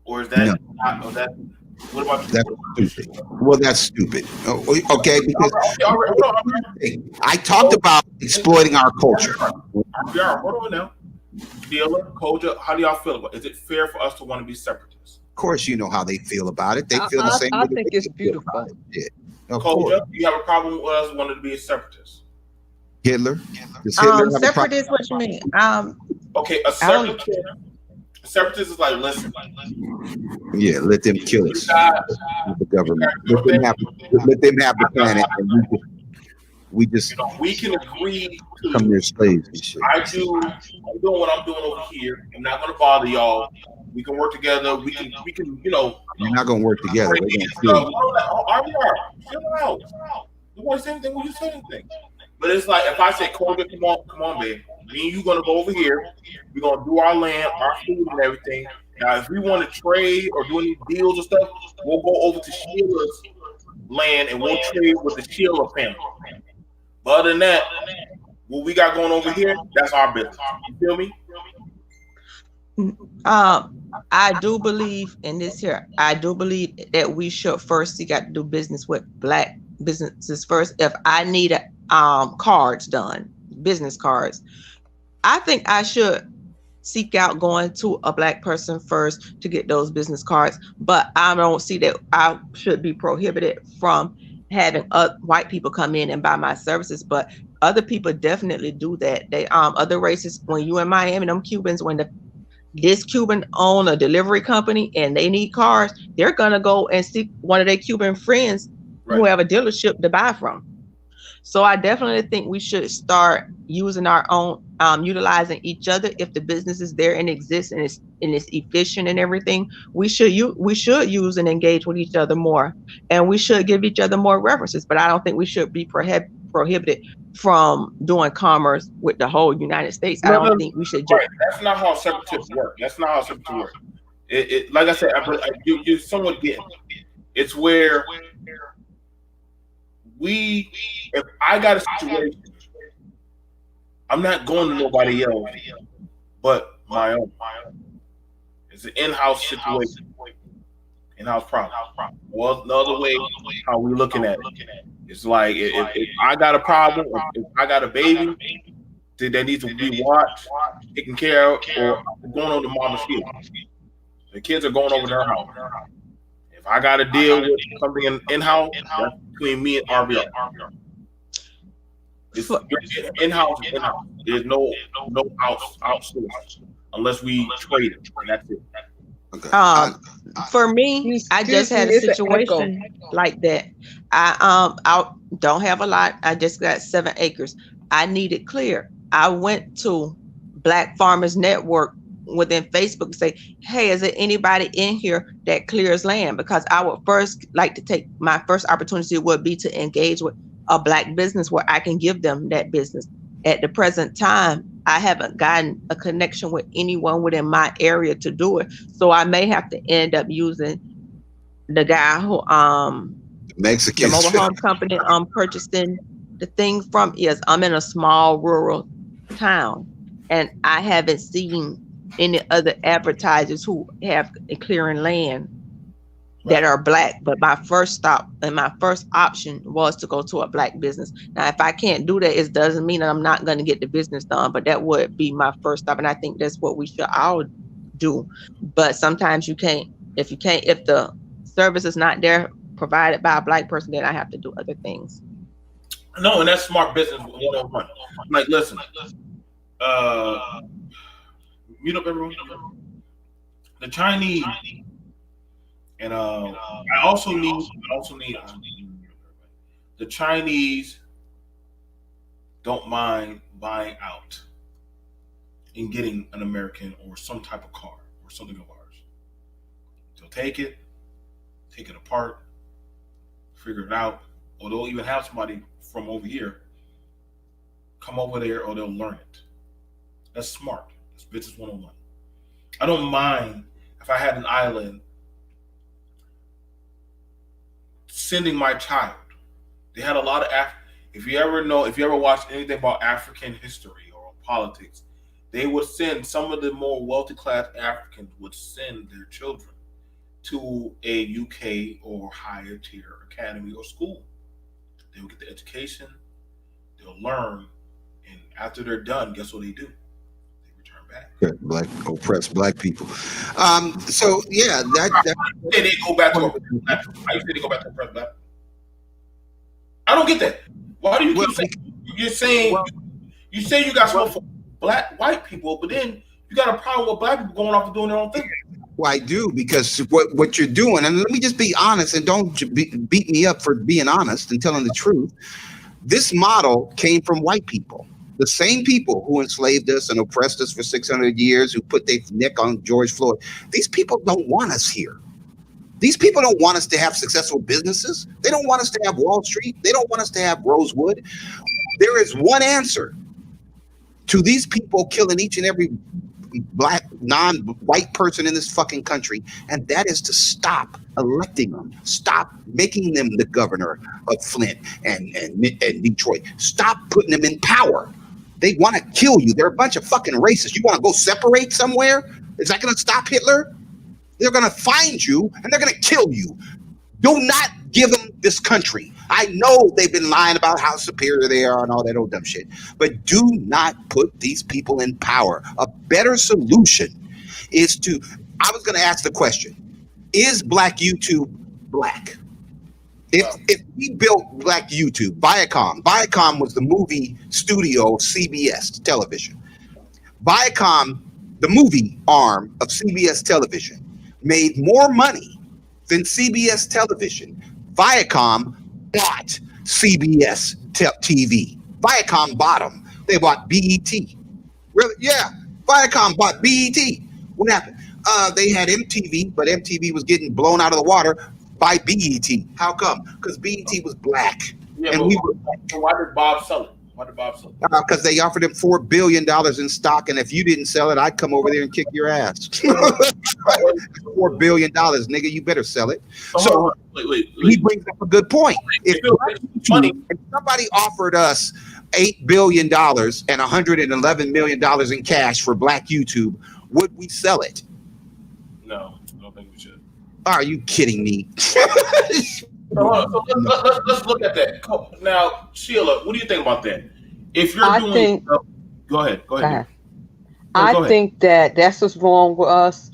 Or is that not? Or that? What about that's stupid? Well, that's stupid. Okay, because I talked about exploiting our culture. Yeah, hold on now. Dealer, Koja, how do y'all feel about it? Is it fair for us to want to be separatists? Of course, you know how they feel about it. They feel the same. I think it's beautiful. Koja, you have a problem with us wanting to be a separatist? Hitler? Does Hitler have Separatist, what you mean? Okay, a separatist is like, listen. Yeah, let them kill us. The government. Let them have the planet, and we just we can agree to become their slaves and shit. I'm doing what I'm doing over here. I'm not going to bother y'all. We can work together. We can You're not gonna work together. They're gonna So, sue you. chill out. Nobody say anything when you say anything. But it's like if I say, Kobe, come on, babe. Me and you gonna go over here. We're gonna do our land, our food, and everything. Now, if we want to trade or do any deals or stuff, we'll go over to Sheila's land and we'll trade with the Sheila family. But other than that, what we got going over here, that's our business. You feel me? I do believe in this here. I do believe that we should first seek out to do business with Black businesses first. If I need cards done, business cards, I think I should seek out going to a Black person first to get those business cards. But I don't see that I should be prohibited from having white people come in and buy my services. But other people definitely do that. They other races, when you in Miami, them Cubans, when this Cuban own a delivery company and they need cars, they're gonna go and seek one of their Cuban friends who have a dealership to buy from. So I definitely think we should start using our own, utilizing each other. If the business is there and exists and it's efficient and everything, we should use and engage with each other more, and we should give each other more references. But I don't think we should be prohibited from doing commerce with the whole United States. I don't think we should. That's not how separatists work. It like I said, you're somewhat getting. It's where if I got a situation, I'm not going to nobody else but my own. It's an in-house situation, in-house problem. Well, the other way, how we looking at it, it's like if I got a problem, if I got a baby that needs to be watched, taken care of, or I'm going on to mama's field. The kids are going over to her house. If I got to deal with something in-house, that's between me and RBR. It's in-house. There's no outsource unless we trade it, and that's it. Okay. For me, I just had a situation like that. I don't have a lot. I just got 7 acres. I need it clear. I went to Black Farmers Network within Facebook and say, hey, is there anybody in here that clears land? Because I would first like to take, my first opportunity would be to engage with a Black business where I can give them that business. At the present time, I haven't gotten a connection with anyone within my area to do it. So I may have to end up using the guy who Mexican, the mobile home company I'm purchasing the thing from is. I'm in a small rural town and I haven't seen any other advertisers who have a clearing land that are Black. But my first stop and my first option was to go to a Black business. Now, if I can't do that, it doesn't mean that I'm not going to get the business done, but that would be my first stop. And I think that's what we should all do. But sometimes you can't, if the service is not there provided by a Black person, then I have to do other things. No, and that's smart business 101. Like, listen, mute up everyone. The Chinese, and I also need the Chinese don't mind buying out and getting an American or some type of car or something of ours. They'll take it apart, figure it out, or they'll even have somebody from over here come over there, or they'll learn it. That's smart. That's business 101. I don't mind if I had an island sending my child. They had a lot of if you ever watched anything about African history or politics, they would send, some of the more wealthy class Africans would send their children to a UK or higher tier academy or school. They will get the education, they'll learn, and after they're done, guess what they do? They return back. Black oppressed Black people. So yeah, that they go back to I used to go back to oppressed Black. I don't get that. Why do you keep saying you say you got smoke for white people, but then you got a problem with Black people going off and doing their own thing? Well, I do, because what you're doing, and let me just be honest, and don't beat me up for being honest and telling the truth. This model came from white people. The same people who enslaved us and oppressed us for 600 years, who put their neck on George Floyd, these people don't want us here. These people don't want us to have successful businesses. They don't want us to have Wall Street. They don't want us to have Rosewood. There is one answer to these people killing each and every black, non-white person in this fucking country, and that is to stop electing them. Stop making them the governor of Flint and Detroit. Stop putting them in power. They want to kill you. They're a bunch of fucking racists. You want to go separate somewhere? Is that going to stop Hitler? They're going to find you and they're going to kill you. Do not give them this country. I know they've been lying about how superior they are and all that old dumb shit, but do not put these people in power. A better solution is to, I was going to ask the question, is Black YouTube black? If we built Black YouTube, Viacom was the movie studio of CBS television. Viacom, the movie arm of CBS television, made more money than CBS television. Viacom bought CBS TV. Viacom bought them. They bought BET. Really? Yeah. Viacom bought BET. What happened? They had MTV, but MTV was getting blown out of the water by BET. How come? Because BET was black. Yeah, and why did Bob sell it? Because they offered him $4 billion in stock, and if you didn't sell it, I'd come over there and kick your ass. $4 billion, nigga, you better sell it. So wait. He brings up a good point. If somebody offered us $8 billion and $111 million in cash for Black YouTube, would we sell it? No, I don't think we should. Are you kidding me? So let's look at that. Now, Sheila, what do you think about that? If you're go ahead. I think that's what's wrong with us.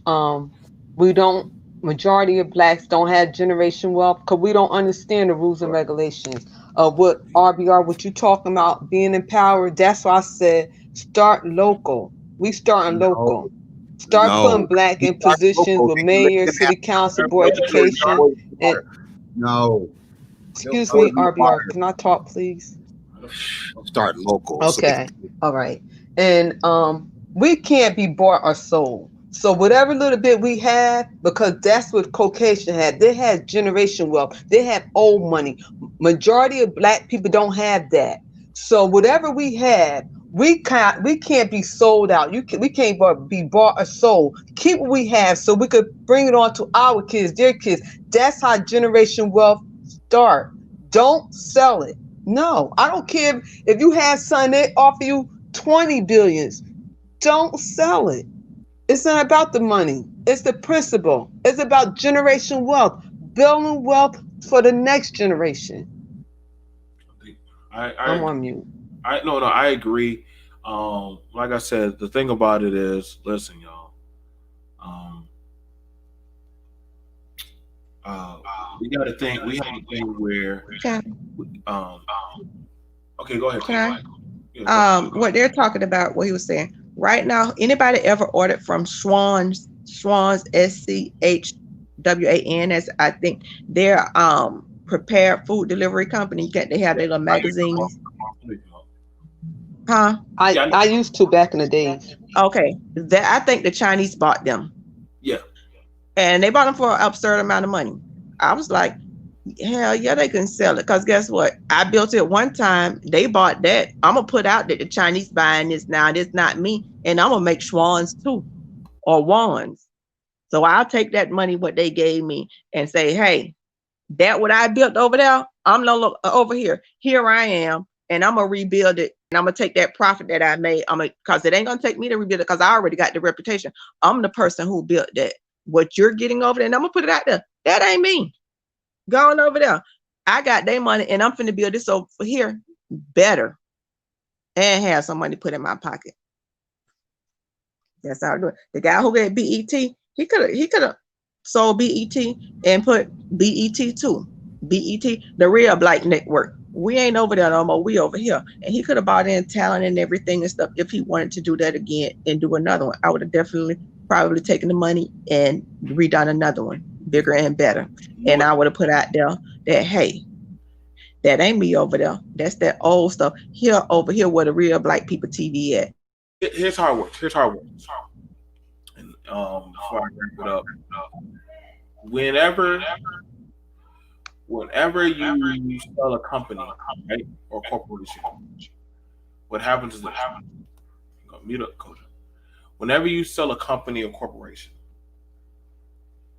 Majority of blacks don't have generation wealth because we don't understand the rules and regulations of what RBR, what you talking about, being empowered. That's why I said start local. We starting local. Start putting black in positions with mayor, city council, board education. No. Excuse me, RBR. Can I talk, please? Start local. Okay. All right. And we can't be bought or sold. So whatever little bit we have, because that's what Caucasian had. They had generation wealth. They have old money. Majority of black people don't have that. So whatever we have, we can't be sold out. We can't be bought or sold. Keep what we have so we could bring it on to our kids, their kids. That's how generation wealth start. Don't sell it. No, I don't care if you have something, they offer you 20 billions. Don't sell it. It's not about the money. It's the principle. It's about generation wealth, building wealth for the next generation. I'm on mute. I agree. Like I said, the thing about it is, listen, y'all. We got to think. We have a thing where. Okay, go ahead. What they're talking about, what he was saying. Right now, anybody ever ordered from Schwan's SCHWAN? As I think they're prepared food delivery company. They have their little magazines. Huh? I used to back in the days. Okay, I think the Chinese bought them. Yeah, and they bought them for an absurd amount of money. I was like, hell yeah, they can sell it. Because guess what? I built it one time. They bought that. I'm going to put out that the Chinese buying this now. It's not me. And I'm going to make Schwans too. Or Wands. So I'll take that money, what they gave me, and say, hey, that what I built over there, I'm no look over here. Here I am. And I'm going to rebuild it. And I'm going to take that profit that I made. Because it ain't going to take me to rebuild it because I already got the reputation. I'm the person who built that. What you're getting over there, and I'm going to put it out there. That ain't me. Going over there. I got their money and I'm finna build this over here better and have some money put in my pocket. That's how I do it. The guy who got BET, he could have sold BET and put BET too. BET, the real Black Network. We ain't over there no more. We over here. And he could have bought in talent and everything and stuff if he wanted to do that again and do another one. I would have definitely probably taken the money and redone another one, bigger and better. And I would have put out there that, hey, That ain't me over there. That's that old stuff. Here over here where the real black people TV at. Here's how it works. And before I wrap it up, whenever you sell a company, right, or corporation, what happens is this. Mute up, Coach. Whenever you sell a company or corporation,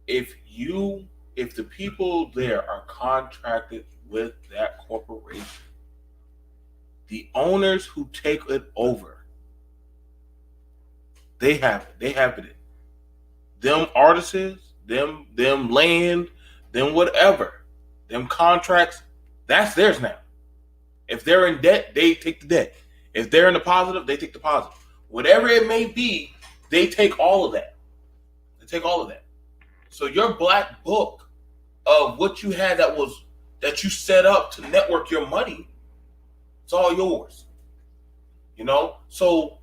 if the people there are contracted with that corporation, the owners who take it over, they have it. Them artisans, them land, them whatever, them contracts, that's theirs now. If they're in debt, they take the debt. If they're in the positive, they take the positive. Whatever it may be, they take all of that. So your black book of what you had that you set up to network your money, it's all yours. So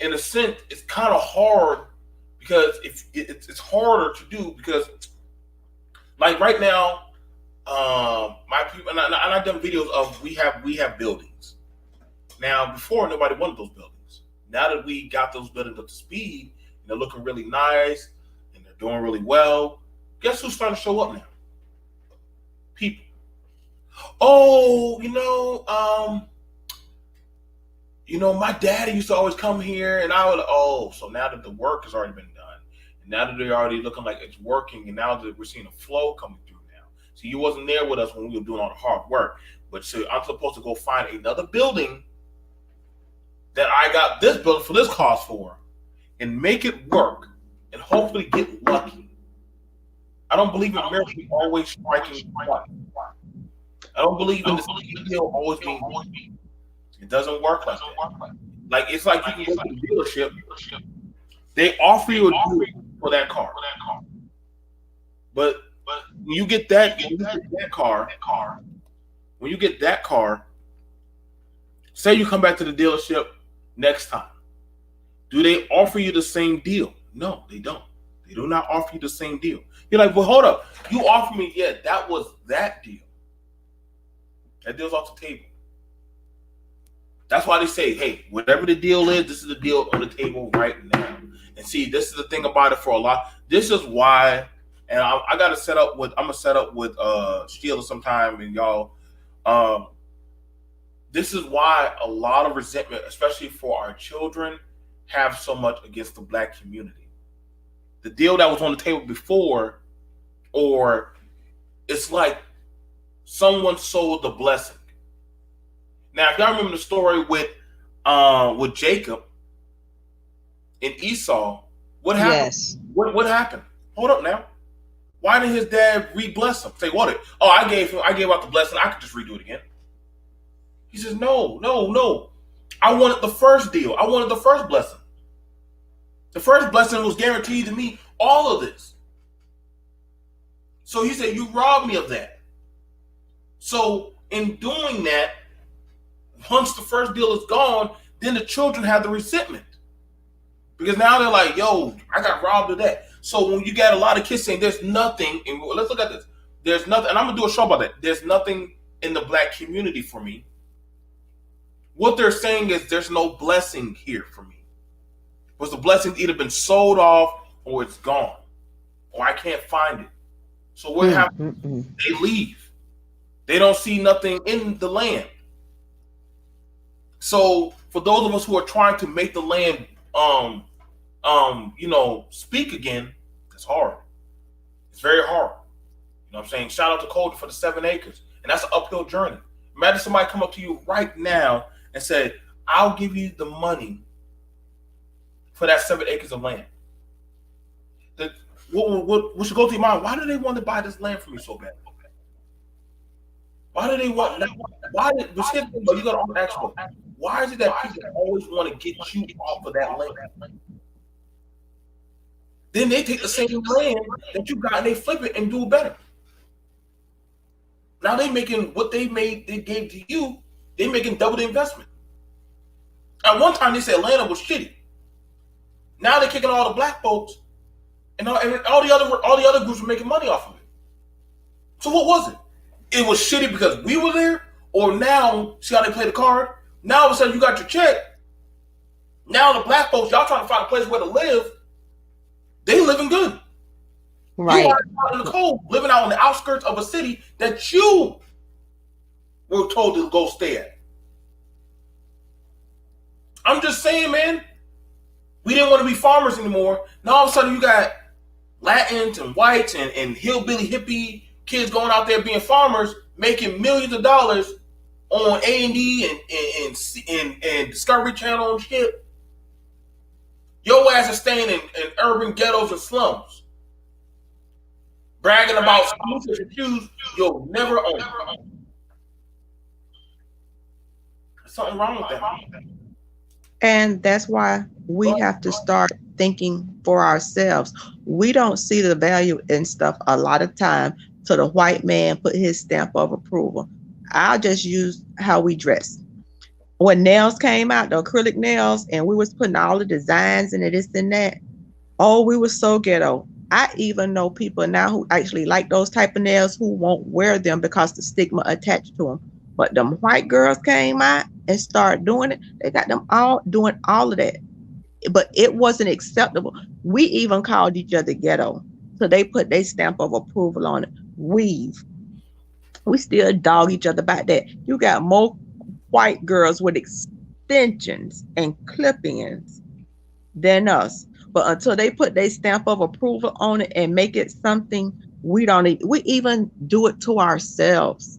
in a sense, it's kind of hard because it's harder to do because, like right now, my people and I've done videos of we have buildings. Now before nobody wanted those buildings. Now that we got those buildings up to speed, and they're looking really nice and they're doing really well, guess who's starting to show up now? People. Oh, my daddy used to always come here, and I would. So now that the work has already been done, and now that they're already looking like it's working, and now that we're seeing a flow coming through now. So you wasn't there with us when we were doing all the hard work, but so I'm supposed to go find another building that I got this building for this cost for, and make it work, and hopefully get lucky. I don't believe in miracles always striking twice. I don't believe in this deal always being beat. It doesn't work like that. Like it's like you can go to the dealership, they offer you a deal for that car, but when you get that car, say you come back to the dealership next time, do they offer you the same deal? No, they don't. They do not offer you the same deal. You're like, well, hold up. You offered me, that was that deal. That deal's off the table. That's why they say, hey, whatever the deal is, this is the deal on the table right now. And see, this is the thing about it for a lot. This is why, and I got to set up with, I'm going to set up with Sheila sometime, and y'all, this is why a lot of resentment, especially for our children, have so much against the black community. The deal that was on the table before, or it's like someone sold the blessing. Now, if y'all remember the story with Jacob and Esau, what happened? Yes. What happened? Hold up now. Why didn't his dad re-bless him? Say, what? Oh, I gave out the blessing. I could just redo it again. He says, no. I wanted the first deal. I wanted the first blessing. The first blessing was guaranteed to me all of this. So he said, you robbed me of that. So in doing that, once the first deal is gone, then the children have the resentment. Because now they're like, yo, I got robbed of that. So when you got a lot of kids saying there's nothing, and let's look at this. There's nothing, and I'm going to do a show about that. There's nothing in the black community for me. What they're saying is there's no blessing here for me. Because the blessing's either been sold off or it's gone. Or I can't find it. So what happens? They leave. They don't see nothing in the land. So for those of us who are trying to make the land speak again, it's hard. It's very hard. You know what I'm saying? Shout out to Cody for the 7 acres. And that's an uphill journey. Imagine somebody come up to you right now and said, I'll give you the money for that 7 acres of land. What should go through your mind? Why do they want to buy this land from me so bad? Why do they want that? You got to ask them, why is it that people always want to get you off of that land? Then they take the same land that you got and they flip it and do it better. Now they making what they gave to you, they making double the investment. At one time they said Atlanta was shitty. Now they're kicking all the black folks, and all the other groups are making money off of it. So what was it? it was shitty because we were there, or now, see how they play the card? Now all of a sudden you got your check. Now the black folks, y'all trying to find a place where to live. They living good. Right. You are out in the cold, living out on the outskirts of a city that you were told to go stay at. I'm just saying, man. We didn't want to be farmers anymore. Now all of a sudden you got Latins and whites and hillbilly hippie kids going out there being farmers, making millions of dollars on A&E and Discovery Channel and shit. Your ass is staying in urban ghettos and slums, bragging about sneakers and shoes you'll never own. There's something wrong with that. And that's why we have to start thinking for ourselves. We don't see the value in stuff a lot of time till the white man put his stamp of approval. I'll just use how we dress. When nails came out, the acrylic nails, and we was putting all the designs and this and that, oh, we were so ghetto. I even know people now who actually like those type of nails who won't wear them because the stigma attached to them. But them white girls came out and started doing it. They got them all doing all of that. But it wasn't acceptable. We even called each other ghetto. So they put their stamp of approval on it. We still dog each other about that. You got more white girls with extensions and clip-ins than us. But until they put their stamp of approval on it and make it something, we even do it to ourselves.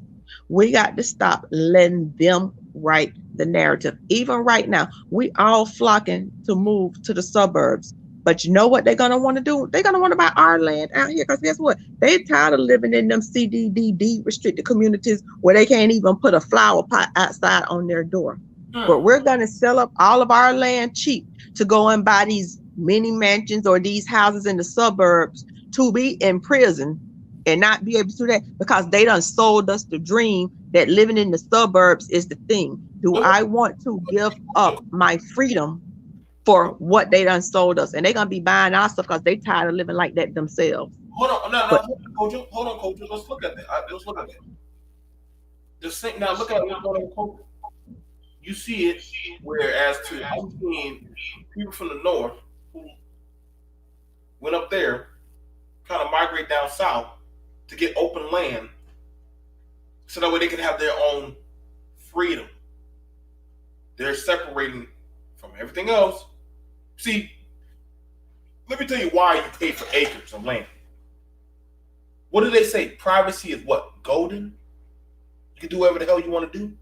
We got to stop letting them write the narrative. Even right now, we all flocking to move to the suburbs. But you know what they're going to want to do? They're going to want to buy our land out here because guess what? They're tired of living in them CDDD restricted communities where they can't even put a flower pot outside on their door. But we're going to sell up all of our land cheap to go and buy these mini mansions or these houses in the suburbs to be in prison and not be able to do that because they done sold us the dream that living in the suburbs is the thing. Do I want to give up my freedom for what they done sold us? And they're going to be buying our stuff because they tired of living like that themselves. Hold on, Coach. Let's look at that. Let's look at that. Just think now. Look at it. You see it. Whereas I'm seeing people from the north who went up there, kind of migrate down south to get open land, so that way they can have their own freedom. They're separating from everything else. See, let me tell you why you pay for acres of land. What do they say? Privacy is what? Golden? You can do whatever the hell you want to do. You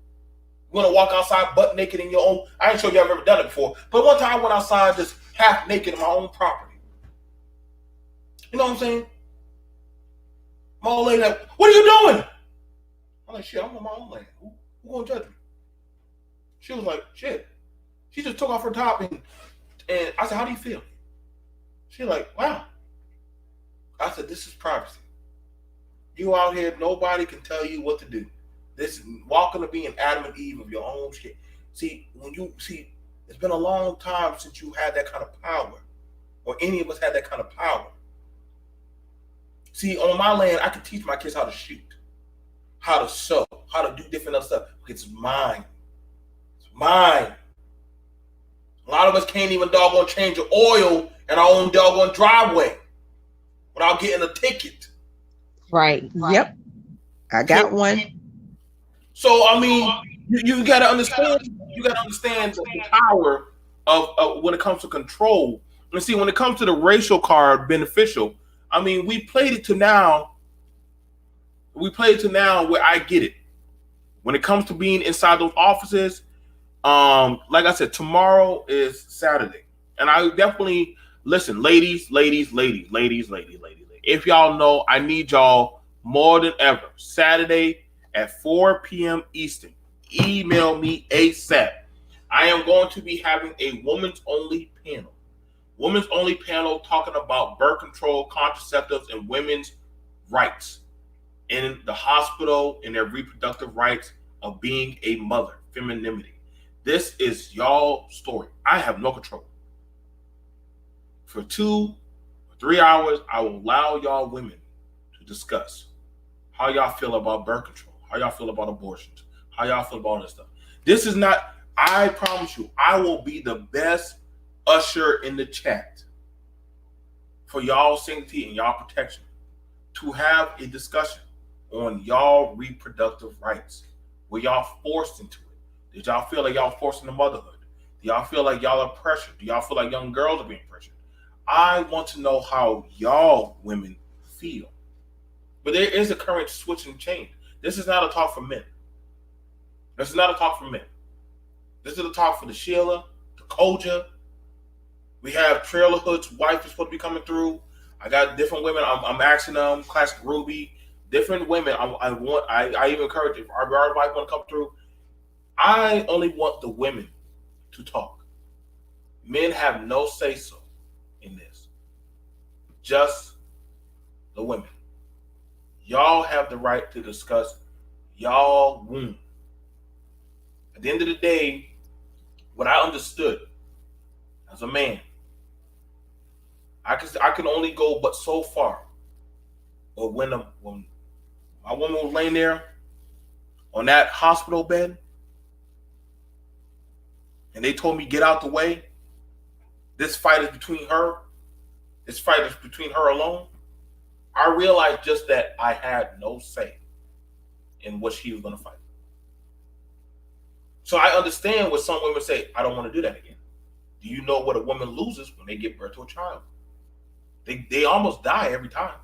want to walk outside butt naked in your own... I ain't sure y'all have ever done it before, but one time I went outside just half naked in my own property. You know what I'm saying? My old lady like, what are you doing? I'm like, shit, I'm on my own land. Who gonna judge me? She was like, shit. She just took off her top and I said, how do you feel? She like, wow. I said, this is privacy. You out here, nobody can tell you what to do. This walking to be an Adam and Eve of your own shit. See, it's been a long time since you had that kind of power, or any of us had that kind of power. See, on my land, I can teach my kids how to shoot, how to sew, how to do different other stuff. It's mine. It's mine. A lot of us can't even doggone change the oil in our own doggone driveway without getting a ticket. Right. Yep. I got one. So, I mean, you got to understand. You got to understand the power of when it comes to control. And see, when it comes to the racial card beneficial, I mean, we played it to now where I get it. When it comes to being inside those offices, like I said, tomorrow is Saturday. And I definitely, listen, ladies. If y'all know, I need y'all more than ever. Saturday at 4 p.m. Eastern. Email me ASAP. I am going to be having a women's only panel. Women's only panel talking about birth control, contraceptives, and women's rights in the hospital and their reproductive rights of being a mother, femininity. This is y'all story. I have no control. For 2 or 3 hours, I will allow y'all women to discuss how y'all feel about birth control, how y'all feel about abortions, how y'all feel about all this stuff. This is not, I promise you, I will be the best usher in the chat for y'all sanctity and y'all protection to have a discussion on y'all reproductive rights. Were y'all forced into it? Did y'all feel like y'all forced into motherhood? Do y'all feel like y'all are pressured? Do y'all feel like young girls are being pressured? I want to know how y'all women feel. But there is a current switch and change. This is not a talk for men. This is not a talk for men. This is a talk for the Sheila, the Koja. We have Trailer Hood's wife is supposed to be coming through. I got different women. I'm asking them, Classic Ruby, different women. I even encourage if our wife want to come through. I only want the women to talk. Men have no say so in this. Just the women. Y'all have the right to discuss y'all womb. At the end of the day, what I understood as a man, I can only go but so far. But when my woman was laying there on that hospital bed, and they told me get out the way. This fight is between her. This fight is between her alone. I realized just that I had no say in what she was going to fight. So I understand what some women say, I don't want to do that again. Do you know what a woman loses when they give birth to a child? They almost die every time.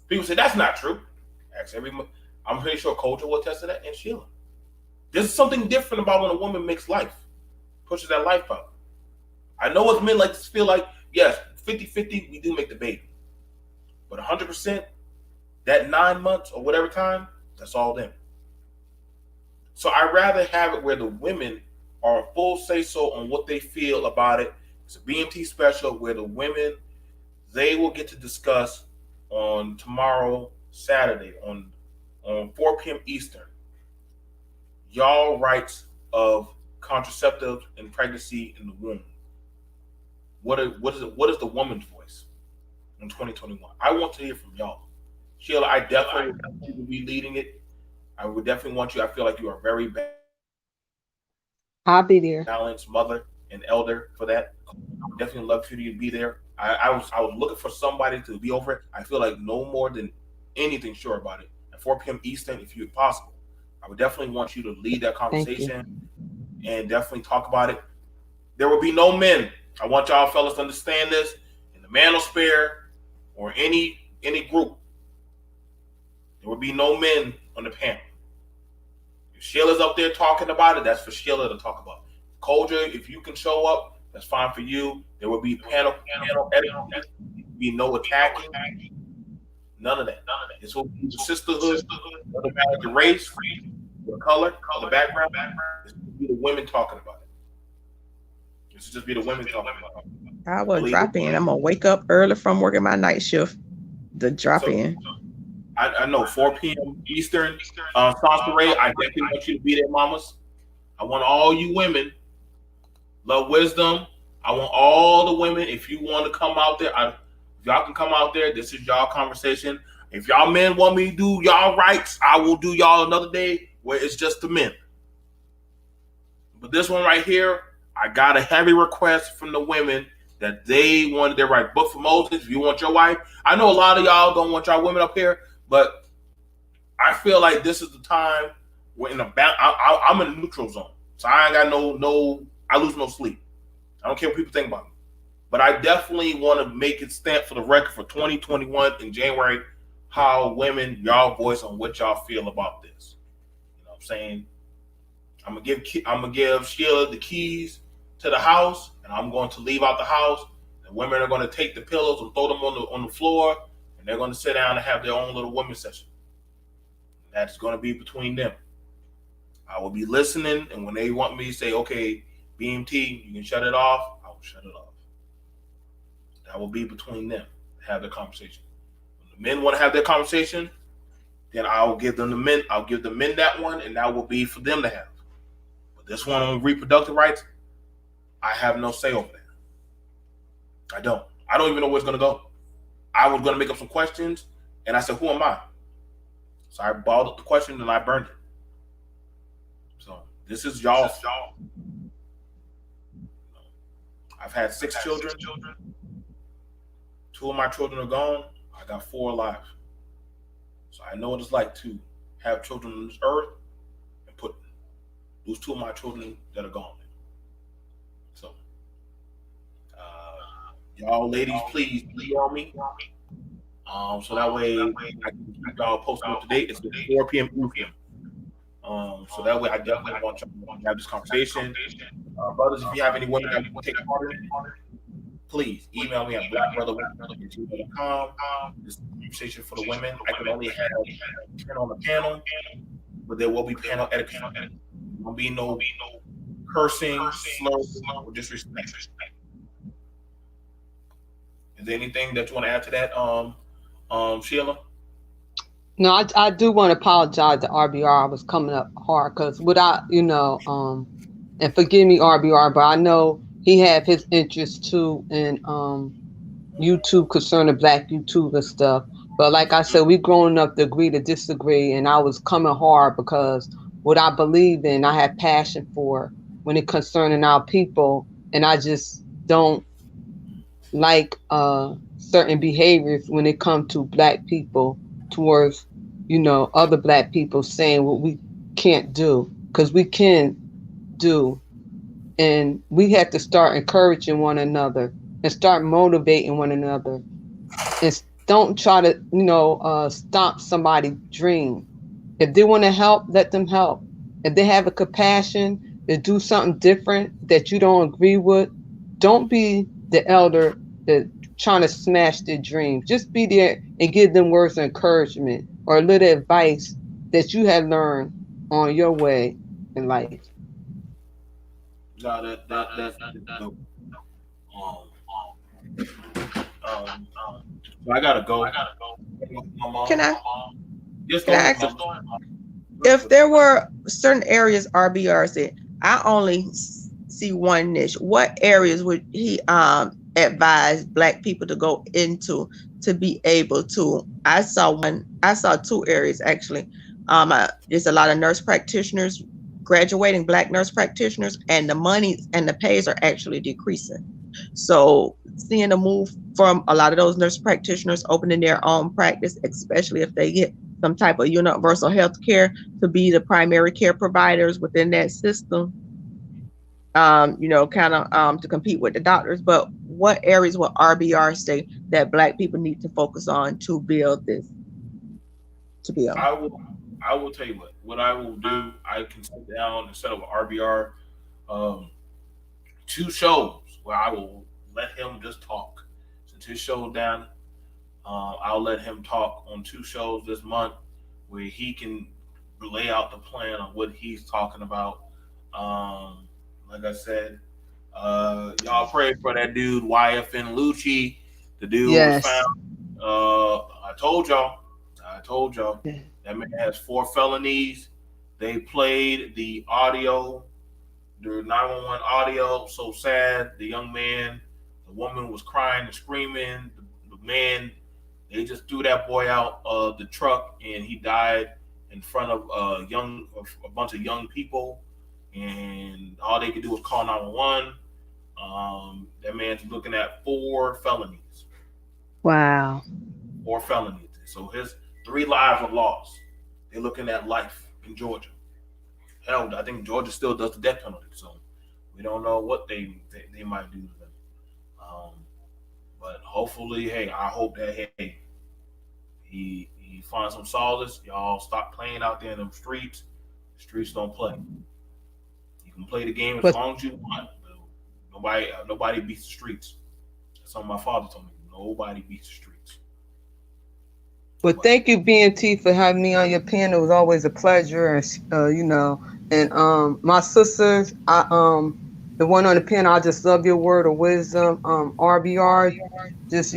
People say that's not true. Ask I'm pretty sure Culture will attest to that, and Sheila. There's something different about when a woman makes life, pushes that life out. I know what men like to feel like, yes, 50-50, we do make the baby. But 100%, that 9 months or whatever time, that's all them. So I'd rather have it where the women are full say-so on what they feel about it. It's a BMT special where the women, they will get to discuss on tomorrow, Saturday, on 4 p.m. Eastern, y'all rights of contraceptives and pregnancy in the womb. What is the woman's voice in 2021? I want to hear from y'all. Sheila, I definitely want you to be leading it. I would definitely want you. I feel like you are very I'll be there. balanced mother and elder for that. I would definitely love for you to be there. I was looking for somebody to be over it. I feel like no more than anything sure about it. At 4 p.m. Eastern, if you're possible. I would definitely want you to lead that conversation and definitely talk about it. There will be no men. I want y'all fellas to understand this. In the manosphere or any group, there will be no men on the panel. If Sheila's up there talking about it, that's for Sheila to talk about. Koja, if you can show up, that's fine for you. There will be panel etiquette. There will be no attacking. None of that. This will be sisterhood. Doesn't matter the race, the color, the background. This will be the women talking about it. This will just be the women talking about it. I will drop in. I'm gonna wake up early from working my night shift. The drop in. I know 4 p.m. Eastern. Sansaray, I definitely want you to be there, mamas. I want all you women. Love Wisdom. I want all the women. If you want to come out there, if y'all can come out there. This is y'all conversation. If y'all men want me to do y'all rights, I will do y'all another day where it's just the men. But this one right here, I got a heavy request from the women that they wanted their right. Book for Moses, if you want your wife. I know a lot of y'all don't want y'all women up here, but I feel like this is the time we're in I'm in a neutral zone. So I ain't got I lose no sleep. I don't care what people think about me. But I definitely want to make it stand for the record for 2021 in January, how women, y'all voice on what y'all feel about this. You know what I'm saying? I'm gonna give Sheila the keys to the house, and I'm going to leave out the house. The women are going to take the pillows and throw them on the floor, and they're going to sit down and have their own little women's session. And that's going to be between them. I will be listening, and when they want me to say, okay, BMT, you can shut it off, I will shut it off. That will be between them. Have the conversation. When the men want to have their conversation, then I'll give them the men. I'll give the men that one, and that will be for them to have. But this one on reproductive rights, I have no say over that. I don't. I don't even know where it's going to go. I was going to make up some questions, and I said, who am I? So I balled up the question and I burned it. So this is y'all's fault. I've had 6 children. 2 of my children are gone. I got 4 alive. So I know what it's like to have children on this earth and put lose 2 of my children that are gone. So y'all ladies, please email me. So that way I can keep y'all posted up to date. It's 4 p.m. Eastern. So that way I definitely want y'all to have this conversation. Brothers, if you have any women that want to take part in it, please email me at blackbrother@gmail.com. This is a conversation for the women. I can only have 10 on the panel, but there will be panel etiquette. There won't be no cursing, slurs, or disrespect. Is there anything that you want to add to that, Sheila? No, I do want to apologize to RBR. I was coming up hard because without, and forgive me, RBR, but I know he had his interest too in YouTube concerning Black YouTube and stuff. But like I said, we growing up to agree to disagree, and I was coming hard because what I believe in, I have passion for when it concerning our people, and I just don't like certain behaviors when it comes to Black people towards other Black people saying what we can't do, because we can do, and we have to start encouraging one another and start motivating one another, and don't try to stop somebody's dream. If they want to help, let them help. If they have a compassion to do something different that you don't agree with, don't be the elder that trying to smash their dreams. Just be there and give them words of encouragement or a little advice that you have learned on your way in life. No, that's no. So I gotta go. Can I? Yes, Can I ask if there were certain areas RBR said, I only see one niche, what areas would he advise Black people to go into to be able to? I saw 2 areas actually. There's a lot of nurse practitioners graduating, Black nurse practitioners, and the money and the pays are actually decreasing. So seeing a move from a lot of those nurse practitioners opening their own practice, especially if they get some type of universal health care to be the primary care providers within that system, to compete with the doctors. But what areas will RBR say that Black people need to focus on to build this? I will tell you what I will do. I can sit down and set up an RBR 2 shows where I will let him just talk. Since his show's down, I'll let him talk on 2 shows this month where he can lay out the plan on what he's talking about. Like I said, y'all pray for that dude YFN Lucci. The dude was found. I told y'all. That man has 4 felonies. They played the audio, the 911 audio. So sad. The young man, the woman was crying and screaming. The man, they just threw that boy out of the truck, and he died in front of a bunch of young people. And all they could do was call 911. That man's looking at 4 felonies. Wow. 4 felonies. So his 3 lives are lost. They're looking at life in Georgia. Hell, I think Georgia still does the death penalty. So we don't know what they might do to them. But hopefully, hey, I hope that he finds some solace. Y'all stop playing out there in them streets. The streets don't play. You can play the game as long as you want. Nobody beats the streets. That's something my father told me. Nobody beats the streets. Well, thank you, BNT, for having me on your panel. It was always a pleasure, and my sisters, the one on the panel, I just love your word of wisdom. RBR, just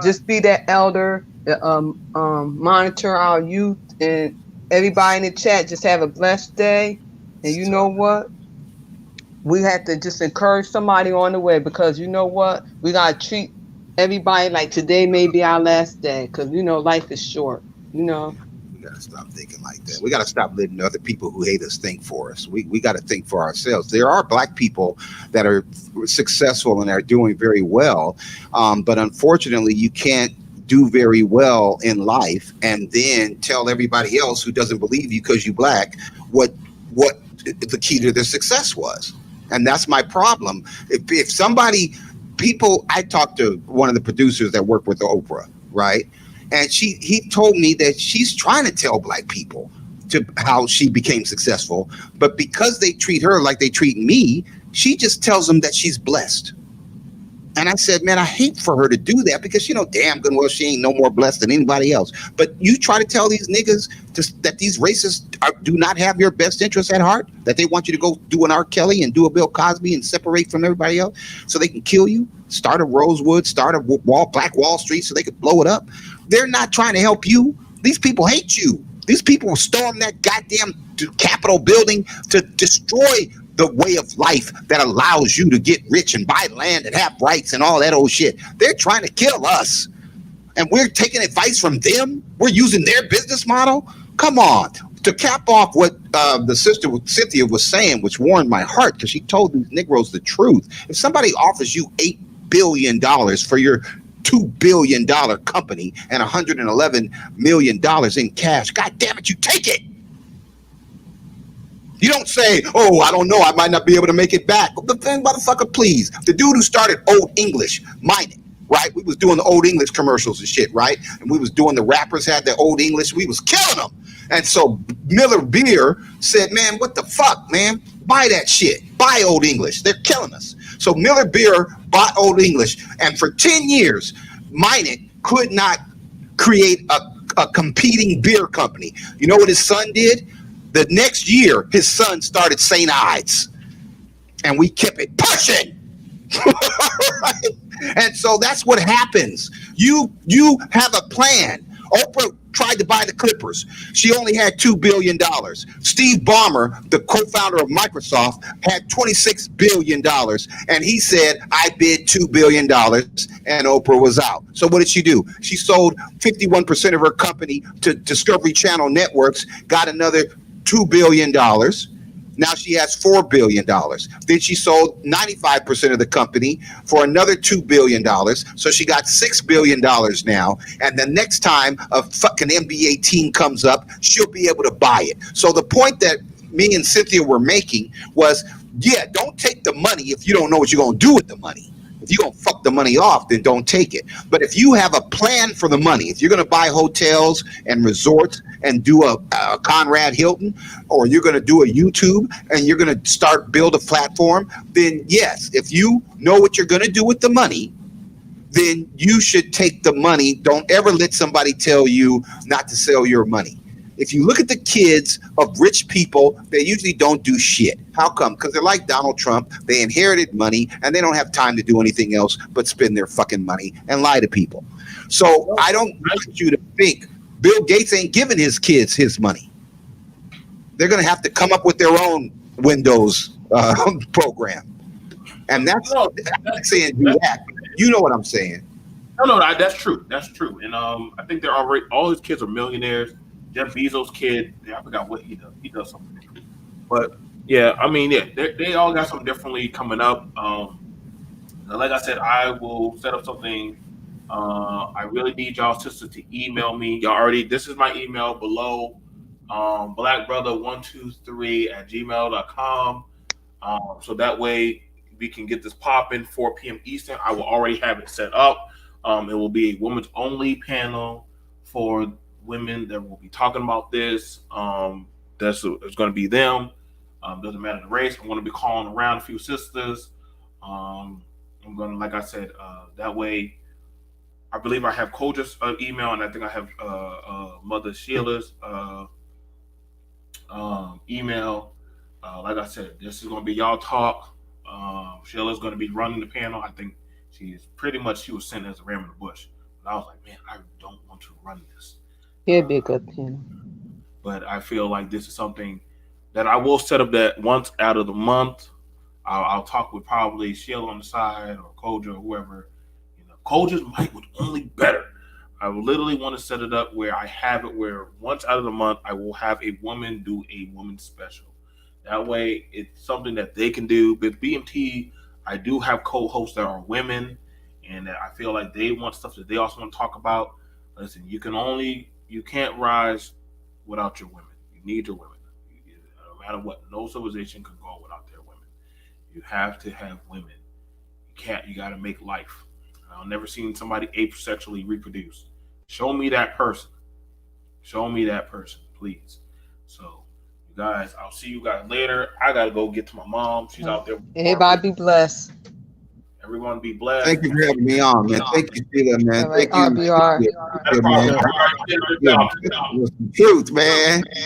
just be that elder, monitor our youth, and everybody in the chat. Just have a blessed day, and you know what? We have to just encourage somebody on the way, because you know what? We gotta treat everybody like today may be our last day, because life is short. gotta stop thinking like that. We gotta stop letting other people who hate us think for us. We gotta think for ourselves. There are black people that are successful and are doing very well, but unfortunately, you can't do very well in life and then tell everybody else who doesn't believe you because you black what the key to their success was. And that's my problem. If somebody, people, I talked to one of the producers that worked with Oprah, right? And he told me that she's trying to tell black people to how she became successful, but because they treat her like they treat me, she just tells them that she's blessed. And I said, man, I hate for her to do that because you know damn good well she ain't no more blessed than anybody else. But you try to tell these niggas that these racists do not have your best interests at heart, that they want you to go do an R. Kelly and do a Bill Cosby and separate from everybody else so they can kill you, start a Rosewood, start a Black Wall Street so they could blow it up. They're not trying to help you. These people hate you. These people storm that goddamn Capitol building to destroy the way of life that allows you to get rich and buy land and have rights and all that old shit. They're trying to kill us. And we're taking advice from them. We're using their business model. Come on. To cap off what the sister Cynthia was saying, which warmed my heart because she told these Negroes the truth. If somebody offers you $8 billion for your $2 billion company and $111 million in cash, God damn it, you take it. You don't say, oh, I don't know, I might not be able to make it back. The thing, motherfucker, please. The dude who started Old English, mind it, right? We was doing the Old English commercials and shit, right? And we was doing the rappers had their Old English. We was killing them. And so Miller Beer said, man, what the fuck, man? Buy that shit. Buy Old English. They're killing us. So Miller Beer bought Old English. And for 10 years, mind it, could not create a competing beer company. You know what his son did? The next year, his son started St. Ides, and we kept it pushing. Right? And so that's what happens. You have a plan. Oprah tried to buy the Clippers. She only had $2 billion. Steve Ballmer, the co-founder of Microsoft, had $26 billion. And he said, I bid $2 billion, and Oprah was out. So what did she do? She sold 51% of her company to Discovery Channel Networks, got another $2 billion. Now she has $4 billion. Then she sold 95% of the company for another $2 billion. So she got $6 billion now. And the next time a fucking NBA team comes up, she'll be able to buy it. So the point that me and Cynthia were making was, yeah, don't take the money if you don't know what you're going to do with the money. If you're going to fuck the money off, then don't take it. But if you have a plan for the money, if you're going to buy hotels and resorts and do a Conrad Hilton, or you're going to do a YouTube and you're going to build a platform, then yes, if you know what you're going to do with the money, then you should take the money. Don't ever let somebody tell you not to sell your money. If you look at the kids of rich people, they usually don't do shit. How come? Because they're like Donald Trump. They inherited money and they don't have time to do anything else but spend their fucking money and lie to people. So I don't want you to think Bill Gates ain't giving his kids his money. They're going to have to come up with their own Windows program. And I'm not saying do that. You know what I'm saying. No, that's true. That's true. And I think they're already, all his kids are millionaires. Jeff Bezos' kid, I forgot what he does. He does something different. But yeah, I mean, yeah, they all got something differently coming up. Like I said, I will set up something. I really need y'all sisters to email me. Y'all already, this is my email below, blackbrother123@gmail.com. So that way we can get this popping 4 p.m. Eastern. I will already have it set up. It will be a women's only panel for women that will be talking about this. It's going to be them. Doesn't matter the race. I'm going to be calling around a few sisters. I'm going to, like I said, that way. I believe I have Koja's email, and I think I have Mother Sheila's email. Like I said, this is going to be y'all talk. Sheila's going to be running the panel. I think she was sent as a ram in the bush. But I was like, man, I don't want to run this. It'd be a good panel. But I feel like this is something that I will set up that once out of the month. I'll talk with probably Sheila on the side or Koja or whoever. Koja's mic was only better. I literally want to set it up where I have it where once out of the month I will have a woman do a woman special. That way, it's something that they can do. With BMT, I do have co-hosts that are women, and that I feel like they want stuff that they also want to talk about. Listen, you can't rise without your women. You need your women. No matter what, no civilization can go without their women. You have to have women. You got to make life. I've never seen somebody asexually reproduce. Show me that person. Show me that person, please. So, you guys, I'll see you guys later. I gotta go get to my mom. She's out there. Everybody be blessed. Everyone be blessed. Thank you for having me on, man. Thank you, Sheila, man. All right, Thank you. RBR. Yeah, man. That was the truth, man.